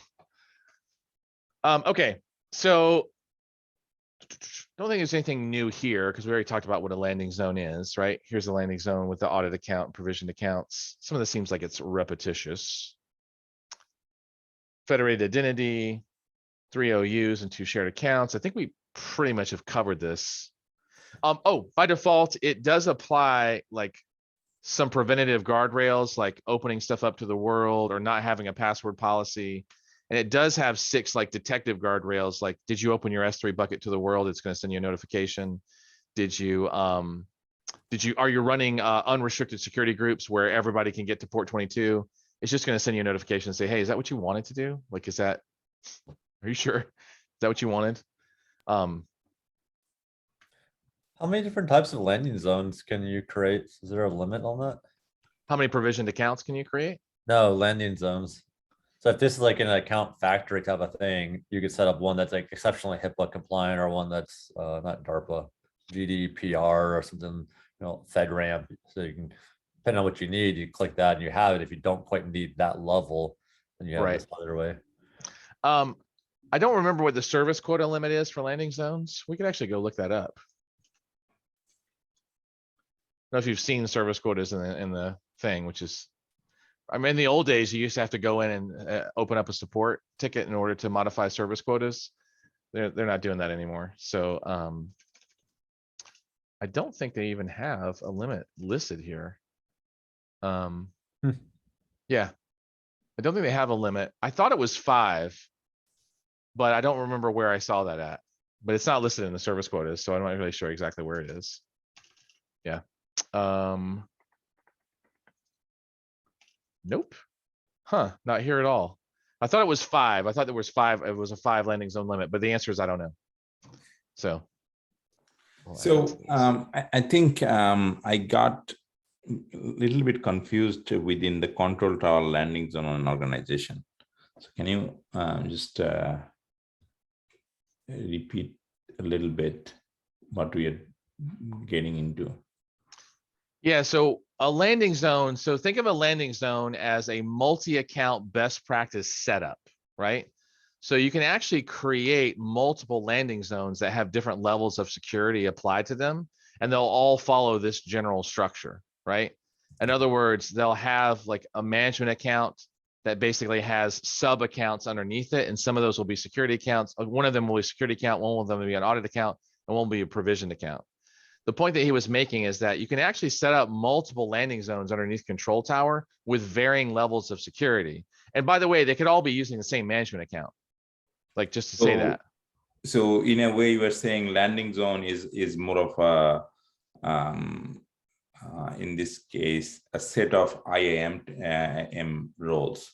Okay, so don't think there's anything new here because we already talked about what a landing zone is, right? Here's the landing zone with the audit account, provisioned accounts. Some of this seems like it's repetitious. Federated identity, 3 OUs and 2 shared accounts. I think we pretty much have covered this. Oh, by default, it does apply like some preventative guardrails, like opening stuff up to the world or not having a password policy. And it does have 6 like detective guardrails, like did you open your S3 bucket to the world? It's going to send you a notification. Are you running unrestricted security groups where everybody can get to port 22? It's just going to send you a notification and say, hey, is that what you wanted to do? Like, are you sure? Is that what you wanted? How many different types of landing zones can you create? Is there a limit on that? How many provisioned accounts can you create? No, landing zones. So if this is like an account factory type of thing, you could set up one that's like exceptionally HIPAA compliant or one that's not DARPA, GDPR or something, FedRAMP. So you can, depending on what you need, you click that and you have it. If you don't quite need that level, then you have this other way. I don't remember what the service quota limit is for landing zones. We could actually go look that up. I don't know if you've seen service quotas in the thing, which is, I mean, in the old days, you used to have to go in and open up a support ticket in order to modify service quotas. They're not doing that anymore. So I don't think they even have a limit listed here. Yeah, I don't think they have a limit. I thought it was 5, but I don't remember where I saw that at. But it's not listed in the service quotas, so I'm not really sure exactly where it is. Yeah. Nope. Huh, not here at all. I thought it was 5. I thought there was 5. It was a 5 landing zone limit, but the answer is I don't know. So. we'll add that to So the list. I think I got a little bit confused within the control tower landing zone on an organization. So can you just repeat a little bit what we are getting into? Yeah, so a landing zone. So think of a landing zone as a multi-account best practice setup, right? So you can actually create multiple landing zones that have different levels of security applied to them, and they'll all follow this general structure, right? In other words, they'll have like a management account that basically has sub accounts underneath it, and some of those will be security accounts. One of them will be a security account, one of them will be an audit account, and one will be a provisioned account. The point that he was making is that you can actually set up multiple landing zones underneath control tower with varying levels of security. And by the way, they could all be using the same management account. Like just to say that. So in a way, you were saying landing zone is more of a in this case a set of IAM roles,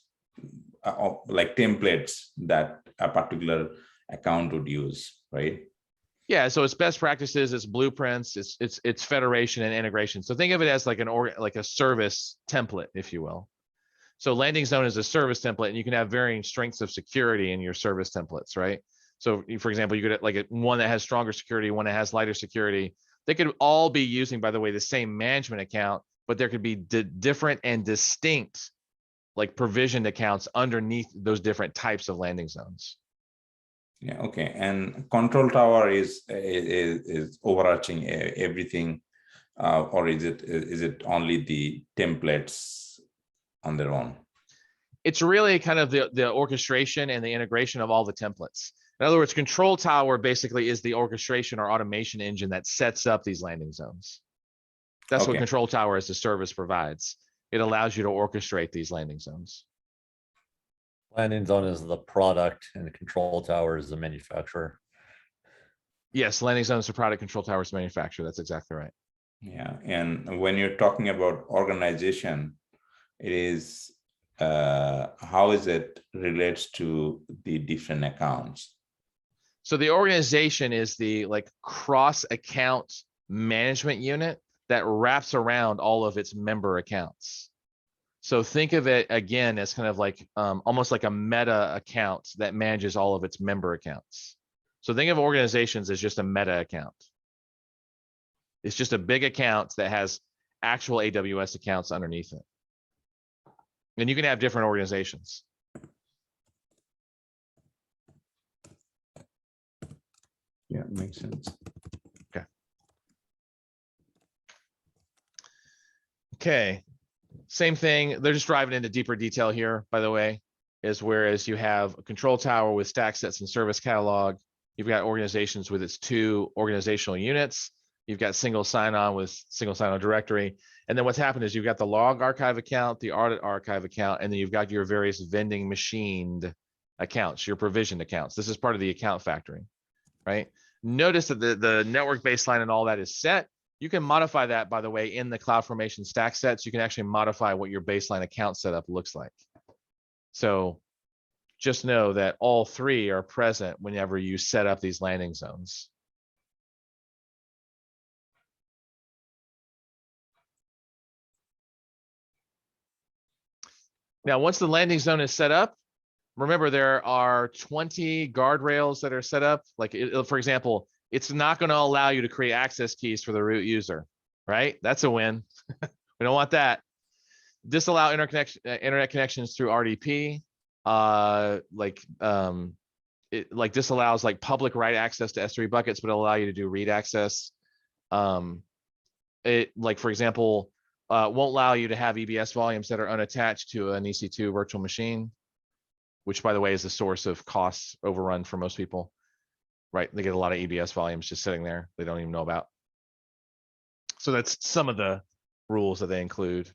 like templates that a particular account would use, right? Yeah, so it's best practices, it's blueprints, it's federation and integration. So think of it as like like a service template, if you will. So landing zone is a service template, and you can have varying strengths of security in your service templates, right? So for example, you could have like one that has stronger security, one that has lighter security. They could all be using, by the way, the same management account, but there could be different and distinct like provisioned accounts underneath those different types of landing zones. Yeah, okay. And control tower is overarching everything, or is it only the templates on their own? It's really kind of the orchestration and the integration of all the templates. In other words, control tower basically is the orchestration or automation engine that sets up these landing zones. That's what control tower as a service provides. It allows you to orchestrate these landing zones. Landing zone is the product and the control tower is the manufacturer. Yes, landing zone is the product, control tower is the manufacturer. That's exactly right. Yeah, and when you're talking about organization, it is how is it relates to the different accounts? So the organization is the like cross account management unit that wraps around all of its member accounts. So think of it again as kind of like almost like a meta account that manages all of its member accounts. So think of organizations as just a meta account. It's just a big account that has actual AWS accounts underneath it. And you can have different organizations. Yeah, makes sense. Okay. Same thing. They're just driving into deeper detail here, by the way, is whereas you have a control tower with stack sets and service catalog, you've got organizations with its 2 organizational units, you've got single sign-on with single sign-on directory. And then what's happened is you've got the log archive account, the audit archive account, and then you've got your various vending machined accounts, your provisioned accounts. This is part of the account factory, right? Notice that the network baseline and all that is set. You can modify that, by the way, in the CloudFormation stack sets. You can actually modify what your baseline account setup looks like. So just know that all 3 are present whenever you set up these landing zones. Now, once the landing zone is set up, remember there are 20 guardrails that are set up. Like for example, it's not going to allow you to create access keys for the root user, right? That's a win. We don't want that. Disallow internet connections through RDP. It disallows like public write access to S3 buckets, but it'll allow you to do read access. It like, for example, won't allow you to have EBS volumes that are unattached to an EC2 virtual machine, which by the way is the source of costs overrun for most people, right? They get a lot of EBS volumes just sitting there they don't even know about. So that's some of the rules that they include.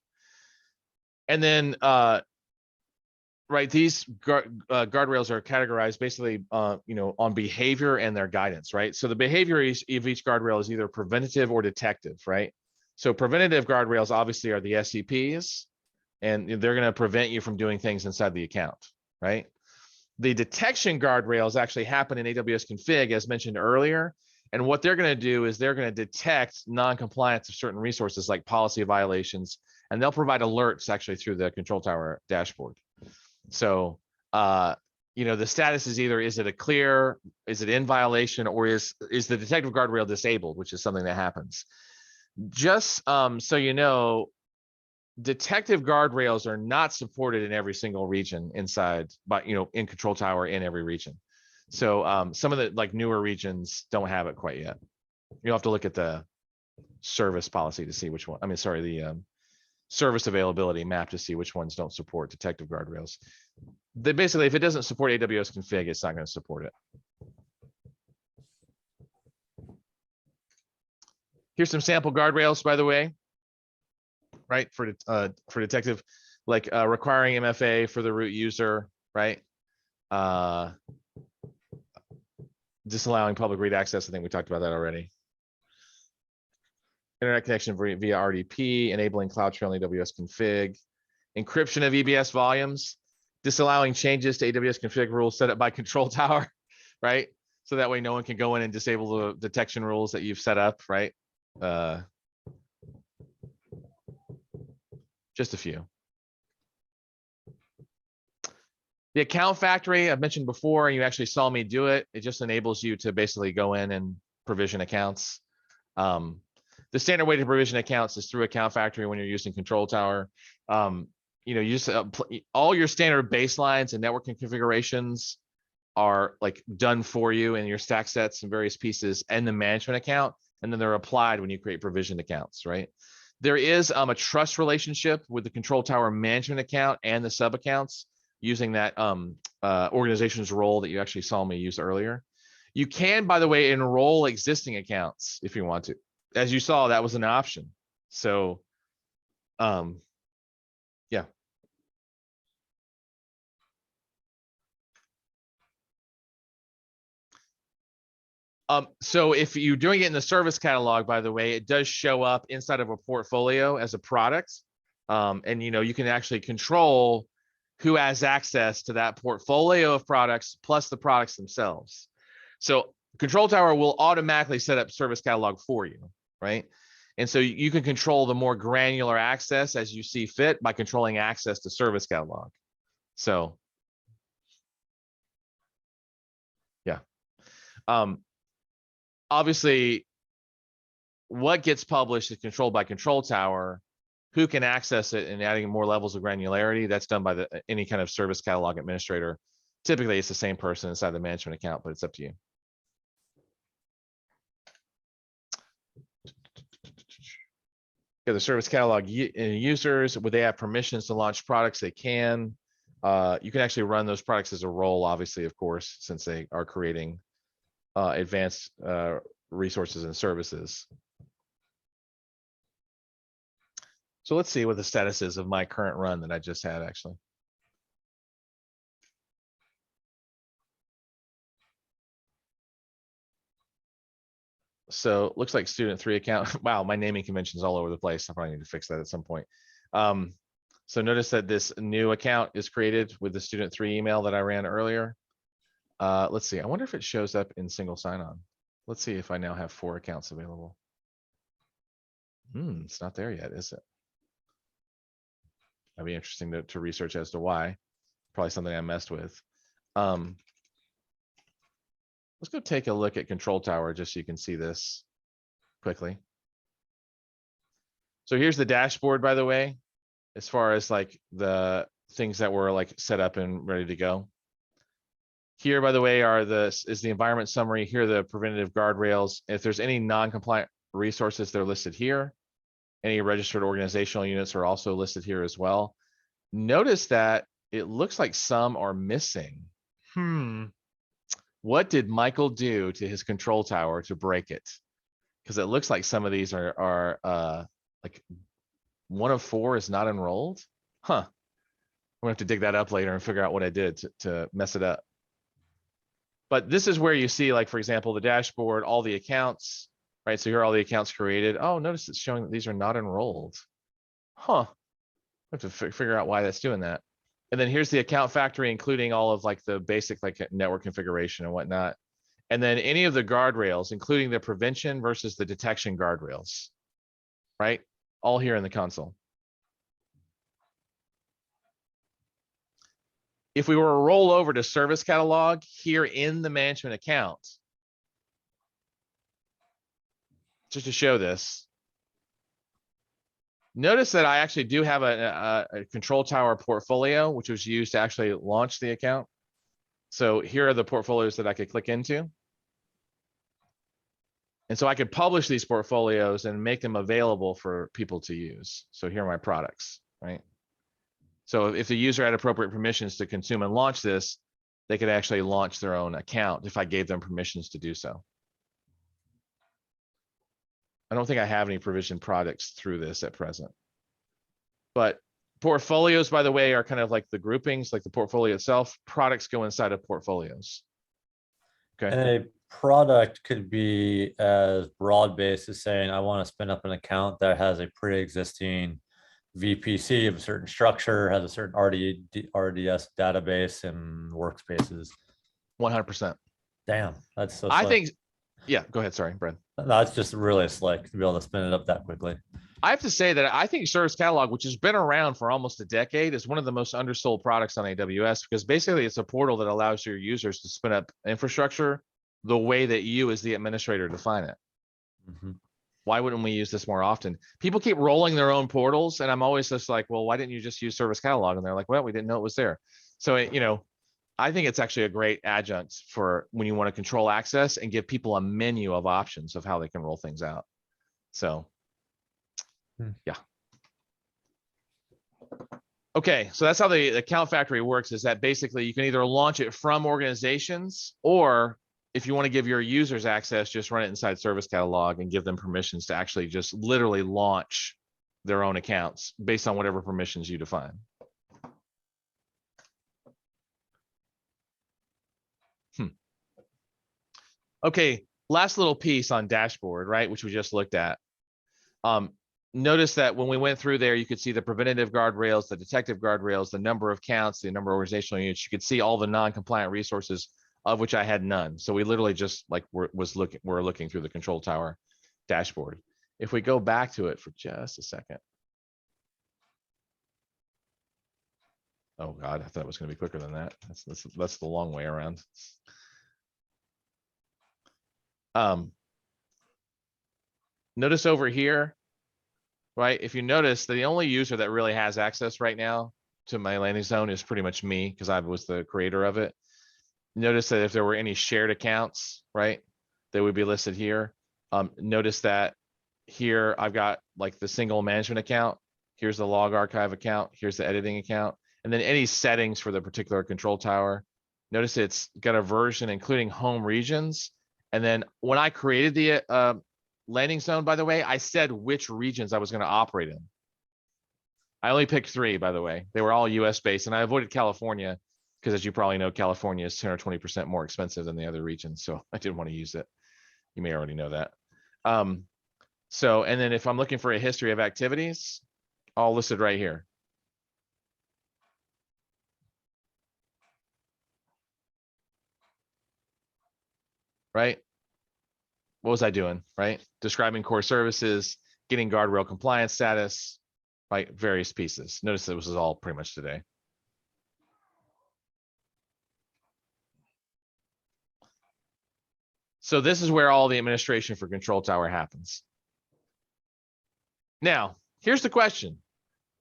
And then, right, these guardrails are categorized basically, on behavior and their guidance, right? So the behavior of each guardrail is either preventative or detective, right? So preventative guardrails obviously are the SCPs, and they're going to prevent you from doing things inside the account, right? The detection guardrails actually happen in AWS config as mentioned earlier. And what they're going to do is they're going to detect non-compliance of certain resources like policy violations, and they'll provide alerts actually through the control tower dashboard. So, you know, the status is either, is it a clear, is it in violation, or is the detective guardrail disabled, which is something that happens. Just so you know, detective guardrails are not supported in every single region inside, but you know, in control tower in every region. So some of the like newer regions don't have it quite yet. You'll have to look at the service policy to see which one, I mean, sorry, the service availability map to see which ones don't support detective guardrails. They basically, if it doesn't support AWS config, it's not going to support it. Here's some sample guardrails, by the way, right? For detective, like requiring MFA for the root user, right? Disallowing public read access. I think we talked about that already. Internet connection via RDP, enabling CloudTrail and AWS config, encryption of EBS volumes, disallowing changes to AWS config rules set up by control tower, right? So that way no one can go in and disable the detection rules that you've set up, right? Just a few. The account factory I've mentioned before, and you actually saw me do it. It just enables you to basically go in and provision accounts. The standard way to provision accounts is through account factory when you're using control tower. You know, you just all your standard baselines and networking configurations are like done for you in your stack sets and various pieces and the management account, and then they're applied when you create provisioned accounts, right? There is a trust relationship with the control tower management account and the sub accounts using that organization's role that you actually saw me use earlier. You can, by the way, enroll existing accounts if you want to. As you saw, that was an option. So, yeah. So if you're doing it in the service catalog, by the way, it does show up inside of a portfolio as a product. And you know, you can actually control who has access to that portfolio of products plus the products themselves. So control tower will automatically set up service catalog for you, right? And so you can control the more granular access as you see fit by controlling access to service catalog. So yeah. Obviously, what gets published is controlled by control tower. Who can access it and adding more levels of granularity, that's done by any kind of service catalog administrator. Typically, it's the same person inside the management account, but it's up to you. Yeah, the service catalog users, would they have permissions to launch products? They can. You can actually run those products as a role, obviously, of course, since they are creating advanced resources and services. So let's see what the status is of my current run that I just had, actually. So looks like student 3 account. Wow, my naming convention is all over the place. I probably need to fix that at some point. So notice that this new account is created with the student 3 email that I ran earlier. Let's see. I wonder if it shows up in single sign-on. Let's see if I now have 4 accounts available. It's not there yet, is it? That'd be interesting to research as to why. Probably something I messed with. Let's go take a look at control tower just so you can see this quickly. So here's the dashboard, by the way, as far as like the things that were like set up and ready to go. Here, by the way, is the environment summary. Here are the preventative guardrails. If there's any non-compliant resources, they're listed here. Any registered organizational units are also listed here as well. Notice that it looks like some are missing. What did Michael do to his control tower to break it? Because it looks like some of these are like 1 of 4 is not enrolled. Huh. I'm gonna have to dig that up later and figure out what I did to mess it up. But this is where you see, like, for example, the dashboard, all the accounts, right? So here are all the accounts created. Oh, notice it's showing that these are not enrolled. Huh. I have to figure out why that's doing that. And then here's the account factory, including all of like the basic like network configuration and whatnot. And then any of the guardrails, including the prevention versus the detection guardrails, right? All here in the console. If we were to roll over to service catalog here in the management account, just to show this, notice that I actually do have a control tower portfolio, which was used to actually launch the account. So here are the portfolios that I could click into. And so I could publish these portfolios and make them available for people to use. So here are my products, right? So if the user had appropriate permissions to consume and launch this, they could actually launch their own account if I gave them permissions to do so. I don't think I have any provision products through this at present. But portfolios, by the way, are kind of like the groupings, like the portfolio itself. Products go inside of portfolios. Okay. And a product could be as broad-based as saying, I want to spin up an account that has a pre-existing VPC of a certain structure, has a certain RDS database and workspaces. 100%. Damn, that's so I slick. think, yeah, go ahead. Sorry, Brad. That's just really slick to be able to spin it up that quickly. I have to say that I think Service Catalog, which has been around for almost a decade, is one of the most undersold products on AWS, because basically it's a portal that allows your users to spin up infrastructure the way that you as the administrator define it. Mhm. Why wouldn't we use this more often? People keep rolling their own portals, and I'm always just like, well, why didn't you just use Service Catalog? And they're like, well, we didn't know it was there. So, you know, I think it's actually a great adjunct for when you want to control access and give people a menu of options of how they can roll things out. So, yeah. Okay, so that's how the account factory works, is that basically you can either launch it from organizations, or if you want to give your users access, just run it inside Service Catalog and give them permissions to actually just literally launch their own accounts based on whatever permissions you define. Okay, last little piece on dashboard, right, which we just looked at. Notice that when we went through there, you could see the preventative guardrails, the detective guardrails, the number of counts, the number of organizational units. You could see all the non-compliant resources, of which I had none. So we literally just like we're looking through the control tower dashboard. If we go back to it for just a second. Oh God, I thought it was going to be quicker than that. That's the long way around. Notice over here, right? If you notice, the only user that really has access right now to my landing zone is pretty much me, because I was the creator of it. Notice that if there were any shared accounts, right, they would be listed here. Notice that here I've got like the single management account. Here's the log archive account. Here's the editing account. And then any settings for the particular control tower. Notice it's got a version including home regions. And then when I created the landing zone, by the way, I said which regions I was going to operate in. I only picked 3, by the way. They were all US based, and I avoided California because, as you probably know, California is 10 or 20% more expensive than the other regions. So I didn't want to use it. You may already know that. So, and then if I'm looking for a history of activities, all listed right here. Right? What was I doing? Right? Describing core services, getting guardrail compliance status, right? Various pieces. Notice that this is all pretty much today. So this is where all the administration for control tower happens. Now, here's the question.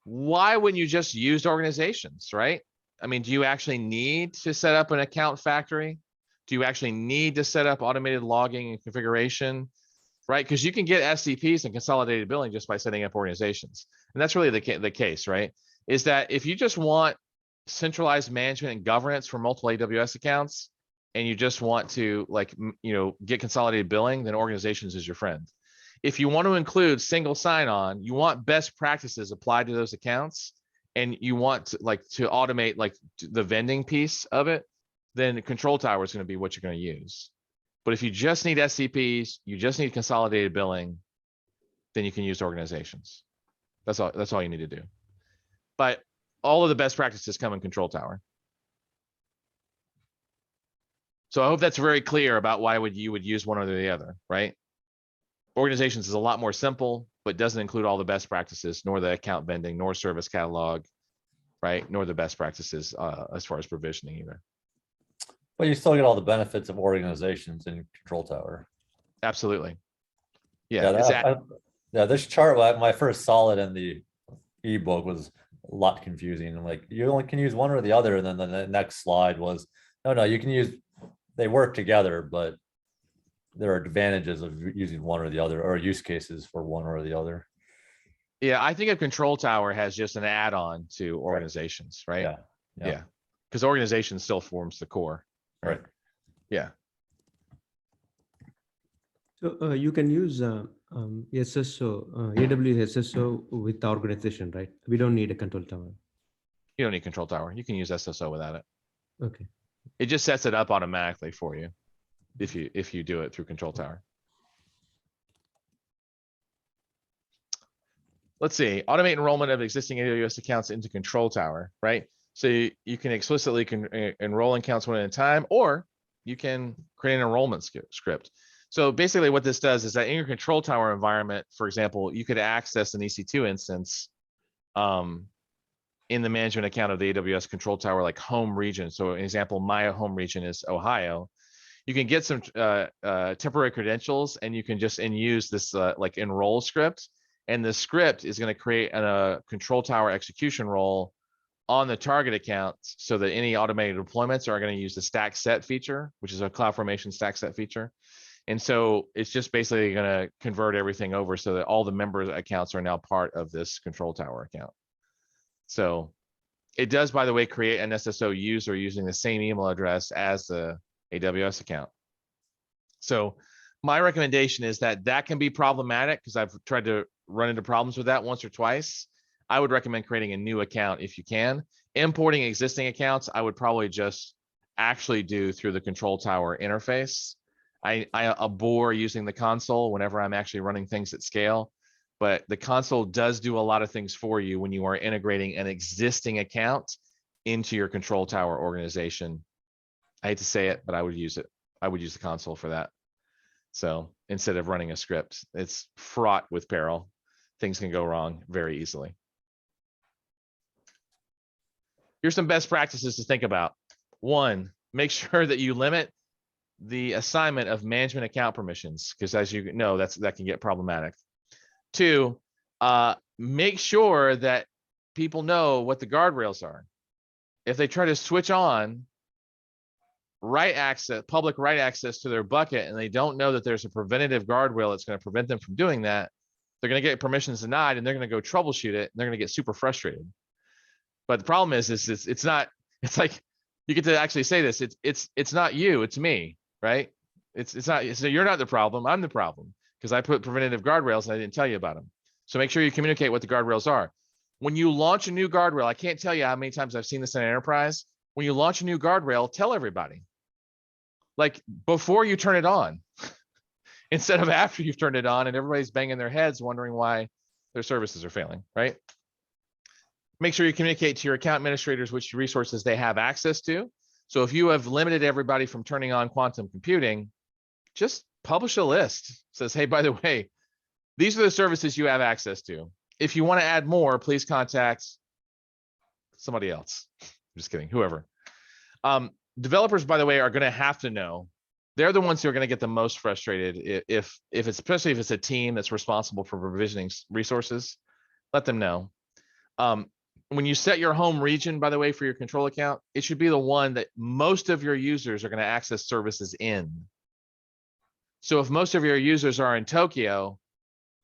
Why wouldn't you just use organizations, right? I mean, do you actually need to set up an account factory? Do you actually need to set up automated logging and configuration, right? Because you can get SCPs and consolidated billing just by setting up organizations. And that's really the case, right? Is that if you just want centralized management and governance for multiple AWS accounts, and you just want to get consolidated billing, then organizations is your friend. If you want to include single sign-on, you want best practices applied to those accounts, and you want to automate the vending piece of it, then control tower is going to be what you're going to use. But if you just need SCPs, you just need consolidated billing, then you can use organizations. That's all you need to do. But all of the best practices come in Control Tower. So I hope that's very clear about why you would use one or the other, right? Organizations is a lot more simple, but doesn't include all the best practices, nor the account vending, nor service catalog, right? Nor the best practices as far as provisioning either. But you still get all the benefits of organizations in Control Tower. Absolutely. Yeah, yeah, this chart, when I first saw it in the ebook, was a lot confusing. I'm like, you only can use one or the other. And then the next slide was, no, you can use, they work together, but there are advantages of using one or the other, or use cases for one or the other. Yeah, I think a Control Tower has just an add-on to organizations, right? Yeah. Because organization still forms the core. Right. Yeah. So you can use SSO, AWS SSO with the organization, right? We don't need a control tower. You don't need Control Tower. You can use SSO without it. Okay. It just sets it up automatically for you if you do it through Control Tower. Let's see, automate enrollment of existing AWS accounts into Control Tower, right? So you can explicitly enroll in accounts one at a time, or you can create an enrollment script. So basically what this does is that in your Control Tower environment, for example, you could access an EC2 instance in the management account of the AWS Control Tower, like home region. So an example, my home region is Ohio. You can get some temporary credentials, and you can just use this like enroll script. And the script is going to create a Control Tower execution role on the target account so that any automated deployments are going to use the stack set feature, which is a CloudFormation stack set feature. And so it's just basically going to convert everything over so that all the member accounts are now part of this Control Tower account. So it does, by the way, create an SSO user using the same email address as the AWS account. So my recommendation is that can be problematic because I've tried to run into problems with that once or twice. I would recommend creating a new account if you can. Importing existing accounts, I would probably just actually do through the Control Tower interface. I abhor using the console whenever I'm actually running things at scale, but the console does do a lot of things for you when you are integrating an existing account into your Control Tower organization. I hate to say it, but I would use it. I would use the console for that. So instead of running a script, it's fraught with peril. Things can go wrong very easily. Here's some best practices to think about. 1, make sure that you limit the assignment of management account permissions, because as you know, that can get problematic. 2, make sure that people know what the guardrails are. If they try to switch on public write access to their bucket, and they don't know that there's a preventative guardrail that's going to prevent them from doing that, they're going to get permissions denied, and they're going to go troubleshoot it, and they're going to get super frustrated. But the problem is it's not, it's like, you get to actually say this, it's not you, it's me, right? It's not, so you're not the problem, I'm the problem, because I put preventative guardrails and I didn't tell you about them. So make sure you communicate what the guardrails are. When you launch a new guardrail, I can't tell you how many times I've seen this in an enterprise. When you launch a new guardrail, tell everybody, like before you turn it on, instead of after you've turned it on and everybody's banging their heads wondering why their services are failing, right? Make sure you communicate to your account administrators which resources they have access to. So if you have limited everybody from turning on quantum computing, just publish a list. It says, hey, by the way, these are the services you have access to. If you want to add more, please contact somebody else. I'm just kidding, whoever. Developers, by the way, are going to have to know. They're the ones who are going to get the most frustrated if it's, especially if it's a team that's responsible for provisioning resources. Let them know. When you set your home region, by the way, for your control account, it should be the one that most of your users are going to access services in. So if most of your users are in Tokyo,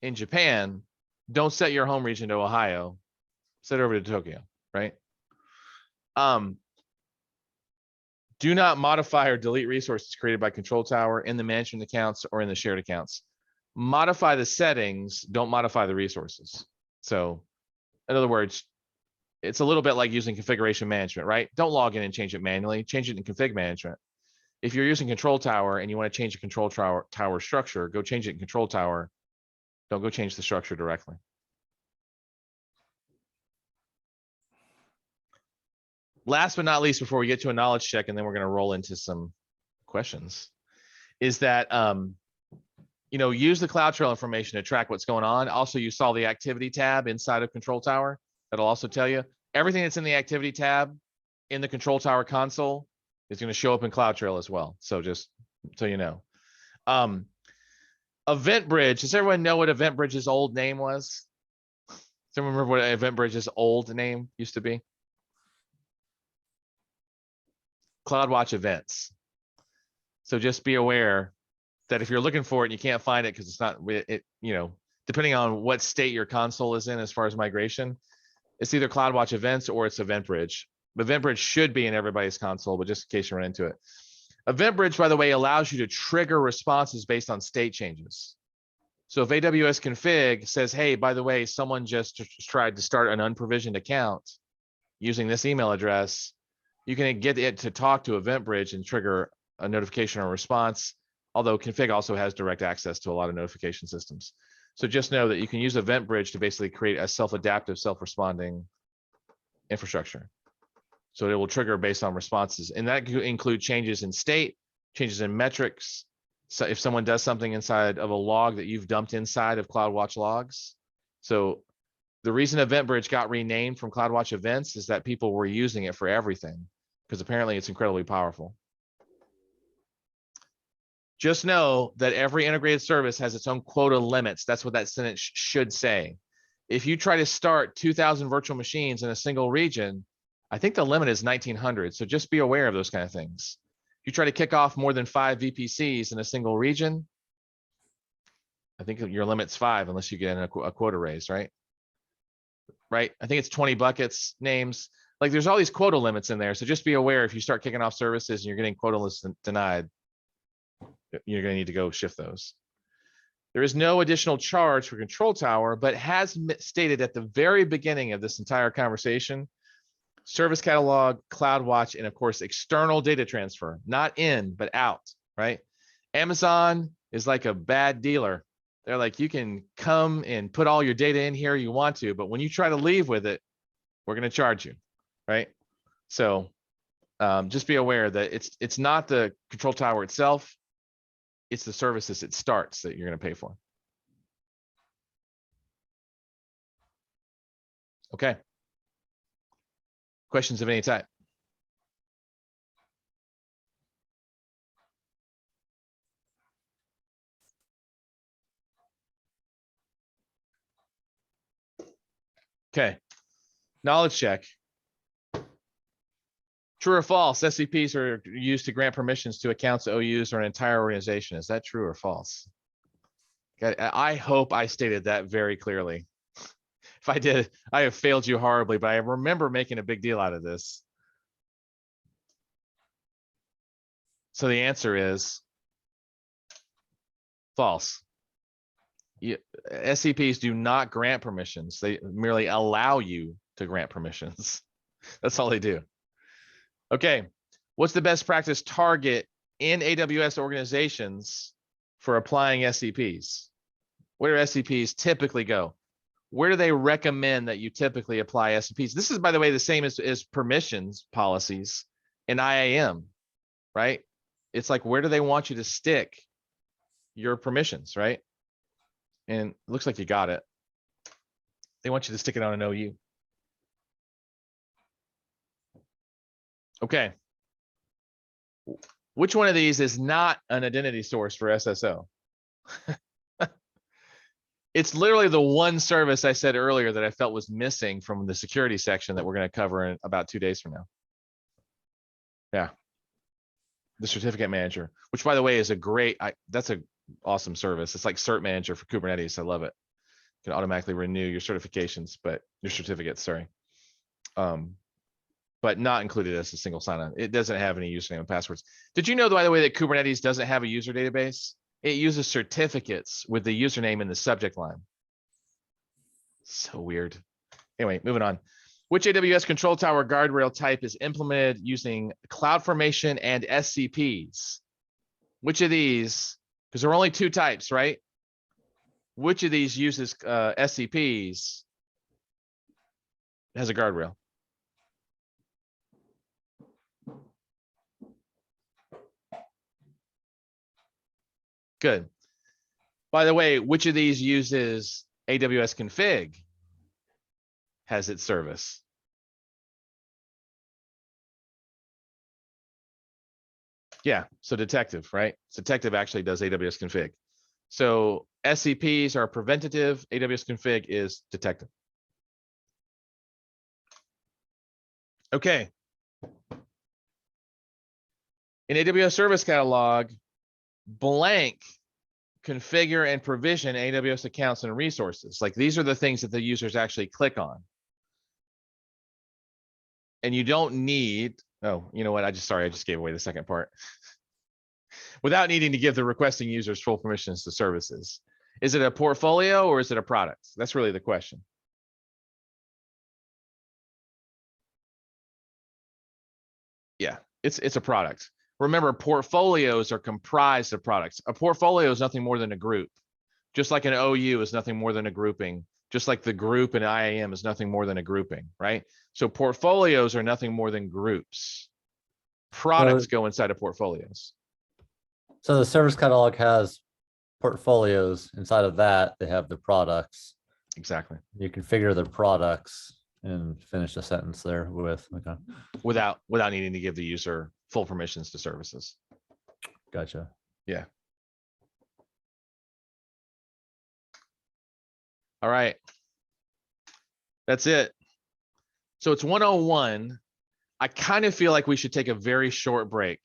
in Japan, don't set your home region to Ohio, set it over to Tokyo, right? Do not modify or delete resources created by Control Tower in the management accounts or in the shared accounts. Modify the settings, don't modify the resources. So in other words, it's a little bit like using configuration management, right? Don't log in and change it manually, change it in config management. If you're using Control Tower and you want to change the Control Tower structure, go change it in Control Tower. Don't go change the structure directly. last but not least, before we get to a knowledge check, and then we're going to roll into some questions, is that, use the CloudTrail information to track what's going on. Also, you saw the activity tab inside of Control Tower. That'll also tell you everything that's in the activity tab in the Control Tower console is going to show up in CloudTrail as well. So just so you know. EventBridge, does everyone know what EventBridge's old name was? Does everyone remember what EventBridge's old name used to be? CloudWatch Events. So just be aware that if you're looking for it and you can't find it because it's not, depending on what state your console is in as far as migration, it's either CloudWatch Events or it's EventBridge. EventBridge should be in everybody's console, but just in case you run into it. EventBridge, by the way, allows you to trigger responses based on state changes. So if AWS config says, hey, by the way, someone just tried to start an unprovisioned account using this email address, you can get it to talk to EventBridge and trigger a notification or response, although config also has direct access to a lot of notification systems. So just know that you can use EventBridge to basically create a self-adaptive, self-responding infrastructure. So it will trigger based on responses. And that could include changes in state, changes in metrics. So if someone does something inside of a log that you've dumped inside of CloudWatch logs. So the reason EventBridge got renamed from CloudWatch Events is that people were using it for everything, because apparently it's incredibly powerful. Just know that every integrated service has its own quota limits. That's what that sentence should say. If you try to start 2,000 virtual machines in a single region, I think the limit is 1,900. So just be aware of those kind of things. If you try to kick off more than 5 VPCs in a single region, I think your limit's 5 unless you get a quota raise, right? Right? I think it's 20 buckets, names. Like there's all these quota limits in there. So just be aware if you start kicking off services and you're getting quota lists denied, you're going to need to go shift those. There is no additional charge for Control Tower, but has stated at the very beginning of this entire conversation, Service Catalog, CloudWatch, and of course, external data transfer, not in, but out, right? Amazon is like a bad dealer. They're like, you can come and put all your data in here you want to, but when you try to leave with it, we're going to charge you, right? So just be aware that it's not the Control Tower itself, it's the services it starts that you're going to pay for. Okay. Questions of any type? Okay. Knowledge check. True or false? SCPs are used to grant permissions to accounts, OUs, or an entire organization. Is that true or false? Okay, I hope I stated that very clearly. If I did, I have failed you horribly, but I remember making a big deal out of this. So the answer is false. SCPs do not grant permissions. They merely allow you to grant permissions. That's all they do. Okay, what's the best practice target in AWS organizations for applying SCPs? Where do SCPs typically go? Where do they recommend that you typically apply SCPs? This is, by the way, the same as permissions policies in IAM, right? It's like, where do they want you to stick your permissions, right? And it looks like you got it. They want you to stick it on an OU. Okay. Which one of these is not an identity source for SSO? It's literally the one service I said earlier that I felt was missing from the security section that we're going to cover in about 2 days from now. Yeah. The certificate manager, which by the way is a great, that's a awesome service. It's like Cert Manager for Kubernetes. I love it. You can automatically renew your certifications, but your certificates, sorry. But not included as a single sign-on. It doesn't have any username and passwords. Did you know, by the way, that Kubernetes doesn't have a user database? It uses certificates with the username in the subject line. So weird. Anyway, moving on. Which AWS Control Tower guardrail type is implemented using CloudFormation and SCPs? Which of these, because there are only 2 types, right? Which of these uses SCPs, has a guardrail? Good. By the way, which of these uses AWS config has its service? Yeah, so detective, right? Detective actually does AWS config. So SCPs are preventative, AWS config is detective. Okay. In AWS Service Catalog, blank configure and provision AWS accounts and resources. Like these are the things that the users actually click on. And you don't need, oh, you know what? I just gave away the second part. Without needing to give the requesting users full permissions to services. Is it a portfolio or is it a product? That's really the question. Yeah, it's a product. Remember, portfolios are comprised of products. A portfolio is nothing more than a group. Just like an OU is nothing more than a grouping. Just like the group in IAM is nothing more than a grouping, right? So portfolios are nothing more than groups. Products go inside of portfolios. So the service catalog has portfolios. Inside of that, they have the products. Exactly. You configure the products and finish the sentence there with, okay. Without needing to give the user full permissions to services. Gotcha. Yeah. All right. That's it. So it's 101. I kind of feel like we should take a very short break.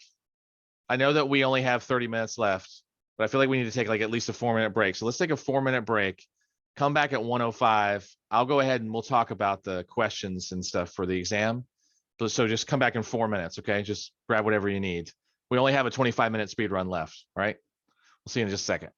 I know that we only have 30 minutes left, but I feel like we need to take like at least a 4-minute break. So let's take a 4-minute break. Come back at 105. I'll go ahead and we'll talk about the questions and stuff for the exam. So just come back in 4 minutes, okay? Just grab whatever you need. We only have a 25-minute speed run left, all right? We'll see you in just a second.